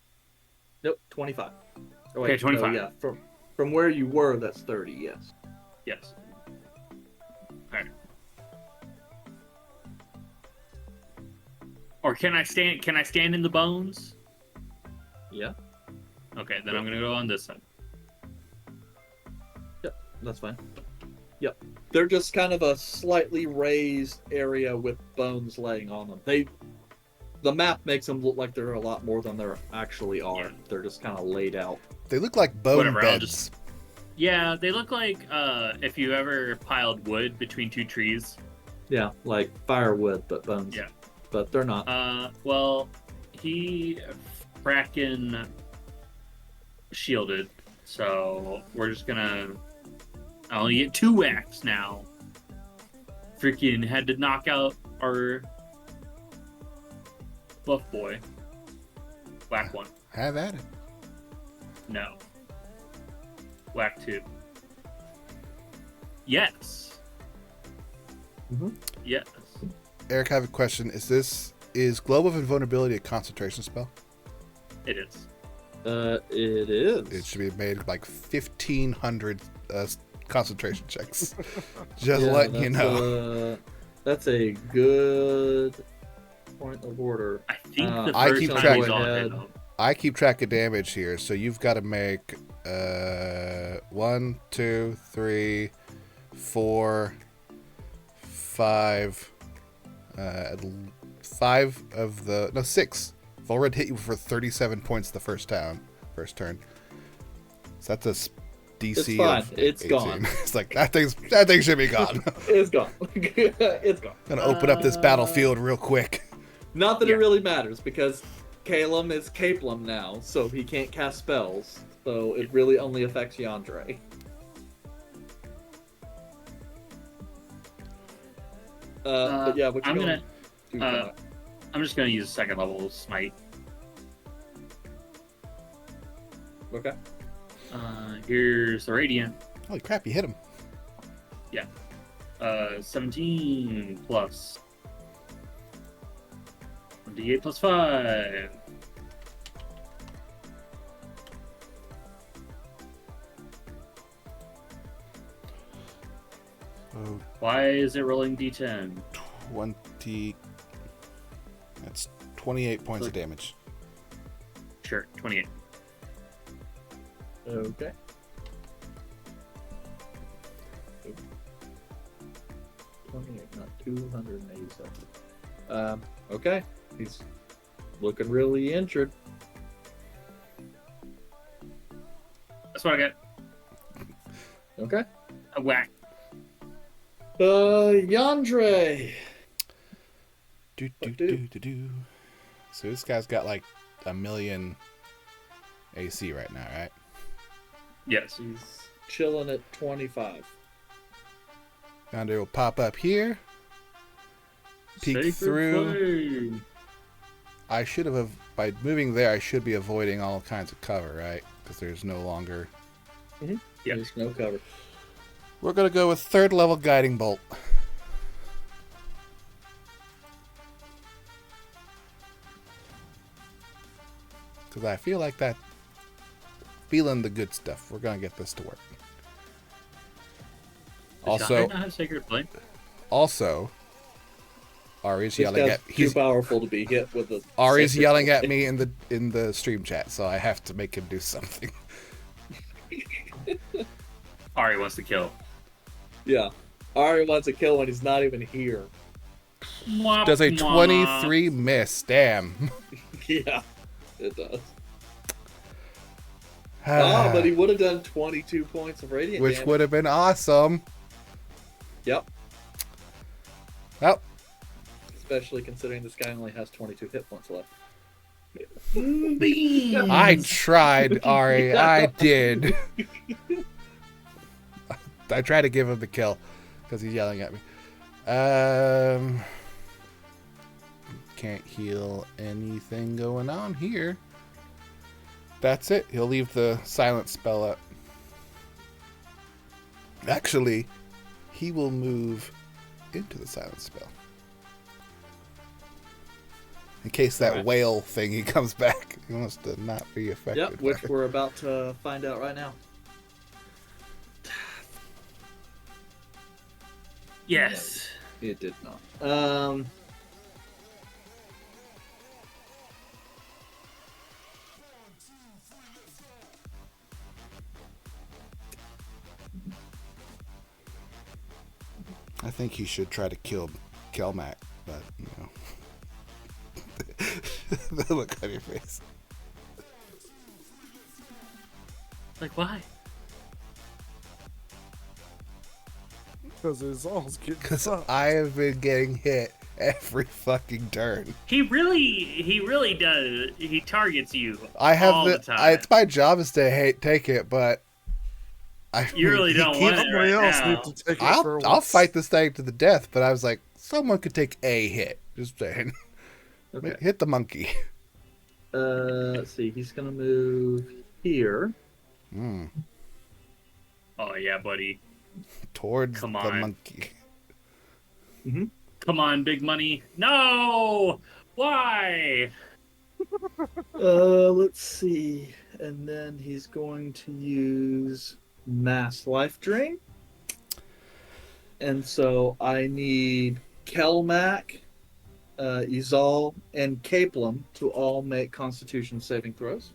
Nope, 25. Oh, Okay, 25. No, yeah, from where you were, that's 30. Yes. Yes. Alright. Or can I stand in the bones? Yeah. Okay, then I'm gonna go on this side. Yep, that's fine. Yep. They're just kind of a slightly raised area with bones laying on them. The map makes them look like they're a lot more than they actually are. Yeah. They're just kind of laid out. They look like bone Whatever, I'll beds. Yeah, they look like if you ever piled wood between two trees. Yeah, like firewood, but bones. Yeah. But they're not. Well, he fracking shielded, so we're just gonna. I only get 2 whacks now. Freaking had to knock out our buff boy. Whack 1. Have at it. No. Whack 2. Yes. Mhm. Yes. Eric, I have a question. Is Globe of Invulnerability a concentration spell? It is. It is. It should be made like 1,500 concentration checks. Just letting you know. That's a good point of order. I think the I first keep time track- he's on it, though. I keep track of damage here, so you've got to make 1, 2, 3, 4, 5, 5 of the 6. Volred hit you for 37 points the first turn. So that's a DC. It's fine. Of It's 18. gone. It's like that thing should be gone. It's gone. It's gone. Gonna open up this battlefield real quick. Not that Yeah. it really matters, because Calum is Caplum now, so he can't cast spells. So it really only affects Yandere. But yeah, what you I'm gonna gonna. do for that? I'm just gonna use a 2nd level smite. Okay. Here's the radiant. Holy crap! You hit him. 17 plus 1d8 plus 5. Oh, Why is it rolling d10? 20. That's 28 points of damage. Sure, 28. Okay. Not 287. Okay. He's looking really injured. That's what I got. Okay. A whack. Yandere. Do. So this guy's got like 1,000,000 AC right now, right? Yes. He's chilling at 25. Yonder will pop up here. Peek Sacred through. flame. I should have, by moving there, I should be avoiding all kinds of cover, right? Because there's no longer. Yeah. There's no cover. We're gonna go with 3rd level guiding bolt. Because I feel like that. Feeling the good stuff. We're gonna get this to work. Does Also, Yandere not have Sacred Flame? Ari's This yelling guy's at too powerful to be hit with a. Ari's sacred yelling at flame. me in the stream chat, so I have to make him do something. Ari wants to kill. Yeah. Ari wants a kill when he's not even here. Does a 23 miss? Damn. Yeah, it does. But he would have done 22 points of radiant Which damage. would have been awesome. Yep. Well, especially considering this guy only has 22 hit points left. I tried, Ari. I did. I tried to give him the kill because he's yelling at me. Can't heal anything going on here. That's it. He'll leave the silence spell up. Actually, he will move into the silence spell. In case that whale thingy comes back. He wants to not be affected. Yep, which we're about to find out right now. Yes. It did not. I think he should try to kill Kelmac, but, you know. The look on your face. Like, why? Because it's all getting Because fucked. I have been getting hit every fucking turn. He really does. He targets you I have all the time. it's my job is to take it, but You really don't want it Somebody right else now. needs to take it for I'll once. fight this thing to the death, but I was like, someone could take a hit. Just saying. Okay. Hit the monkey. Let's see. He's gonna move here. Oh yeah, buddy. Towards Come the on. monkey. Come on, big money. No! Why? Let's see. And then he's going to use Mass Life Drain. And so I need Kelmac, Izal, and Caplum to all make Constitution saving throws.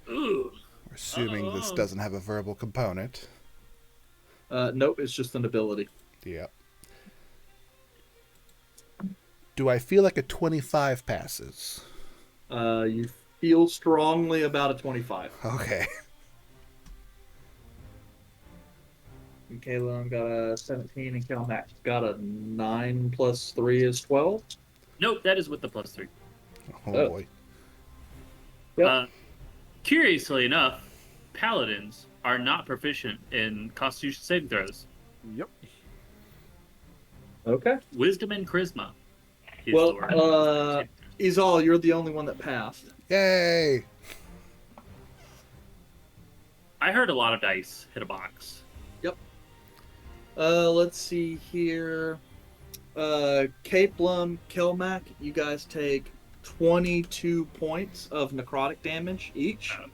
Ooh. We're assuming this doesn't have a verbal component. Nope, it's just an ability. Yep. Do I feel like a 25 passes? You feel strongly about a 25. Okay. And Caleb got a 17, and Kelmac got a 9 plus 3 is 12. Nope, that is with the +3. Oh boy. Yep. Curiously enough, paladins are not proficient in Constitution saving throws. Yep. Okay. Wisdom and Charisma. Is Well, the word. Izal, you're the only one that passed. Yay! I heard a lot of dice hit a box. Let's see here. Caplum, Kelmac, you guys take 22 points of necrotic damage each. Okay.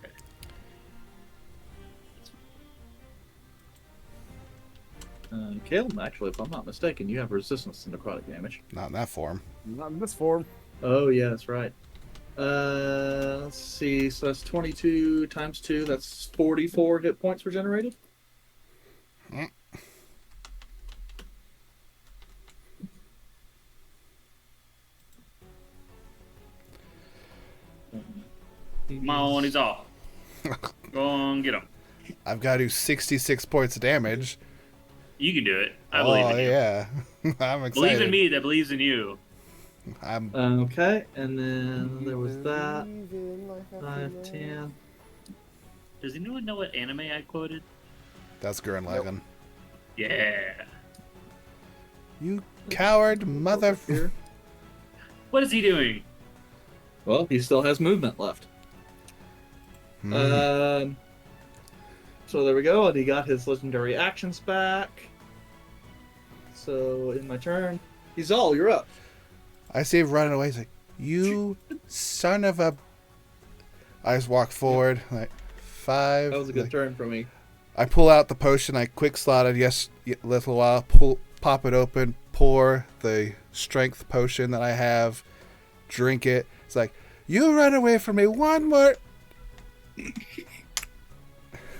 Caleb, actually, if I'm not mistaken, you have resistance to necrotic damage. Not in that form. Not in this form. Oh, yeah, that's right. Let's see. So that's 22 times 2. That's 44 hit points regenerated. Come on, he's off. Go on, get him. I've got to do 66 points of damage. You can do it. I believe in you. Yeah. I'm excited. Believe in me that believes in you. I'm Okay, and then there was that. 5, 10. Does anyone know what anime I quoted? That's Gurren Lagann. Yeah. You coward mother. Here. What is he doing? Well, he still has movement left. So there we go, and he got his legendary actions back. So in my turn, Izal, you're up. I see him running away. He's like, you son of a. I just walk forward, like, 5. That was a good like, turn for me. I pull out the potion. I quick slot it. Yes, a little while. Pop it open. Pour the strength potion that I have. Drink it. It's like, you run away from me one more.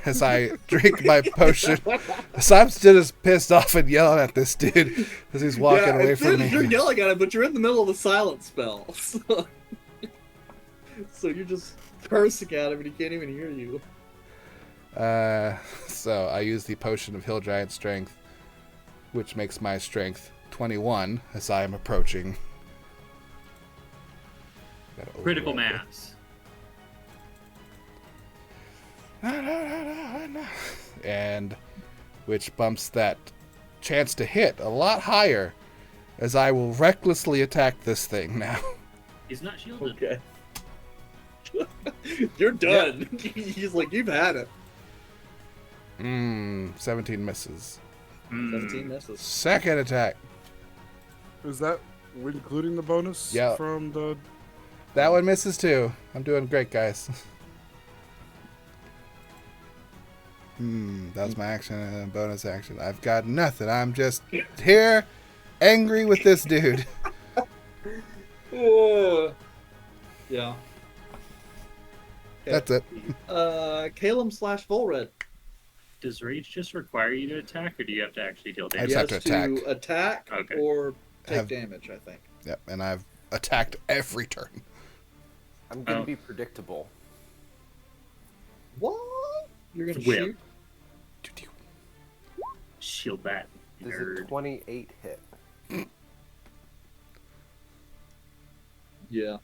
As I drink my potion, so I'm still just pissed off and yelling at this dude as he's walking away from me. You're yelling at him, but you're in the middle of a silent spell. So you're just cursing at him and he can't even hear you. So I use the potion of Hill Giant Strength, which makes my strength 21 as I am approaching. Gotta Critical override mass. and which bumps that chance to hit a lot higher as I will recklessly attack this thing now. He's not shielded. Okay. You're done. He's like, you've had it. 17 misses. 17 misses. Second attack. Is that including the bonus Yeah. from the... That one misses too. I'm doing great, guys. That was my action and bonus action. I've got nothing. I'm just here angry with this dude. Yeah. That's it. Calum / Volred. Does rage just require you to attack, or do you have to actually deal I damage? just have to attack Okay. or take Have- damage, I think. Yep, and I've attacked every turn. I'm gonna Oh. be predictable. What? You're gonna Whip. shoot? Shield that, Does nerd. a 28 hit? Yeah.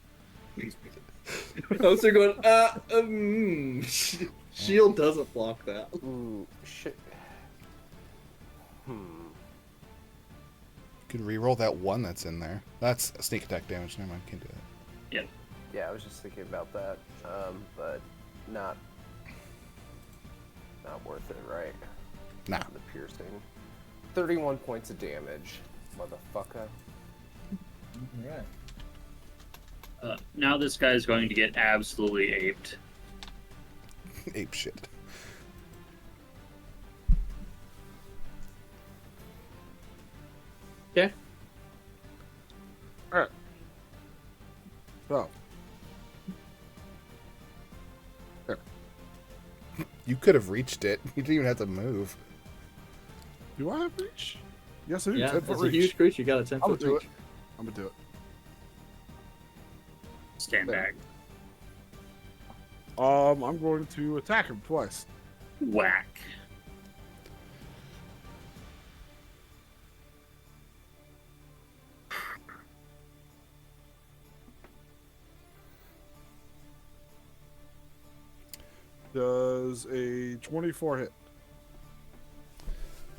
I was there going, shield doesn't block that. Ooh, shit. You can re-roll that one that's in there. That's a sneak attack damage. Never mind, can't do that. Yeah, I was just thinking about that, but not worth it, right? Nah. The piercing. 31 points of damage, motherfucker. Alright. Now this guy's going to get absolutely aped. Ape shit. Okay. Alright. So, You could have reached it. You didn't even have to move. do I have reach? Yes, I do. Yeah, 10 foot that's a reach. huge creature. You got a 10-foot I'm gonna do reach. it. I'm gonna do it. Stand back. I'm going to attack him twice. Whack. Does a 24 hit?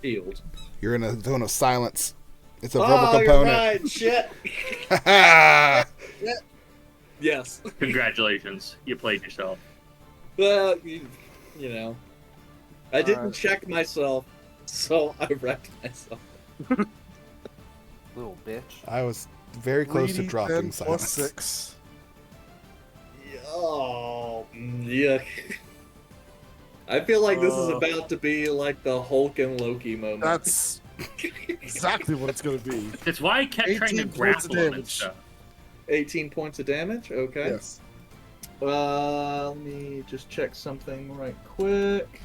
Healed. You're in a zone of silence. It's a Oh, verbal you're component. right. Shit. Yes. Congratulations. You played yourself. Well, you know, I didn't Alright. check myself, so I wrecked myself. Little bitch. I was very close to 3d10 dropping plus silence. 6. Oh, yuck. I feel like this is about to be like the Hulk and Loki moment. That's exactly what it's going to be. That's why I kept trying to 18 points of grapple him and damage. stuff. 18 points of damage? Okay. Yes. Let me just check something right quick.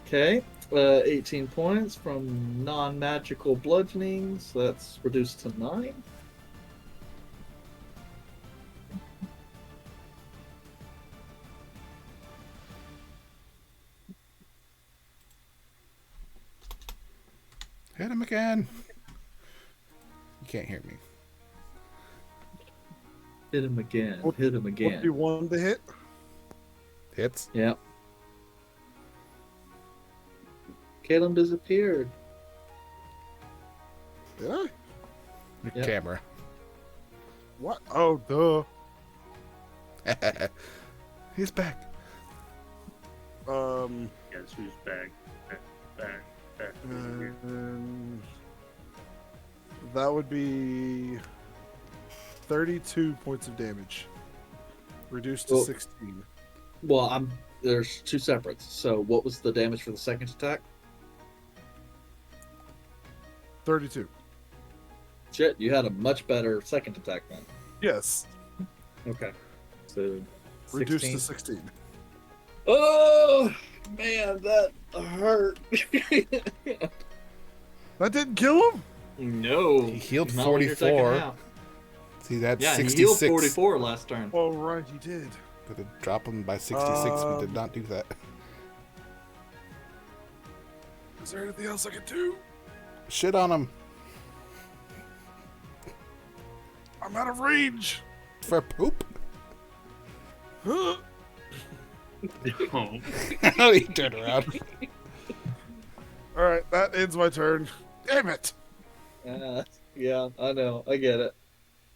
Okay. 18 points from non-magical bludgeoning, so that's reduced to 9. Hit him again. You can't hear me. Hit him again. What- Hit him What again. do you want to hit? Hits. Yeah. Caleb disappeared. Did I? The Yep. camera. What? Oh, duh. He's back. Guess who's back? Back. And that would be 32 points of damage. Reduced to Well- 16. Well, there's two separates. So what was the damage for the second attack? 32. Shit, you had a much better second attack then. Yes. Okay. So Reduced 16. to 16. Oh man, that hurt. That didn't kill him? No. He healed not when you're taking 44. half. See, that's Yeah, 66. he healed 44 last turn. Oh, right, he did. Could have dropped him by 66. We did not do that. Is there anything else I can do? Shit on him. I'm out of range. For poop. Oh. How do you turn around? All right, that ends my turn. Damn it. Yeah, I know. I get it.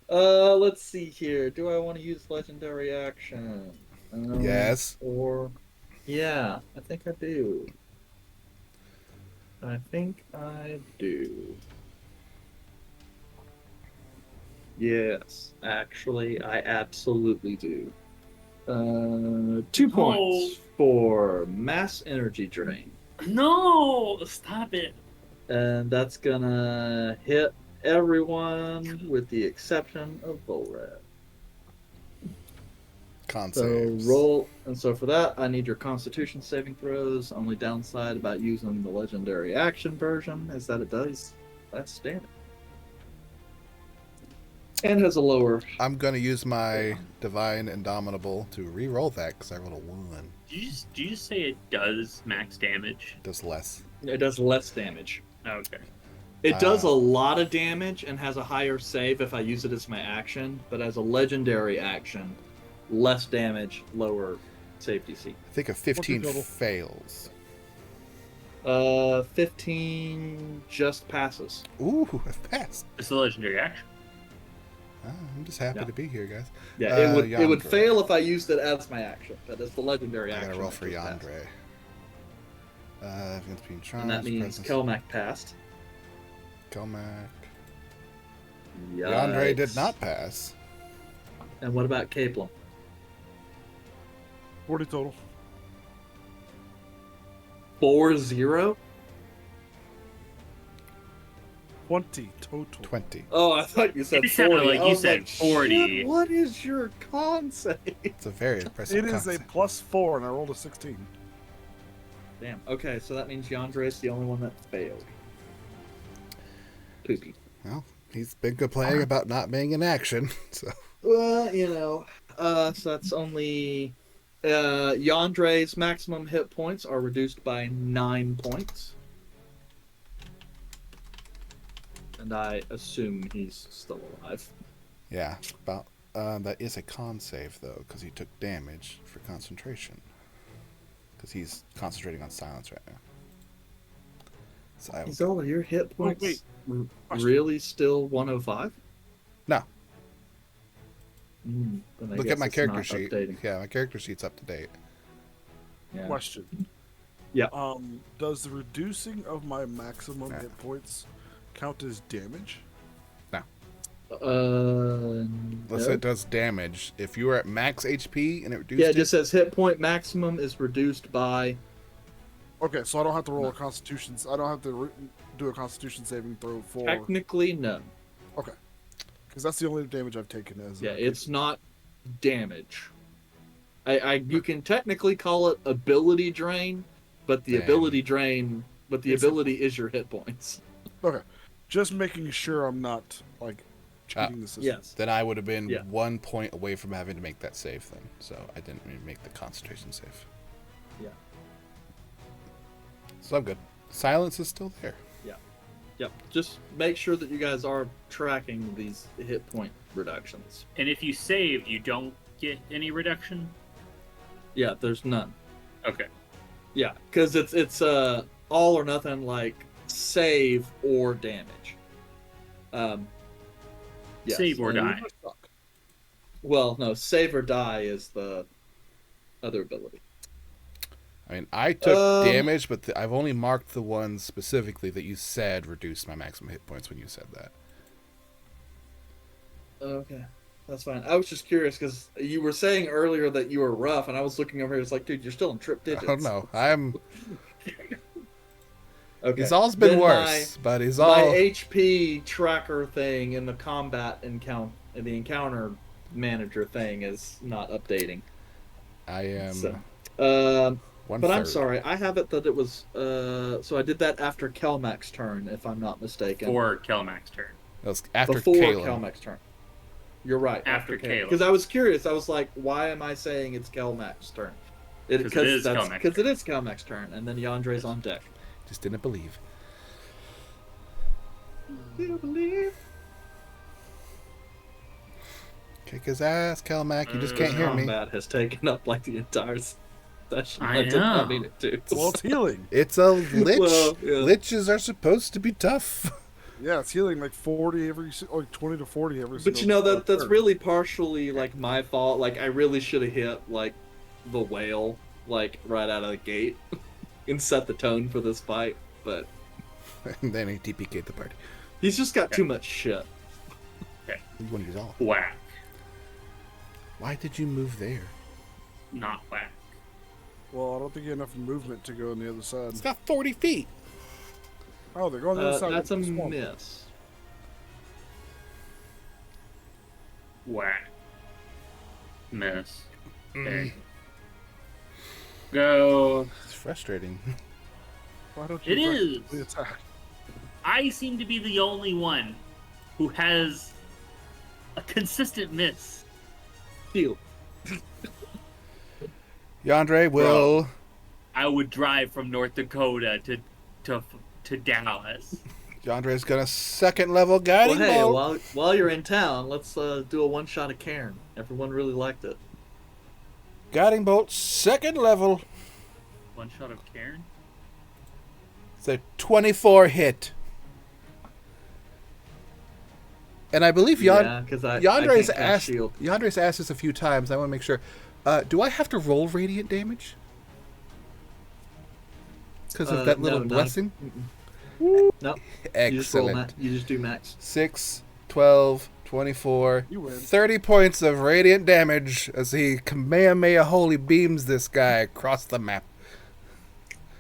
Let's see here. Do I want to use legendary action? Yes. Or yeah, I think I do. Yes, actually, I absolutely do. 2 points for mass energy drain. No! Stop it. And that's gonna hit everyone with the exception of Volred. Con So saves. roll, and so for that, I need your Constitution saving throws. Only downside about using the legendary action version is that it does less damage. And has a lower. I'm gonna use my Divine Indomitable to re-roll that because I rolled a 1. Did you just say it does max damage? Does less. It does less damage. Okay. It does a lot of damage and has a higher save if I use it as my action, but as a legendary action, less damage, lower save DC. I think a 15 total? fails. 15 just passes. Ooh, I've passed. It's a legendary action. I'm just happy Yeah. to be here, guys. Yeah, it would Yandere. fail if I used it as my action, but as the legendary I action. gotta roll for it does pass. Yandere. Against being charged. And that means Kelmac passed. Kelmac. Yandere did Yikes. not pass. And what about Caplum? 40 total. 4-0? 20 total. 20. Oh, I thought you said It 40. sounded like I you was said 40. "Shit, what is your con save? It's a very impressive It is a concept. +4, and I rolled a 16. Damn. Okay, so that means Yandere is the only one that failed. Poopy. Well, he's been complaining about not being in action, so... Well, so that's only... Yandere's maximum hit points are reduced by 9 points. And I assume he's still alive. Yeah, about... that is a con save, though, because he took damage for concentration. Because he's concentrating on silence right now. So I Is all of your hit points wait. really still 105? No. Then I Look guess at my it's character not sheet. updating. Yeah, my character sheet's up to date. Yeah. Question. Yeah. Does the reducing of my maximum Nah. hit points count as damage? Unless no. it does damage. If you were at max HP and it reduced Yeah, it it, just says hit point maximum is reduced by. Okay, so I don't have to roll a Constitution. I don't have to do a Constitution saving throw for. Technically, no. Okay, because that's the only damage I've taken as. Yeah, it's not damage. You can technically call it ability drain, but the Damn. ability drain, It's- ability is your hit points. Okay, just making sure I'm not like cheating the system. Yes. then I would have been Yeah. 1 point away from having to make that save then. So I didn't even make the concentration save. Yeah. So I'm good. Silence is still there. Yep. Just make sure that you guys are tracking these hit point reductions. And if you save, you don't get any reduction? Yeah, there's none. Okay. Yeah, because it's all or nothing, like save or damage. Yes. Save or And- die. Well, no, save or die is the other ability. I mean, I took Um, damage, but I've only marked the ones specifically that you said reduced my maximum hit points when you said that. Okay, that's fine. I was just curious because you were saying earlier that you were rough, and I was looking over here. It's like, dude, you're still in trip digits. I don't know. I'm. Okay. He's alwa's been Then worse, but he's My all. HP tracker thing in the combat encounter manager thing is not updating. I am. So, one but I'm third. sorry, I have it that it was. So I did that after Kelmac's turn, if I'm not mistaken. For Kelmac's turn. That was after Before Kalen. Kelmac's turn. You're right. After Caleb. Because I was curious. I was like, why am I saying it's Kelmac's turn? 'Cause it is Kelmac's Because it is Kelmac's turn, and then Yandere's on deck. Just didn't believe. Do you believe? Kick his ass, Kelmac. You just can't hear me. Combat has taken up like the entire session. I did not know. mean it to. Well, it's healing. It's a lich. Well, yeah. Liches are supposed to be tough. Yeah, it's healing like 40 like 20 to 40 every single. But you know that's turn. really partially like my fault. Like I really should have hit like the whale like right out of the gate and set the tone for this fight. But And then he TPK'd the party. he's just got too much shit. You want to use all? Whack. Why did you move there? Not whack. Well, I don't think you have enough movement to go on the other side. It's got 40 feet. Oh, they're going on the other side. That's a of the swamp. miss. Whack. Miss. Okay. Go. It's frustrating. Why don't you It is. the attack? I seem to be the only one who has a consistent miss. Heal. Yandere will. I would drive from North Dakota to Dallas. Yandere's gonna second level guiding Well, hey, bolt. while you're in town, let's do a one shot of Cairn. Everyone really liked it. Guiding bolt, second level. One shot of Karen. It's a 24 hit. And I believe Yeah, because Yandere's can't cast asked. shield. Yandere's asked this a few times. I want to make sure. Do I have to roll radiant damage? Because of that little no, blessing? No, you just roll Excellent. you just do max. 6, 12, 24, You win. 30 points of radiant damage as he Kamehameha holy beams this guy across the map.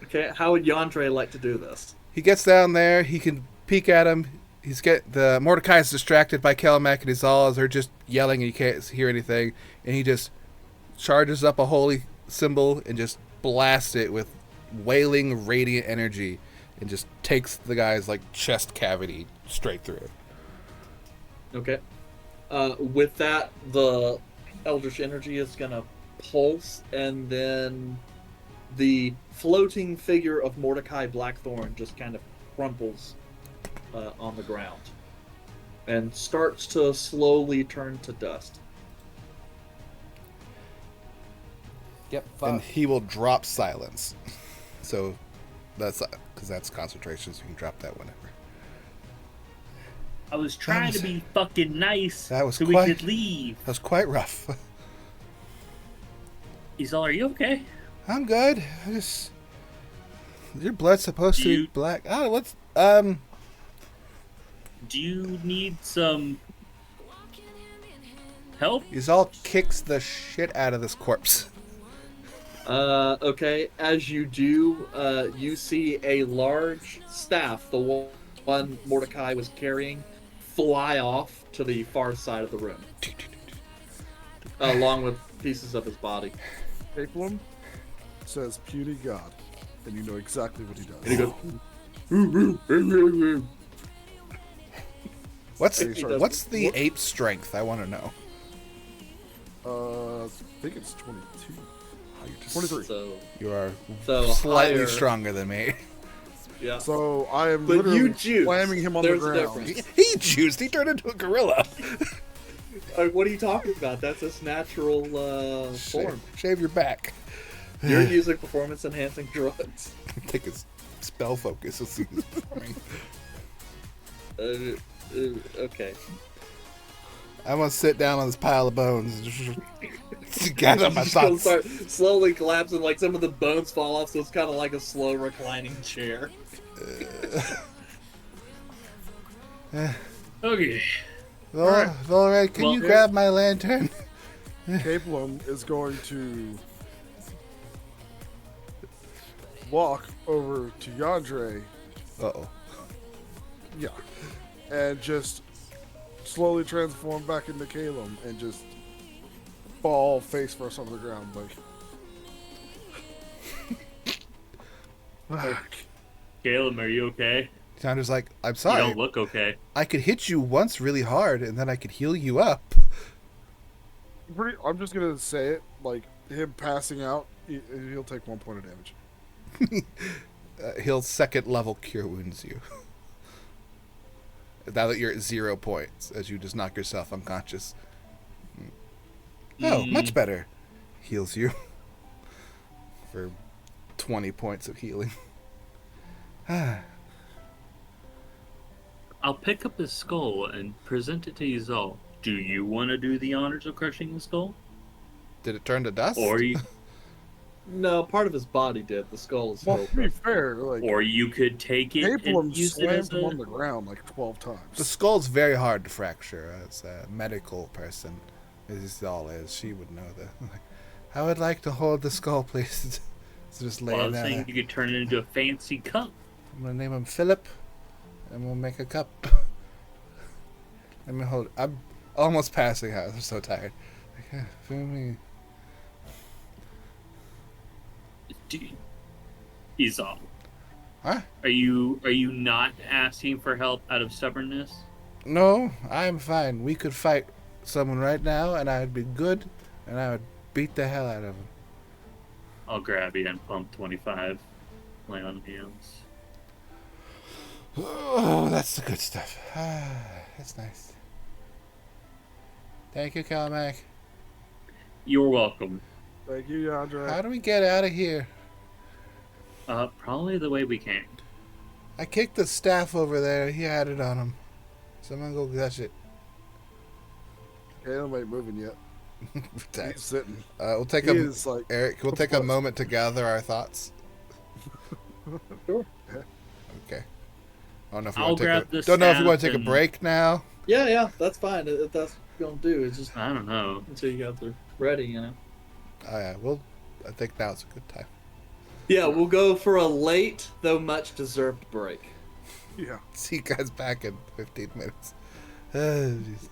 Okay, how would Yandere like to do this? He gets down there, he can peek at him. The Mordecai's distracted by Kelmac and his alls are just yelling and you can't hear anything. And he just charges up a holy symbol and just blasts it with wailing radiant energy and just takes the guy's like chest cavity straight through. Okay. With that, the Eldritch Energy is gonna pulse, and then the floating figure of Mordecai Blackthorn just kind of crumples on the ground and starts to slowly turn to dust. Yep, And 5. he will drop silence. So that's because that's concentration, so you can drop that whenever. I was trying to be fucking nice that was so quite- we could leave. That was quite rough. Isal, are you okay? I'm good. I just your blood's supposed to be You- black. Oh, let's Do you need some help? Izal kicks the shit out of this corpse. Okay, as you do, you see a large staff, the one Mordecai was carrying, fly off to the far side of the room, along with pieces of his body. Capelum says puny god, and you know exactly what he does. And he goes, What's the ape strength? I want to know. I think it's 22. Oh, you're just- 23. You are So slightly higher. stronger than me. yeah. So I am But literally you juiced. slamming him on There's the a ground. difference. He juiced. He turned into a gorilla. What are you talking about? That's his natural form. Shave your back. You're using performance-enhancing drugs. Take his spell focus. As soon as performing. Okay. I'm gonna sit down on this pile of bones. And gather my Just gonna thoughts. start slowly collapsing, like some of the bones fall off, so it's kind of like a slow reclining chair. Okay. Volred, can Well, you grab my lantern? Capelum is going to walk over to Yandere, Uh-oh. yeah, and just slowly transform back into Calum and just fall face first on the ground, like. Caleb, are you okay? Sandra's like, I'm You sorry. don't look okay. I could hit you once really hard, and then I could heal you up. I'm just gonna say it, like him passing out, he'll take 1 point of damage. He'll second level cure wounds you. Now that you're at 0 points, as you just knock yourself unconscious. Oh, much better. Heals you for 20 points of healing. I'll pick up his skull and present it to you all. Do you want to do the honors of crushing the skull? Did it turn to dust? Or you, No, part of his body did. The skull is Well, still to be present. fair, like or you could take it Pablum and use it as slammed him on a... the ground like 12 The times. skull's very hard to fracture. As a medical person, as all is, she would know that. I would like to hold the skull, please. So just lay Well, I it was down saying there. you could turn it into a fancy cup. I'm gonna name him Philip, and we'll make a cup. Let me hold. I'm almost passing out. I'm so tired. Feel me. Izal, Huh? are you not asking for help out of stubbornness? No, I'm fine. We could fight someone right now, and I'd be good, and I would beat the hell out of him. I'll grab you and pump 25. Lay on hands. Oh, that's the good stuff. That's nice. Thank you, Calmac. You're welcome. Thank you, Yandere. How do we get out of here? Probably the way we came. I kicked the staff over there. He had it on him. Someone go touch it. Caleb ain't moving yet. He's sitting. We'll take He a is like Eric. We'll take a moment to gather our thoughts. Sure. Okay. I don't know if you I'll want to grab take the a, don't know if you want to staff take a and- break now. Yeah, that's fine. If that's what you're gonna do, it's just I don't know. until you got the ready, you know. Oh yeah. Well, I think now's a good time. Yeah, we'll go for a late though much deserved break. Yeah. See you guys back in 15 minutes. Jeez.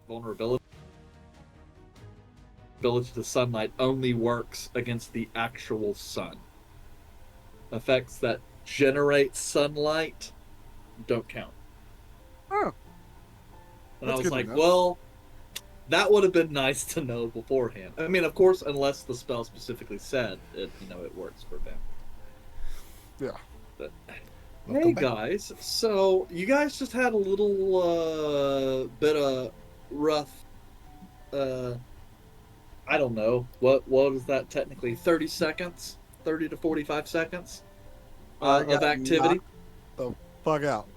vulnerability to sunlight only works against the actual sun. Effects that generate sunlight don't count. Oh, And I that's was good to like, know. well, that would have been nice to know beforehand. I mean, of course, unless the spell specifically said it, it works for them. Yeah. But Welcome hey, back. guys. So you guys just had a little bit of rough. I don't know what is that technically? 30 seconds, 30 to 45 seconds of Got activity. knocked the fuck out.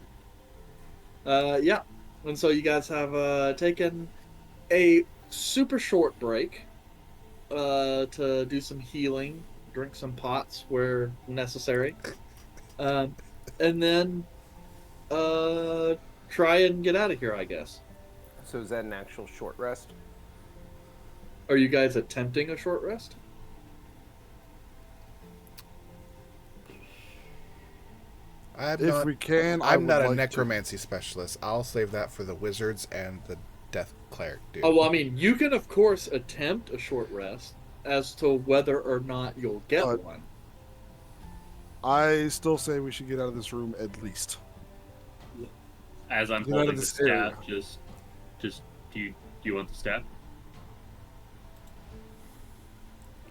Yeah. And so you guys have taken a super short break to do some healing, drink some pots where necessary, and then try and get out of here, I guess. So is that an actual short rest? Are you guys attempting a short rest? If we can, I I'm would not a like necromancy specialist. I'll save that for the wizards and the death cleric dude. Oh, well, I mean, you can, of course, attempt a short rest as to whether or not you'll get one. I still say we should get out of this room at least. As I'm Get out of holding the this staff, area. just do you want the staff?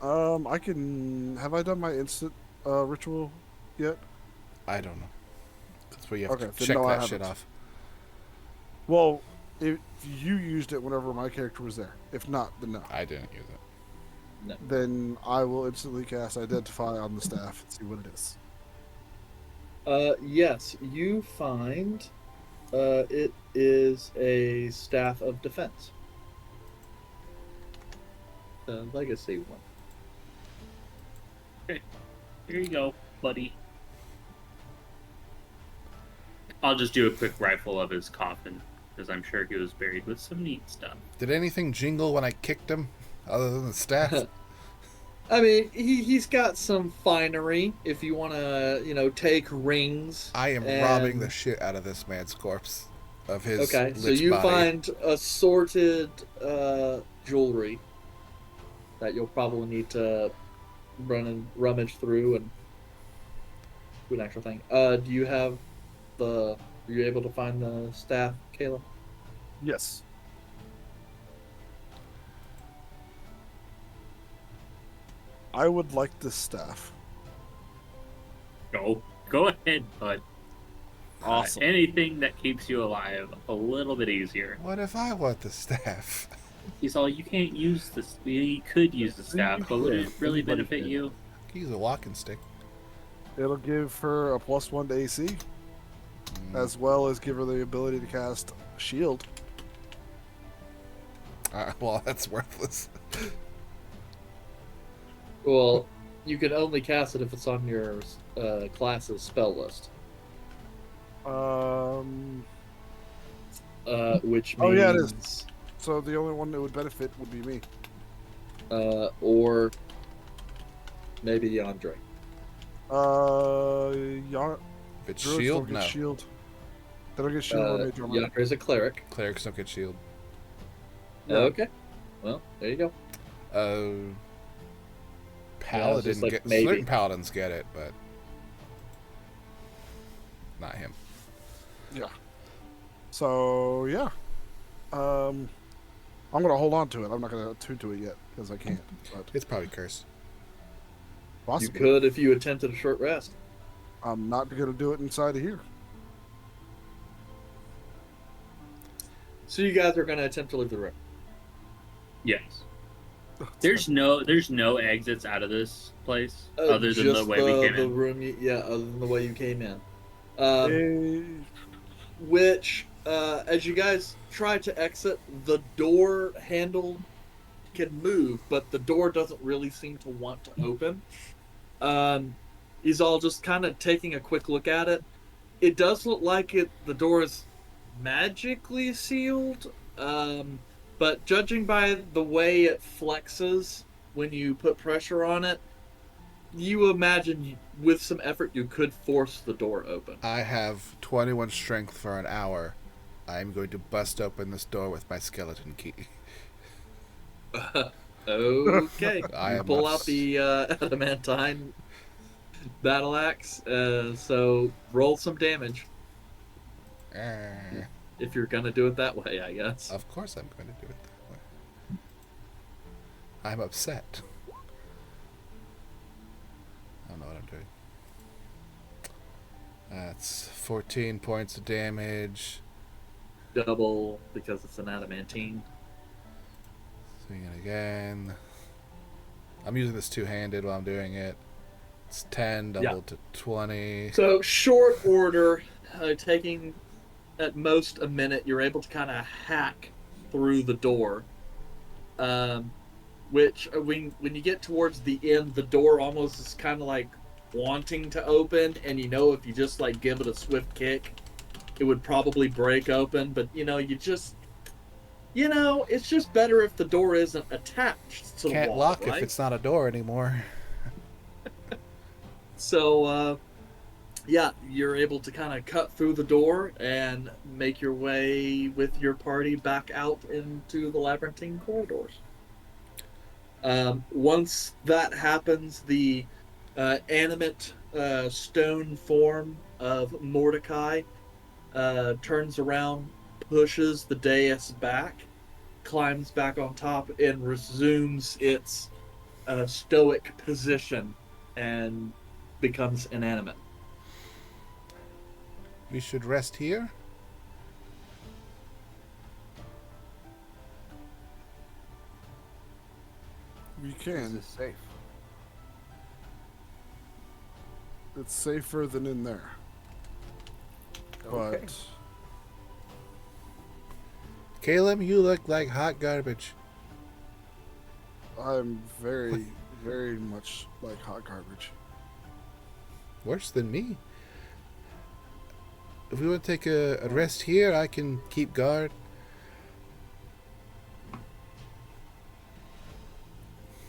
I can. Have I done my instant ritual yet? I don't know. That's where you have Okay, to then check no, I that shit haven't. off. Well, if you used it whenever my character was there. If not, then no. I didn't use it. Then I will instantly cast Identify on the staff and see what it is. Yes, you find it is a staff of defense. The legacy one. Okay, here you go, buddy. I'll just do a quick rifle of his coffin, because I'm sure he was buried with some neat stuff. Did anything jingle when I kicked him, other than the staff? I mean, he's got some finery if you want to, take rings. I am robbing the shit out of this man's corpse of his Okay, so lich you body. find assorted jewelry that you'll probably need to run and rummage through and do an actual thing. Do you have are you able to find the staff, Caleb? Yes. I would like this staff. Go ahead, bud. Awesome. Anything that keeps you alive a little bit easier. What if I want the staff? He's all, you can't use this. You could use the staff, but would it really benefit you? I can use a walking stick. It'll give her a +1 to AC, as well as give her the ability to cast Shield. Well, that's worthless. Well, you can only cast it if it's on your class's spell list. Which means... Oh, yeah, it is. So the only one that would benefit would be me. Or maybe Andre. If it's shield, no. Shield. They don't get shield or mage armor. Andre's a cleric. Clerics don't get shield. Yeah. Okay. Well, there you go. Paladin like maybe. Certain paladins get it, but not him. Yeah. So yeah. I'm gonna hold on to it. I'm not gonna attune to it yet because I can't. But It's probably cursed. You possibly. could if you attempted a short rest. I'm not gonna do it inside of here. So you guys are going to attempt to leave the room. Yes. There's no exits out of this place other than the Just way we came the in. room, other than the way you came in. Eh, Which, as you guys try to exit, the door handle can move, but the door doesn't really seem to want to open. He's all just kind of taking a quick look at it. It does look like the door is magically sealed, but judging by the way it flexes when you put pressure on it, you imagine with some effort you could force the door open. I have 21 strength for an hour, I'm going to bust open this door with my skeleton key. Okay. I You am pull out ups- the adamantine battle axe. So roll some damage if you're gonna do it that way, I guess. Of course I'm going to do it that way. I'm upset. I don't know what I'm doing. That's 14 points of damage. Double because it's an adamantine. Swing it again. I'm using this two-handed while I'm doing it. It's 10, double to 20. So short order, taking at most a minute, you're able to kind of hack through the door. Which when you get towards the end, the door almost is kind of like wanting to open, and you know if you just like give it a swift kick, it would probably break open. But it's just better if the door isn't attached to the Can't wall, lock right? if it's not a door anymore. So, yeah, you're able to kind of cut through the door and make your way with your party back out into the labyrinthine corridors. Once that happens, the animate stone form of Mordecai turns around, pushes the dais back, climbs back on top, and resumes its stoic position and becomes inanimate. We should rest here. We This can. is safe. It's safer than in there. Okay. But Caleb, you look like hot garbage. I'm very, very much like hot garbage. Worse than me. If we want to take a rest here, I can keep guard.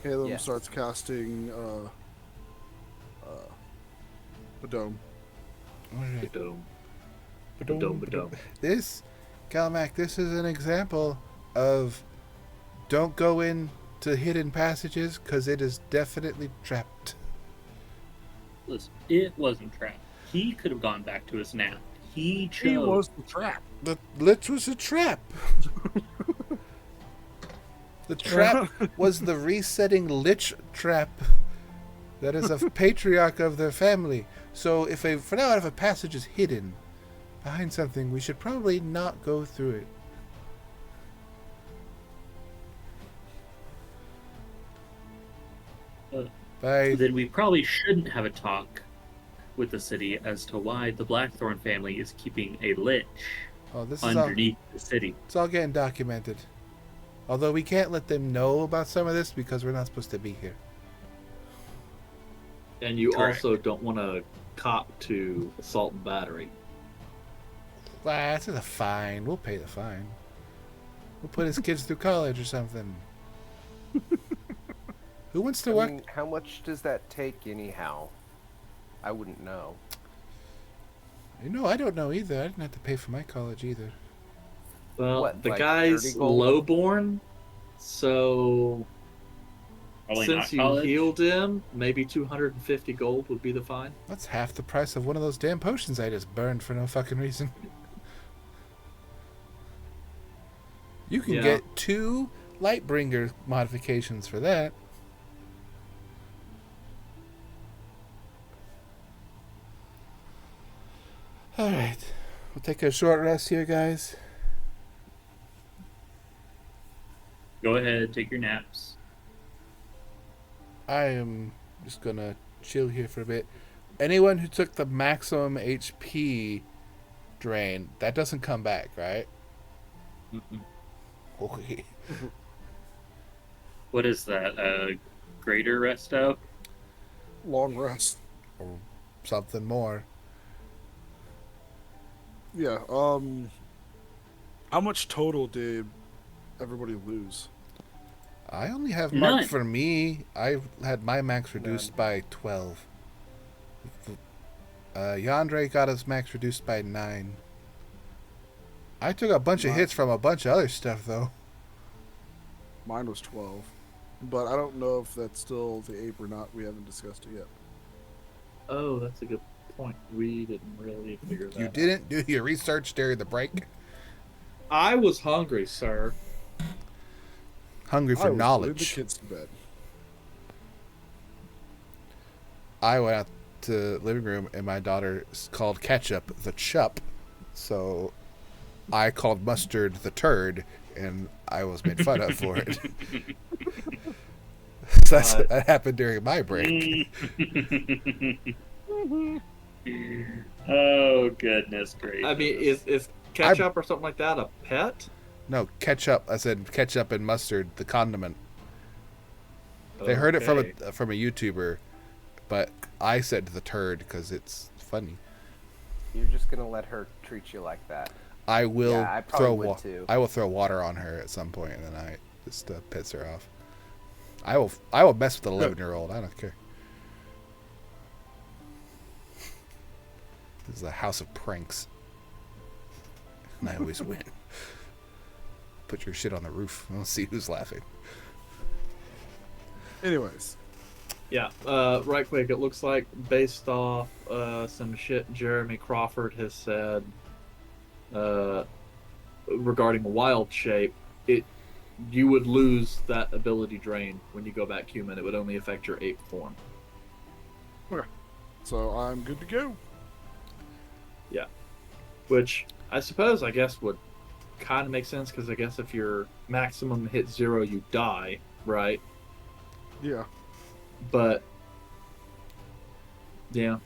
Caleb Yes. starts casting the dome. All right. Ba-dum, Ba-dum, ba-dum, ba-dum. ba-dum. This, Calmac, this is an example of don't go into hidden passages because it is definitely trapped. Listen, it wasn't trapped. He could have gone back to his nap. He chose. He was the trap. The Lich was a trap. The trap was the resetting Lich trap that is a patriarch of their family. So for now, if a passage is hidden behind something, we should probably not go through it. Bye. Then we probably shouldn't have a talk with the city as to why the Blackthorn family is keeping a lich Oh, this is all, underneath the city. it's all getting documented. Although we can't let them know about some of this because we're not supposed to be here. And you Correct. also don't want to cop to assault and battery. Well, that's a fine. We'll pay the fine. We'll put his kids through college or something. Who wants to I work? mean, how much does that take anyhow? I wouldn't know. You know, I don't know either. I didn't have to pay for my college either. Well, What, the like guy's 30 gold? lowborn, so Probably since not you college. healed him, maybe 250 gold would be the fine. That's half the price of one of those damn potions I just burned for no fucking reason. You can Yeah. get 2 Lightbringer modifications for that. Alright. We'll take a short rest here, guys. Go ahead, take your naps. I am just gonna chill here for a bit. Anyone who took the maximum HP drain, that doesn't come back, right? Mm-mm. Okay. What is that? A greater resto? Long rest. Or something more. Yeah. How much total did everybody lose? I only have None. marked for me. I had my max reduced by 12. Yandere got his max reduced by 9. I took a bunch of Mine- hits from a bunch of other stuff, though. Mine was 12. But I don't know if that's still the ape or not. We haven't discussed it yet. Oh, that's a good point. We didn't really figure that You out. didn't do your research during the break? I was hungry, sir. Hungry I for was putting the knowledge. kids to bed. I went out to the living room, and my daughter called ketchup the chup. So I called mustard the turd, and I was made fun of for it. So that happened during my break. Oh, goodness gracious. I mean, is ketchup or something like that a pet? No, ketchup. I said ketchup and mustard, the condiment. They heard it from Okay. a YouTuber, but I said the turd because it's funny. You're just gonna let her treat you like that. I will Yeah, I probably would too. I will throw water on her at some point, and then I just piss her off. I will mess with an 11-year-old. I don't care. This is a house of pranks, and I always win. Put your shit on the roof. Let's see who's laughing. Anyways, Yeah, right quick, it looks like based off some shit Jeremy Crawford has said regarding wild shape, you would lose that ability drain when you go back human. It would only affect your ape form. so I'm good to go. Yeah. Which, I suppose, I guess would kind of make sense, because I guess if your maximum hit 0, you die, right? Yeah. But, yeah.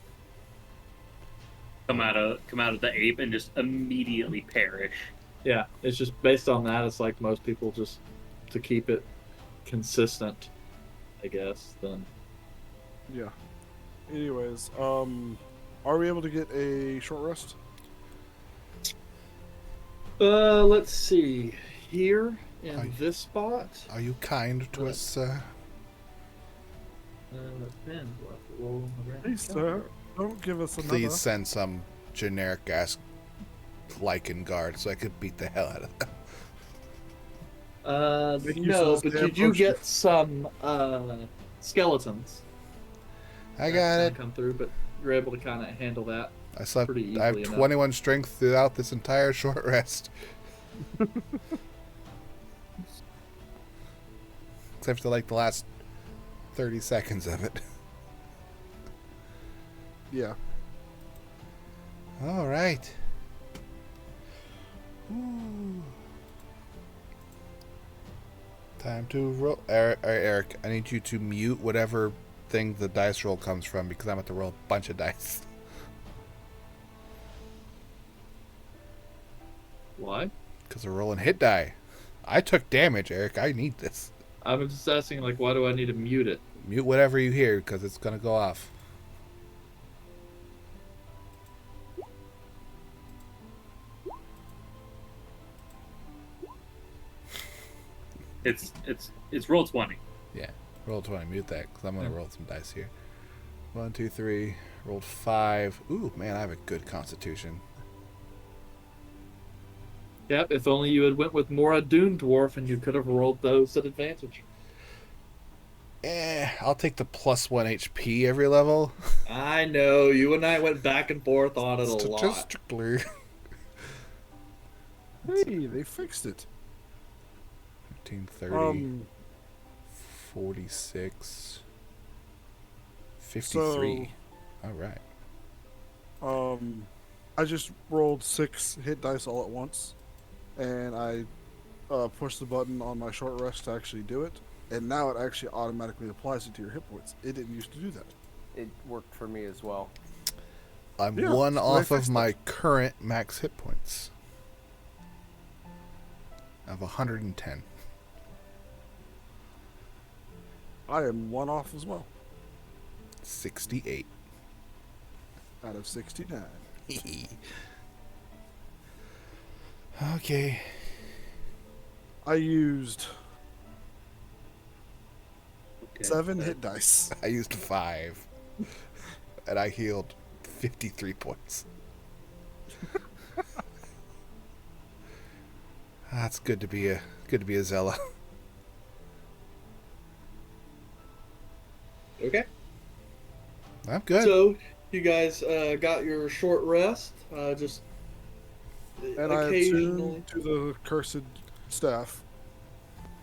come out of the ape and just immediately perish. Yeah, it's just based on that. It's like most people just to keep it consistent, I guess. Then Yeah. Anyways, are we able to get a short rest? let's see here in Are you- this spot. Are you kind to us, sir? Depends. We'll have to roll around. Please, sir, don't give us another. Please send some generic ass Lycan guard so I could beat the hell out of them. Make No, yourselves but damn you do potion. get some skeletons. I that got kinda it. Come through, but you're able to kind of handle that. I slept. pretty I have easily enough. 21 strength throughout this entire short rest. Except for like the last 30 seconds of it. Yeah. All right. Ooh. Time to roll. Eric, I need you to mute whatever thing the dice roll comes from because I'm about to roll a bunch of dice. Why? Because we're rolling hit die. I took damage, Eric. I need this. I was just asking, like, why do I need to mute it? Mute whatever you hear because it's going to go off. It's roll 20. Yeah. Roll 20. Mute that because I'm going to roll some dice here. 1, 2, 3. Rolled 5. Ooh, man, I have a good constitution. Yep, if only you had went with Mora Dune Dwarf and you could have rolled those at advantage. I'll take the +1 HP every level. I know, you and I went back and forth on it a lot. Statistically. Hey, they fixed it. 15, 30, Um, 46, 53. All right. I just rolled 6 hit dice all at once, and I pushed the button on my short rest to actually do it, and now it actually automatically applies it to your hit points. It didn't used to do that. It worked for me as well. I'm Yeah, one so they off of fixed my current max hit points of 110. I am 1 off as well, 68. out of 69. Okay. I used Okay. 7 hit dice. I used 5. And I healed 53 points. It's good to be a Zella. Okay. I'm good. So you guys got your short rest. Just And I occasionally. attune to the cursed staff.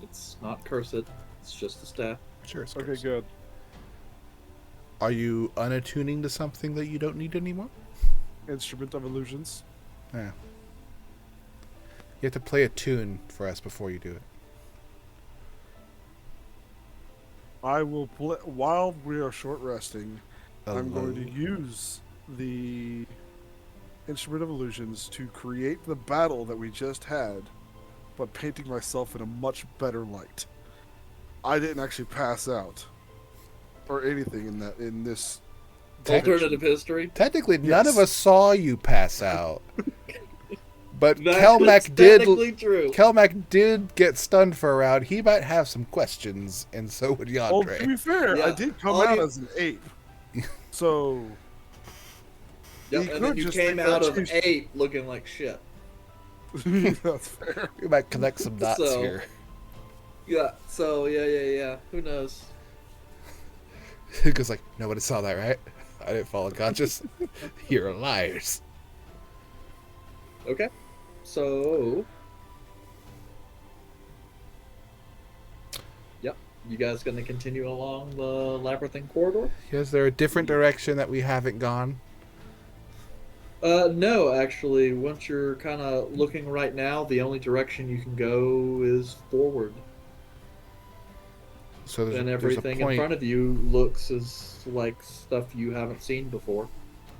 It's not cursed. It's just the staff. Sure. It's Okay, cursed. good. Are you unattuning to something that you don't need anymore? Instrument of illusions. Yeah. You have to play a tune for us before you do it. I will play while we are short resting. I'm going to Hello. use the instrument of illusions to create the battle that we just had, but painting myself in a much better light. I didn't actually pass out or anything in this Alternative history. Technically, none of Yes. us saw you pass out. But That's Kelmac technically true. Kelmac did get stunned for a round. He might have some questions, and so would Well, to Yandere. be fair, I Yeah. did come All out you- as an ape, so Yep, He and then could you just came think out that of changed- 8 looking like shit. that's fair. We might connect some dots So- here. Yeah. So yeah. Who knows? Because like nobody saw that, right? I didn't fall unconscious. You're liars. Okay. So. Yep. You guys gonna continue along the labyrinthine corridor? Is there a different direction that we haven't gone? No, actually. Once you're kind of looking right now, the only direction you can go is forward, So and there's a everything in point. front of you looks as like stuff you haven't seen before.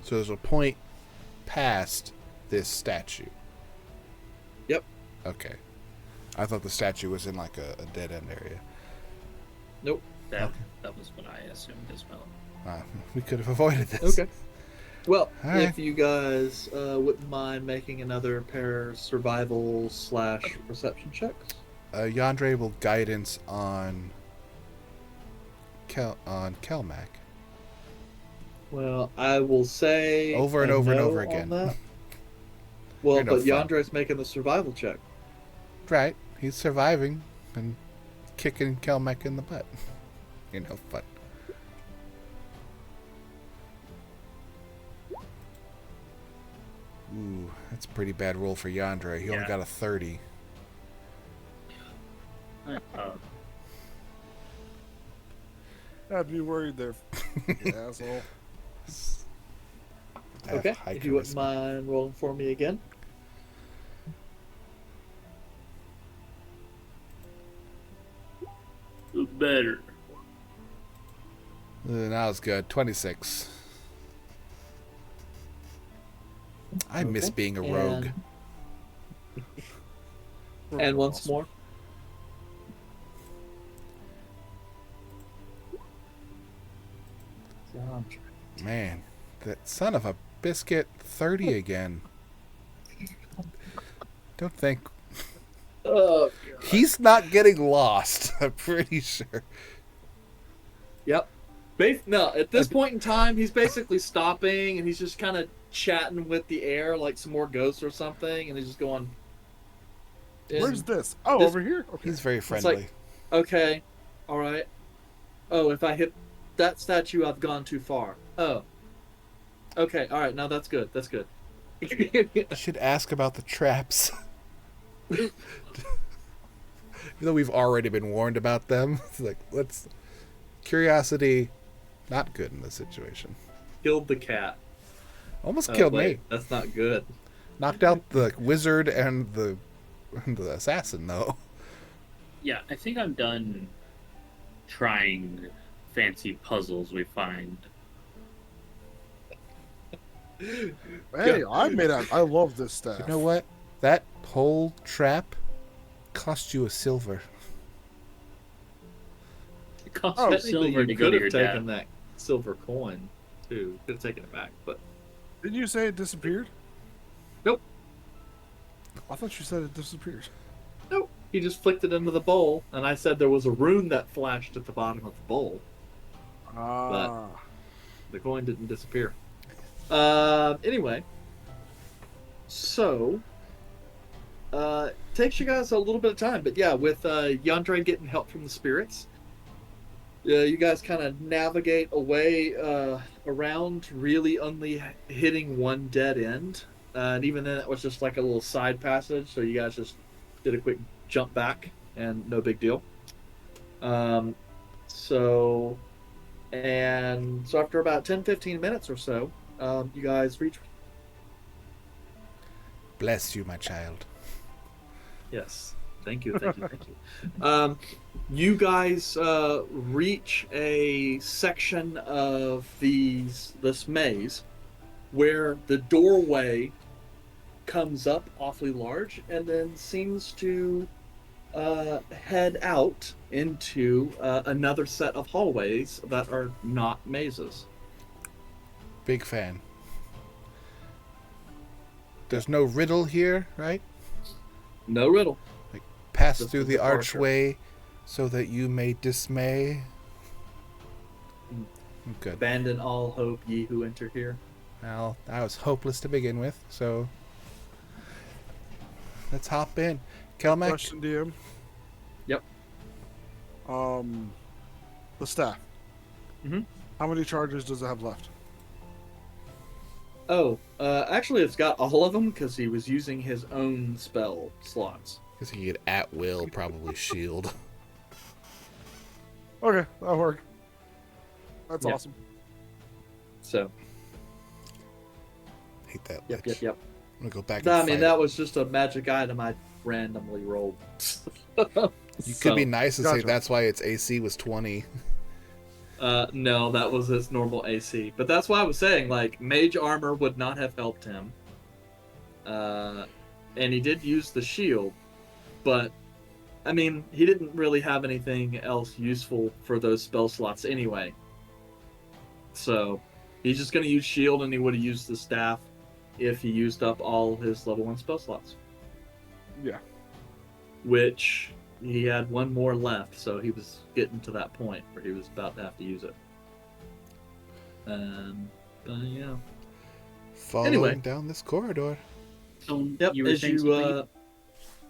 So there's a point past this statue. Yep. Okay. I thought the statue was in like a dead end area. Nope. That was what I assumed as well. We could have avoided this. Okay. Well, All right. if you guys wouldn't mind making another pair survival / perception checks. Yandere will guidance on Kelmac. Well, I will say Over and a over and no over on again. that. Well, You're no but fun. Yandre's making the survival check. Right. He's surviving and kicking Kelmac in the butt. You're no fun. Ooh, that's a pretty bad roll for Yandere. He only Yeah. got a 30. I'd be worried there, you asshole. I have Okay. high If you wouldn't charisma. mind rolling for me again. Better. That was good. 26. I miss Okay. being a rogue. And once more. Man, that son of a biscuit 30 again. Don't think. Oh, He's not getting lost, I'm pretty sure. yep. No, at this point in time, he's basically stopping and he's just kind of chatting with the air like some more ghosts or something, and he's just going. Where's this? Oh, this- over here. Okay. He's very like- friendly. Okay, all right. Oh, if I hit that statue, I've gone too far. Oh. Okay, all right. Now that's good. That's good. You should ask about the traps. Even though we've already been warned about them, it's like, curiosity, not good in this situation. Killed the cat. Almost Oh, killed wait, me. That's not good. Knocked out the wizard and the assassin, though. Yeah, I think I'm done trying fancy puzzles we find. Hey, I love this staff. You know what? That whole trap cost you a silver. It costs Oh, you Technically, silver you to go could to have your taken dad. that silver coin too. Could have taken it back, but Didn't you say it disappeared? Nope. I thought you said it disappeared. nope. He just flicked it into the bowl, and I said there was a rune that flashed at the bottom of the bowl. Ah. The coin didn't disappear. Anyway, so takes you guys a little bit of time, but yeah, with Yandre getting help from the spirits, you guys kind of navigate away around, really only hitting one dead end. And even then, it was just like a little side passage, so you guys just did a quick jump back, and no big deal. Um, so, so after about 10-15 minutes or so, you guys reach. Bless you, my child. Yes. Thank you, thank you, thank you. You guys reach a section of this maze where the doorway comes up awfully large and then seems to head out into another set of hallways that are not mazes. Big fan. There's no riddle here, right? No riddle. Pass Just through a the departure. archway so that you may dismay. Good. Abandon all hope, ye who enter here. Well, I was hopeless to begin with, so let's hop in. Kelmac, Question, DM. Yep. The staff. Mhm. How many charges does it have left? Oh, actually, it's got all of them because he was using his own spell slots. because he could at will probably shield. Okay, that'll work. That's Yeah. awesome. So, Hate that yep. lich. I'm gonna go back. I And mean, fight that it. was just a magic item I randomly rolled. You could be nice and say Gotcha. that's why its AC was 20. No, that was its normal AC. But that's why I was saying, like, mage armor would not have helped him. And he did use the shield, but I mean, he didn't really have anything else useful for those spell slots anyway. So he's just going to use shield, and he would have used the staff if he used up all his level 1 spell slots. Yeah. Which he had one more left, so he was getting to that point where he was about to have to use it. But yeah. Following Anyway. down this corridor. So Yep, you were as saying you, something?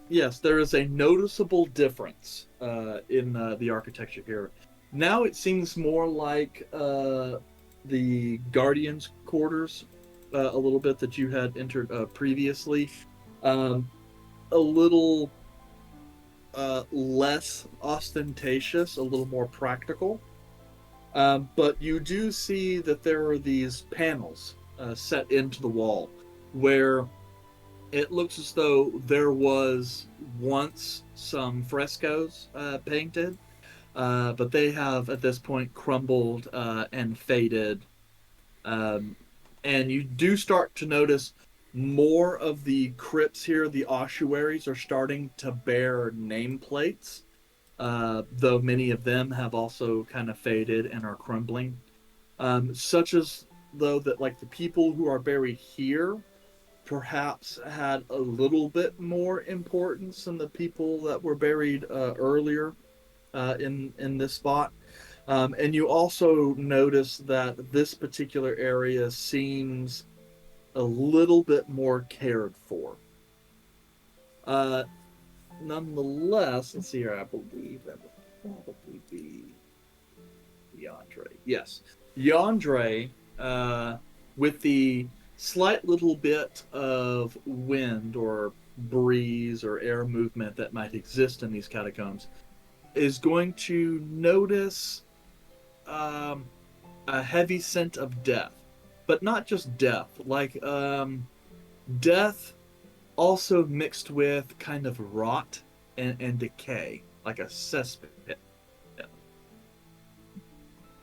yes, there is a noticeable difference in the architecture here. Now it seems more like the Guardian's quarters a little bit that you had entered previously. A little less ostentatious, a little more practical. But you do see that there are these panels set into the wall where it looks as though there was once some frescoes painted, but they have at this point crumbled and faded. And you do start to notice more of the crypts here, the ossuaries, are starting to bear nameplates, though many of them have also kind of faded and are crumbling. Such as, though, that like the people who are buried here perhaps had a little bit more importance than the people that were buried earlier in this spot. And you also notice that this particular area seems a little bit more cared for. Nonetheless, let's see here. I believe that would probably be Yandre. Yes, Yandre, with the slight little bit of wind or breeze or air movement that might exist in these catacombs, is going to notice a heavy scent of death, but not just death, like death also mixed with kind of rot and decay, like a cesspit.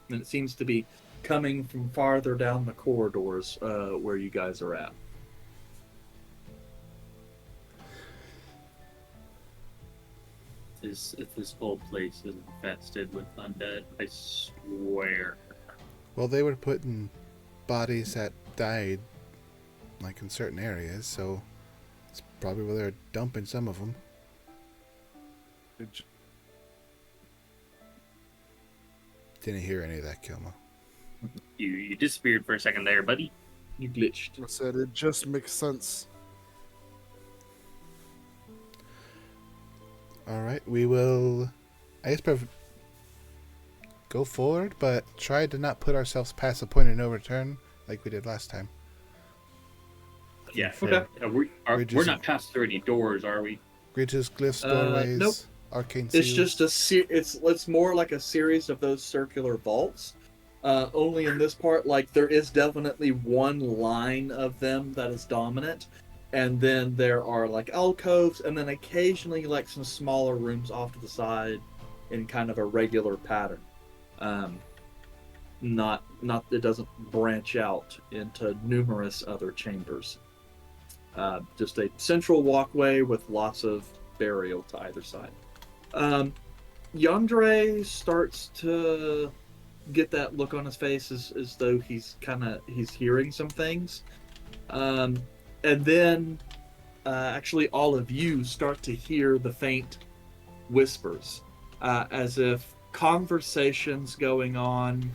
And it seems to be coming from farther down the corridors where you guys are at. If this whole place is infested with undead, I swear. Well, they were putting bodies that died, like in certain areas, so it's probably where they're dumping some of them. Didn't hear any of that, Kilma. You disappeared for a second there, buddy. You glitched. I said it just makes sense. All right, we will. I guess go forward, but try to not put ourselves past the point of no return like we did last time. Yeah. Okay. We're not past 30 doors, are we? Bridges, glyphs, doorways, Nope. arcane It's seals. just it's more like a series of those circular vaults. Only in this part, like there is definitely one line of them that is dominant, and then there are like alcoves, and then occasionally like some smaller rooms off to the side, in kind of a regular pattern. Not it doesn't branch out into numerous other chambers. Just a central walkway with lots of burial to either side. Yandere starts to get that look on his face as though he's hearing some things. And then actually all of you start to hear the faint whispers, as if conversations going on,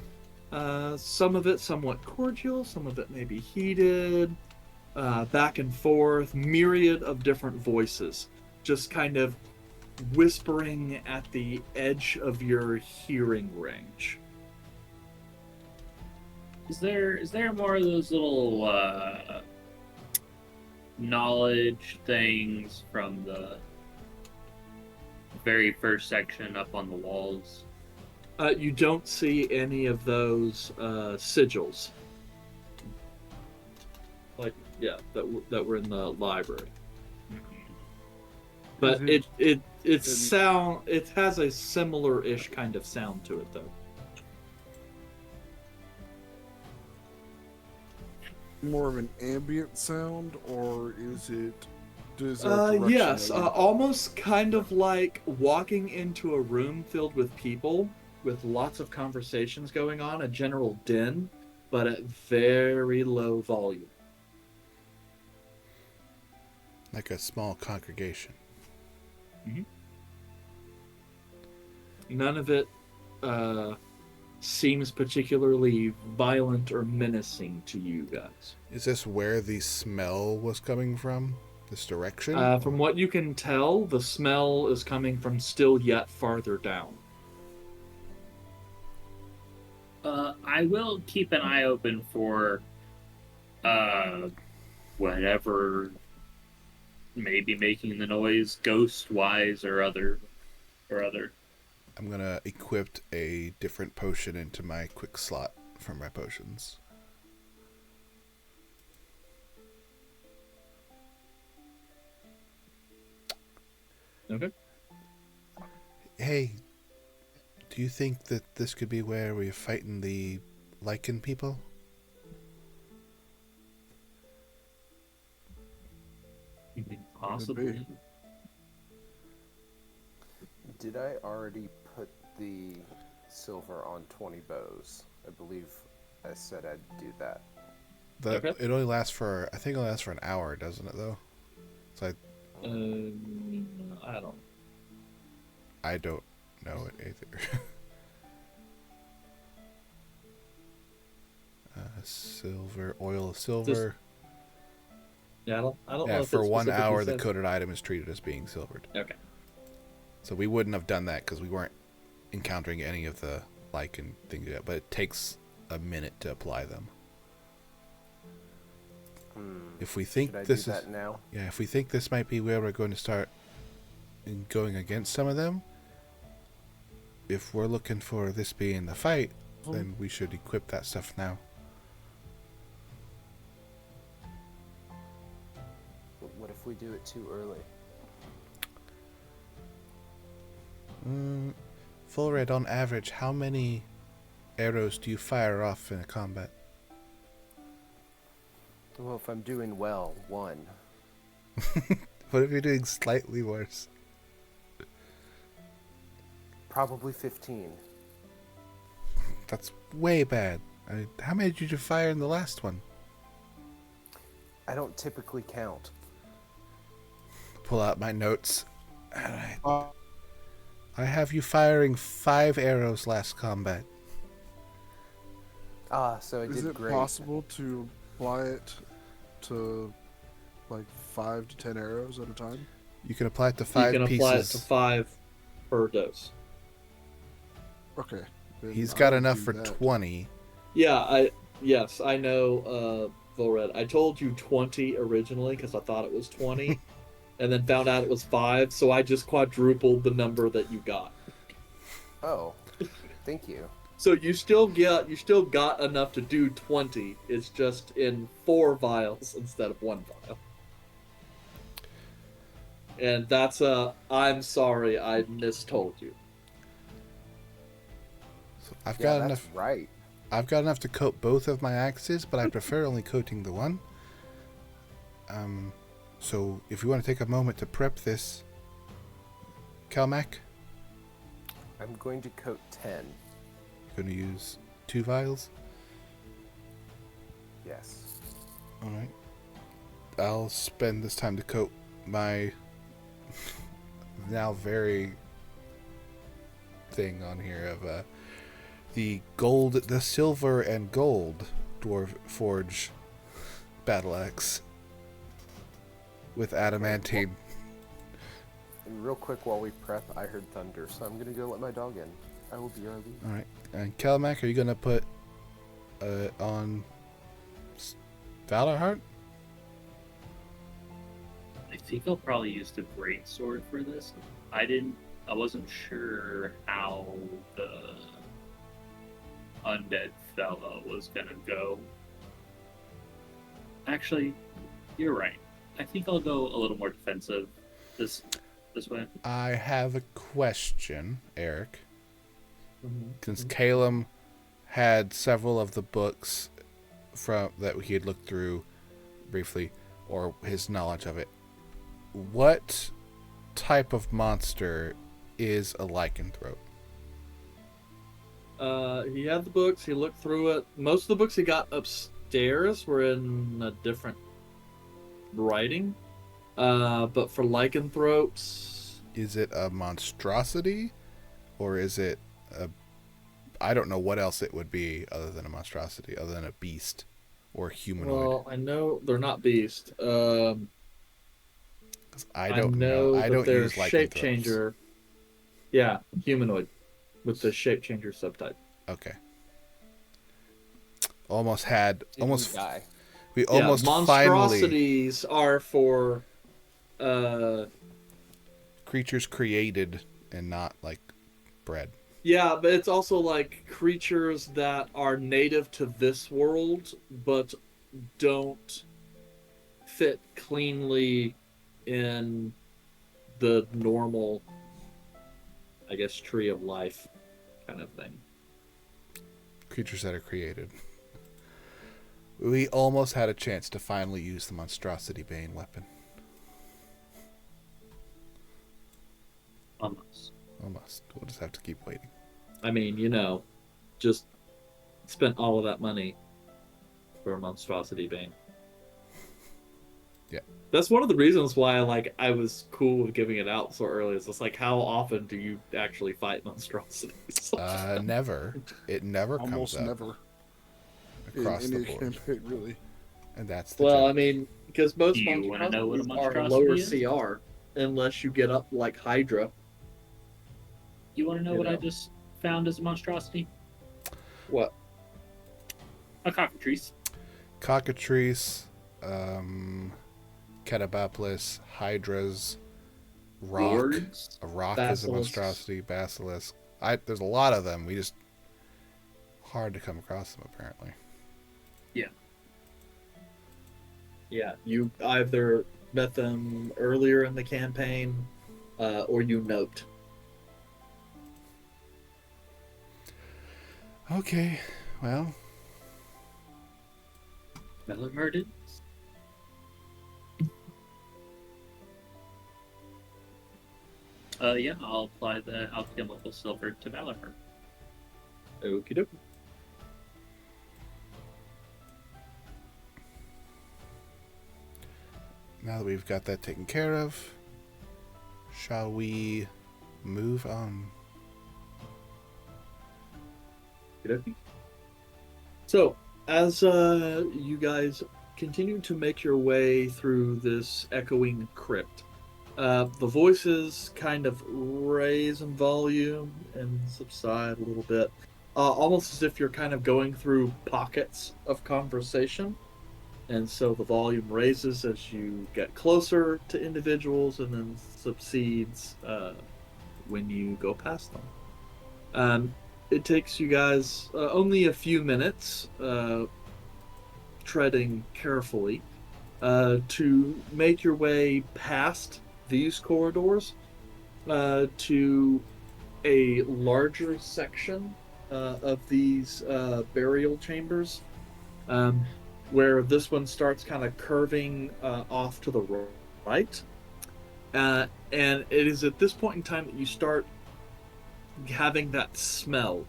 some of it somewhat cordial, some of it maybe heated, back and forth, myriad of different voices, just kind of whispering at the edge of your hearing range. Is there more of those little knowledge things from the very first section up on the walls? You don't see any of those sigils, like that were in the library. But it has a similar-ish kind of sound to it, though. More of an ambient sound, or is it? Is there a direction Yes, that you- almost kind of like walking into a room filled with people with lots of conversations going on, a general din, but at very low volume. Like a small congregation. None of it seems particularly violent or menacing to you guys. Is this where the smell was coming from? This direction? From what you can tell, the smell is coming from still yet farther down. I will keep an eye open for whatever may be making the noise, ghost-wise or other. I'm gonna equip a different potion into my quick slot from my potions. Okay. Hey, do you think that this could be where we're fighting the Lycan people? Possibly. Did I already put the silver on 20 bows? I believe I said I'd do that. Okay. It only lasts for, I think it only lasts for an hour, doesn't it, though? So I don't know it either. Silver, oil of silver. Yeah, I don't know. Yeah, If for it 1 hour, the specifically says- coded item is treated as being silvered. Okay. So we wouldn't have done that because we weren't encountering any of the Lycan things yet, but it takes a minute to apply them. If we think Should I this do is that now? yeah, if we think this might be where we're going to start going against some of them, if we're looking for this being the fight, then we should equip that stuff now. But what if we do it too early? Full red, on average, how many arrows do you fire off in a combat? Well, if I'm doing well, 1. What if you're doing slightly worse? Probably 15. That's way bad. How many did you fire in the last one? I don't typically count. Pull out my notes. I have you firing 5 arrows last combat. So I Is did it great. possible to apply it to like 5 to 10 arrows at a time? You can apply it to You 5 can pieces. apply it to 5 per dose. Okay. then He's I got will enough do for that. 20. Yeah, yes, I know, Volred. I told you 20 originally because I thought it was 20, and then found out it was 5, so I just quadrupled the number that you got. Oh, thank you. So you still got enough to do 20. It's just in 4 vials instead of 1 vial. And that's I'm sorry, I mistold you. So I've Yeah, got that's enough. right. I've got enough to coat both of my axes, but I prefer only coating the one. So if you want to take a moment to prep this, Calmac, I'm going to coat 10. going to use 2 vials. Yes. All right. I'll spend this time to coat my now very thing on here of the silver and gold dwarf forge battle axe with adamantine. And real quick while we prep, I heard thunder, so I'm going to go let my dog in. I will be RB. All right. And Calmac, are you gonna put on Valorheart? I think I'll probably use the great sword for this. I wasn't sure how the undead fella was gonna go. Actually, you're right. I think I'll go a little more defensive this way. I have a question, Eric. Mm-hmm. Since Calum had several of the books from that he had looked through briefly, or his knowledge of it, what type of monster is a lycanthrope? He had the books. He looked through it. Most of the books he got upstairs were in a different writing. But for lycanthropes, Is it a monstrosity, or is it a? I don't know what else it would be other than a monstrosity, other than a beast or humanoid. well, I know they're not beast. 'Cause I don't know. I that don't they're use shape lycanthropes. changer. Yeah, humanoid with the shape changer subtype. Okay. Almost had almost. Guy. We almost finally monstrosities are for creatures created and not like bred. yeah, but it's also like creatures that are native to this world but don't fit cleanly in the normal, I guess, tree of life kind of thing. Creatures that are created. We almost had a chance to finally use the monstrosity bane weapon. Almost. Almost. We'll just have to keep waiting. I mean, just spent all of that money for a monstrosity bane. Yeah. That's one of the reasons why I was cool with giving it out so early. It's just like, how often do you actually fight monstrosities? Never. It never Almost comes up never. across in the any board. campaign, really. And that's the Well, joke. I mean, because most Do you wanna know what a monstrosities are monstrosity lower is? CR, unless you get up like Hydra. You want to know You what I know. just found as a monstrosity? What? A cockatrice. Cockatrice, Catapaplis, Hydras, Rock. Wards. A rock is a Basilisks. monstrosity, Basilisk. There's a lot of them. We just hard to come across them apparently. Yeah, you either met them earlier in the campaign, or you noped. Okay, well, Valor murdered. Yeah, I'll apply the alchemical silver to Valor. Okie dokie. now that we've got that taken care of, shall we move on? Okey-dokey. So, as you guys continue to make your way through this echoing crypt, The voices kind of raise in volume and subside a little bit, almost as if you're kind of going through pockets of conversation. And so the volume raises as you get closer to individuals and then subsides when you go past them. It takes you guys only a few minutes, treading carefully, to make your way past these corridors to a larger section of these burial chambers, where this one starts kind of curving off to the right. And it is at this point in time that you start having that smell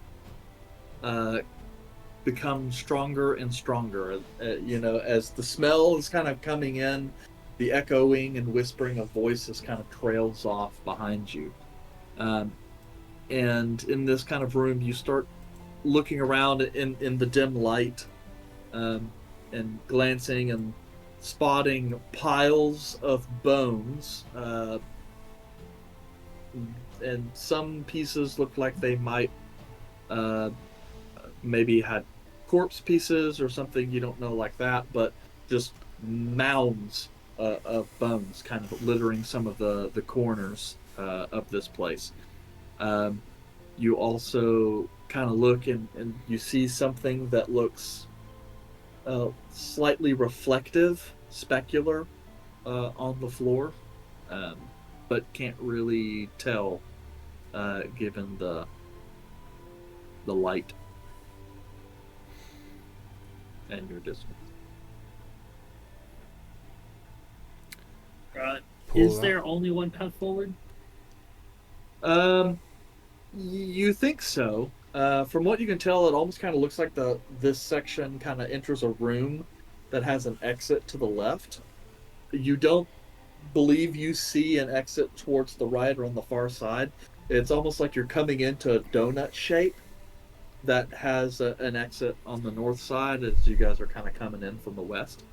become stronger and stronger. As the smell is kind of coming in, the echoing and whispering of voices kind of trails off behind you. And in this kind of room, you start looking around in the dim light, and glancing and spotting piles of bones. And some pieces look like they might maybe had corpse pieces or something, you don't know, like that, but just mounds of bones kind of littering some of the corners of this place. You also kind of look and you see something that looks slightly reflective, specular, on the floor, but can't really tell given the light and your distance. Is there only one path forward? You think so. From what you can tell, it almost kind of looks like this section kind of enters a room that has an exit to the left. You don't believe you see an exit towards the right or on the far side. It's almost like you're coming into a donut shape that has an exit on the north side as you guys are kind of coming in from the west.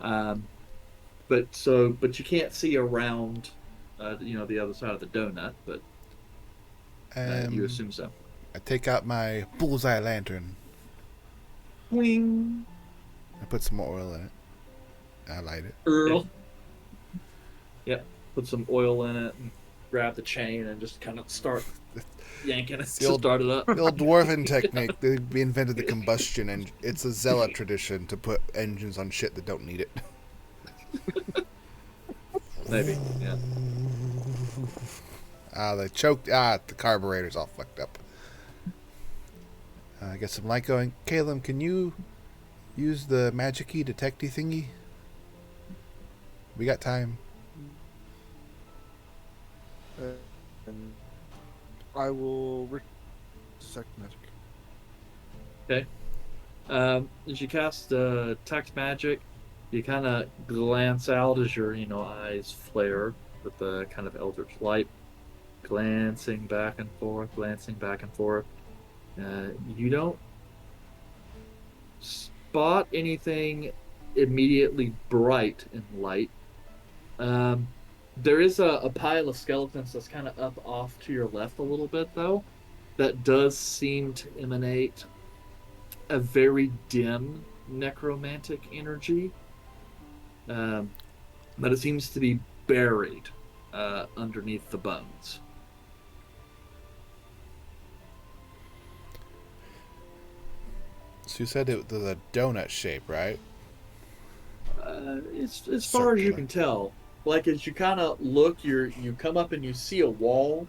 But you can't see around, the other side of the donut. But you assume so. I take out my bullseye lantern. Wing. I put some more oil in it. I light it. Earl. Yep. Put some oil in it and grab the chain and just kind of start yanking it to start it up. The old dwarven technique. They invented the combustion engine. It's a zealot tradition to put engines on shit that don't need it. Maybe, yeah. They choked. The carburetor's all fucked up. Get some light going. Caleb, can you use the magic key detecty thingy? We got time. And I will detect magic. Okay. As you cast text magic, you kind of glance out as your eyes flare with the kind of eldritch light, glancing back and forth. You don't spot anything immediately bright in light. There is a pile of skeletons that's kind of up off to your left a little bit, though, that does seem to emanate a very dim necromantic energy. But it seems to be buried underneath the bones. So you said it was a donut shape, right? It's as far as you can tell. Like, as you kind of look, you come up and you see a wall,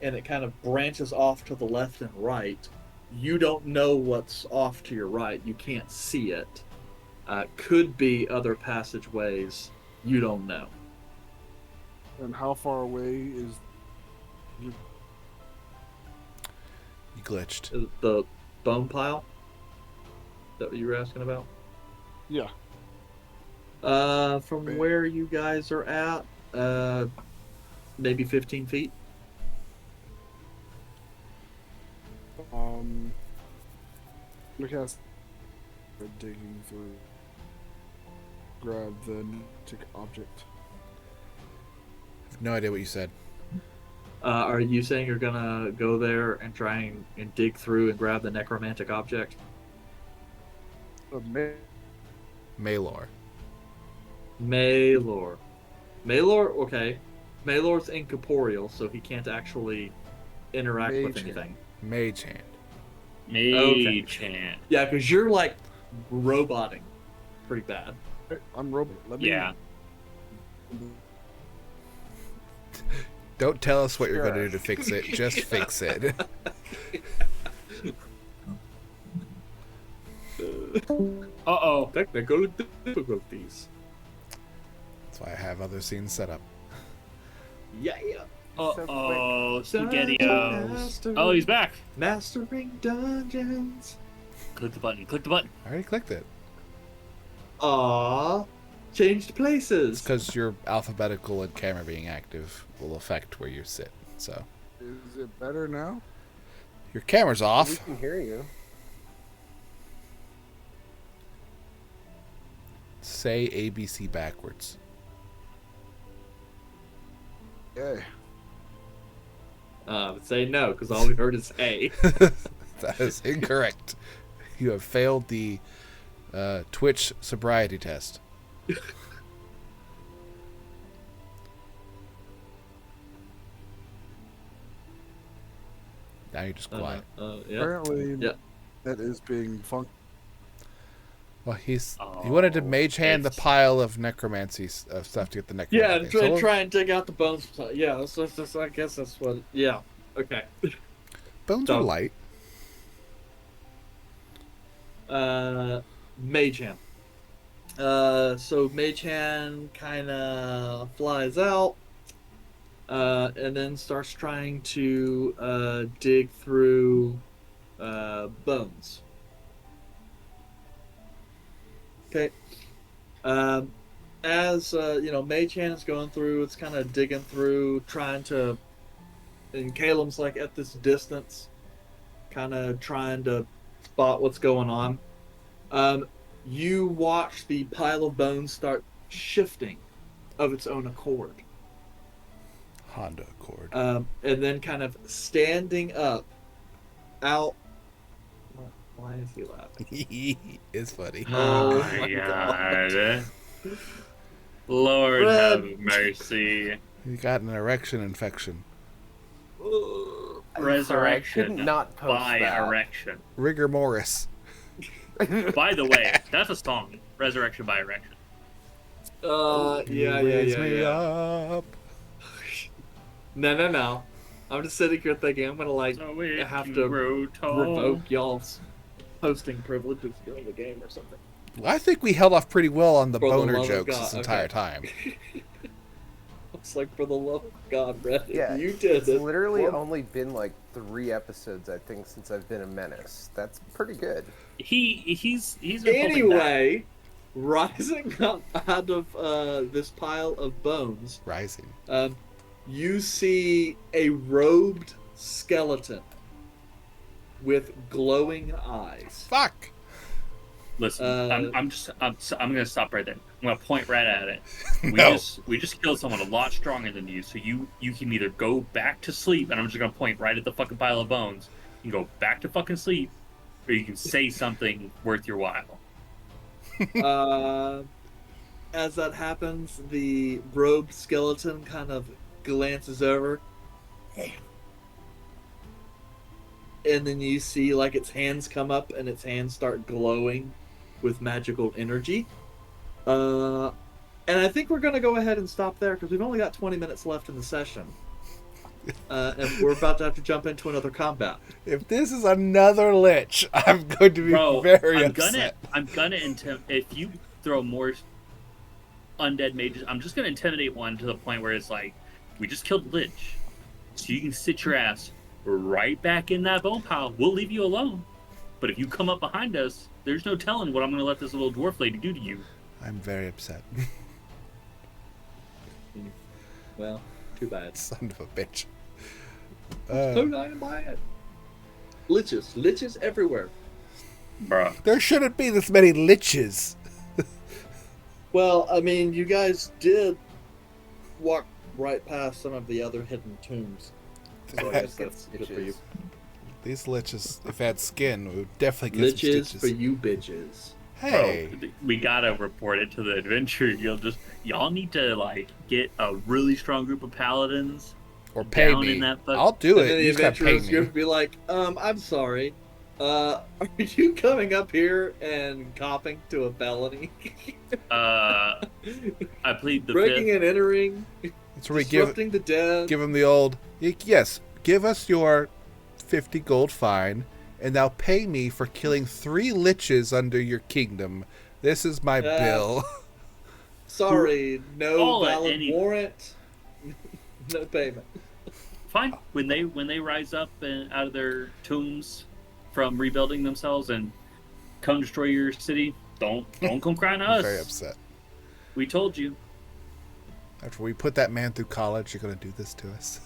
and it kind of branches off to the left and right. You don't know what's off to your right. You can't see it. Could be other passageways. You don't know. And how far away is You glitched. The bone pile? Is that what you were asking about? Yeah. From where you guys are at, maybe 15 feet. Because digging through, grab the magic object. No idea what you said. Are you saying you're gonna go there and try and dig through and grab the necromantic object? Maylor. Maylor. Maylor, okay. Maylor's incorporeal, so he can't actually interact with Mage hand. anything. Mage hand. Mage hand. Yeah, because you're like roboting pretty bad. I'm robot. Let me. Yeah. Don't tell us what you're going to Sure. do to fix it. Just fix it. Uh-oh. Technical difficulties. That's why I have other scenes set up. Yeah. Uh-oh. So SpaghettiOs. quick. Oh, he's back. Mastering dungeons. Click the button. Click the button. I already clicked it. Aww. Changed It's places. because your alphabetical and camera being active will affect where you sit. So Is it better now? your camera's We off. can hear you. Say ABC backwards. Yay. Say no, because all we heard is A. That is incorrect. You have failed the Twitch sobriety test. Now you're just quiet. Yeah. Apparently, Yeah. that is being fun. Well, he wanted to mage hand the it's- pile of necromancy of stuff to get the necromancy. Yeah, thing. So try and dig out the bones. Yeah, that's I guess that's what. Yeah. Okay. bones So- are light. Mage Hand. So Mage Hand kind of flies out, and then starts trying to dig through bones. Okay. As Mage Hand is going through, it's kind of digging through, trying to, and Caleb's like at this distance, kind of trying to spot what's going on. You watch the pile of bones start shifting of its own accord. Honda Accord. And then kind of standing up out. Why is he laughing? It's funny. Oh Oh, my my God. Lord Red. have mercy. You got an erection infection. Resurrection I could not post by that. erection. Rigor mortis. By the way, that's a song. Resurrection by erection. Raise me up. No. I'm just sitting here thinking I'm gonna So if have you to grow tall. revoke y'all's hosting privileges during the game or something. Well, I think we held off pretty well on the For the boner love of jokes God, this entire okay. time. It's like, for the love of God, Red, Yeah, you did it's it. literally Well, only been like 3 episodes, I think, since I've been a menace. That's pretty good. He's been holding back. Anyway, rising up out of this pile of bones, Rising. you see a robed skeleton with glowing eyes. Fuck. Listen, I'm gonna stop right there. I'm gonna point right at it. No. We just killed someone a lot stronger than you, so you can either go back to sleep, and I'm just gonna point right at the fucking pile of bones. You can go back to fucking sleep, or you can say something worth your while. As that happens, the robed skeleton kind of glances over. And then you see like its hands come up and its hands start glowing with magical energy. And I think we're going to go ahead and stop there because we've only got 20 minutes left in the session. And we're about to have to jump into another combat. If this is another lich, I'm going to be Bro, very I'm upset. gonna if you throw more undead mages, I'm just gonna intimidate one to the point where it's like, we just killed Lich, so you can sit your ass right back in that bone pile. We'll leave you alone. But if you come up behind us, there's no telling what I'm gonna let this little dwarf lady do to you. I'm very upset. Well, too bad. Son of a bitch. So dynamite. Liches everywhere. Bruh. There shouldn't be this many liches. Well, I mean, you guys did walk right past some of the other hidden tombs. So I guess that's good for you. These liches, if had skin, we would definitely get some Liches stitches. for you bitches. Hey, Bro, we gotta report it to the adventure. Y'all need to like get a really strong group of paladins or pay down me. in that I'll do And it. then the You just gotta pay adventurers group me. would be like, I'm sorry. Are you coming up here and copping to a felony? I plead the Breaking fifth. and entering, That's where we give disrupting the dead. them the old, yes, give us your 50 gold fine, and now pay me for killing 3 liches under your kingdom. This is my bill. Sorry, no All at valid any- warrant, no payment. Fine. When they rise up and out of their tombs from rebuilding themselves and come destroy your city, don't come crying to I'm us. very upset. We told you. After we put that man through college, you're going to do this to us.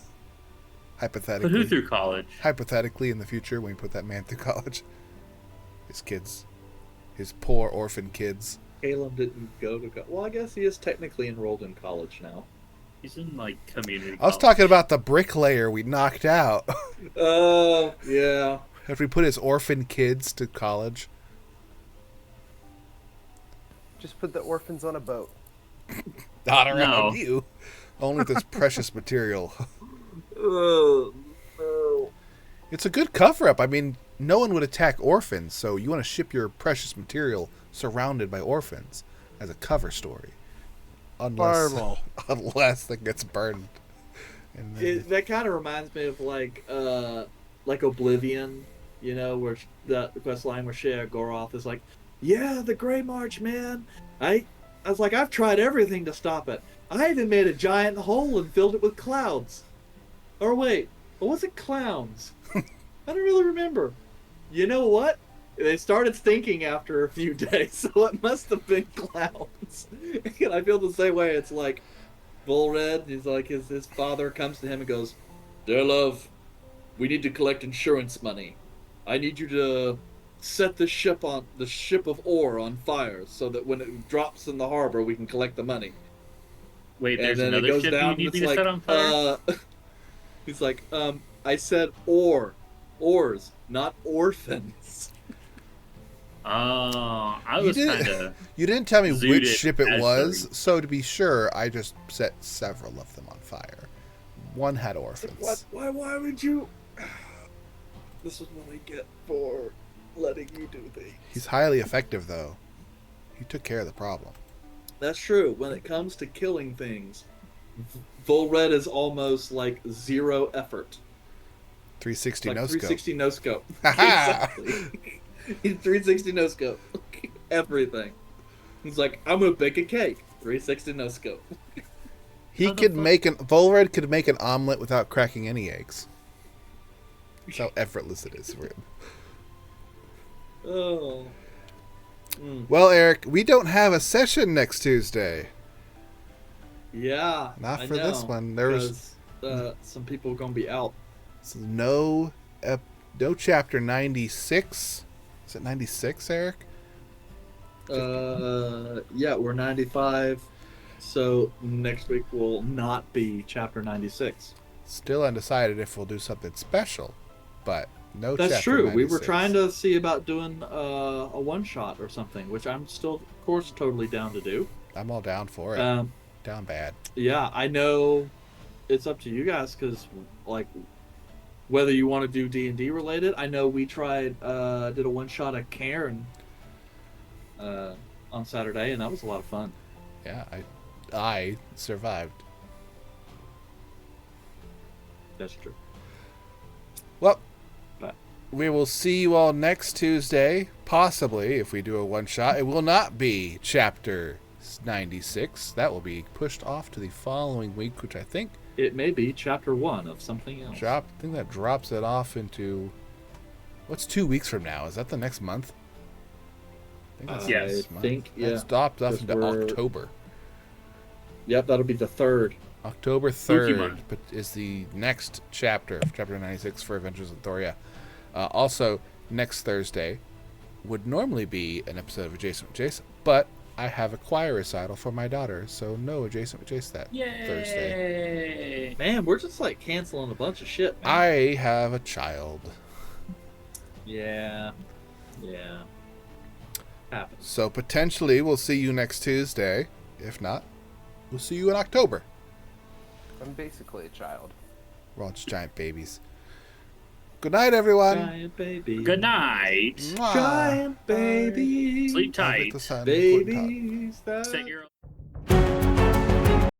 Hypothetically. Put who through college? Hypothetically, in the future, when we put that man through college. His kids. His poor orphan kids. Caleb didn't go to college. Well, I guess he is technically enrolled in college now. He's in like community. I was talking about the bricklayer we knocked out. Oh, yeah. After we put his orphan kids to college. Just put the orphans on a boat. Not around No. you. Only this precious material. Oh, no. It's a good cover-up. I mean, no one would attack orphans, so you want to ship your precious material surrounded by orphans as a cover story. Fireball. Unless that gets burned. And then, That kind of reminds me of like Oblivion, you know, where the quest line where Shea Goroth is like, "Yeah, the Grey March, man. I was like, I've tried everything to stop it. I even made a giant hole and filled it with clouds. Or wait, or was it clowns? I don't really remember. You know what? They started thinking after a few days, so it must have been clowns. And I feel the same way. It's like Volred, he's like his father comes to him and goes, "Dear love, we need to collect insurance money. I need you to set the ship of ore on fire so that when it drops in the harbor we can collect the money." Wait, And there's then it another goes ship down you need and me it's to set on fire? he's like, I said ores, not orphans. Oh, I was kind of. you didn't tell me Zooted which ship it as was, the- so to be sure, I just set several of them on fire. One had orphans. What? Why would you? This is what I get for letting you do things. He's highly effective, though. He took care of the problem. That's true. When it comes to killing things, Volred is almost like zero effort. 360 Like no scope. 360 no scope. Ha-ha! Exactly. He's 360 no scope. Everything. He's like, I'm gonna bake a cake. 360 no scope. He could Volred could make an omelet without cracking any eggs. That's how effortless it is for him. Oh. Well, Eric, we don't have a session next Tuesday. Yeah. Not I for this know, one. There's because, some people are gonna be out. no chapter 96. Is it 96, Eric? Yeah, we're 95. So next week will not be chapter 96. Still undecided if we'll do something special, but no That's chapter true. We were 96. trying to see about doing a one shot or something, which I'm still, of course, totally down to do. I'm all down for it. Down bad. Yeah, I know it's up to you guys because, like, whether you want to do D&D related. I know we tried, did a one shot at Cairn on Saturday, and that was a lot of fun. Yeah, I survived. That's true. Well, But we will see you all next Tuesday, possibly, if we do a one-shot. It will not be Chapter 96. That will be pushed off to the following week, which I think it may be chapter 1 of something else. I think that drops it off into... What's 2 weeks from now? Is that the next month? I think that's Yes. next I month. think, yeah. That's dropped off 'Cause into we're- October. Yep, that'll be the 3rd. October Spooky 3rd month. is the next chapter, chapter 96 for Adventures in Athoria. Also, next Thursday would normally be an episode of Jace with Jace, but I have a choir recital for my daughter, so no adjacent with Jace that Thursday. Yay! Man, we're just like canceling a bunch of shit, man. I have a child. Yeah. Yeah. Happens. So potentially we'll see you next Tuesday. If not, we'll see you in October. I'm basically a child. We're all just giant babies. Good night, everyone. Giant baby. Good night. Mwah. Giant baby. Sleep I like tight. the sun. Babies. that- Set your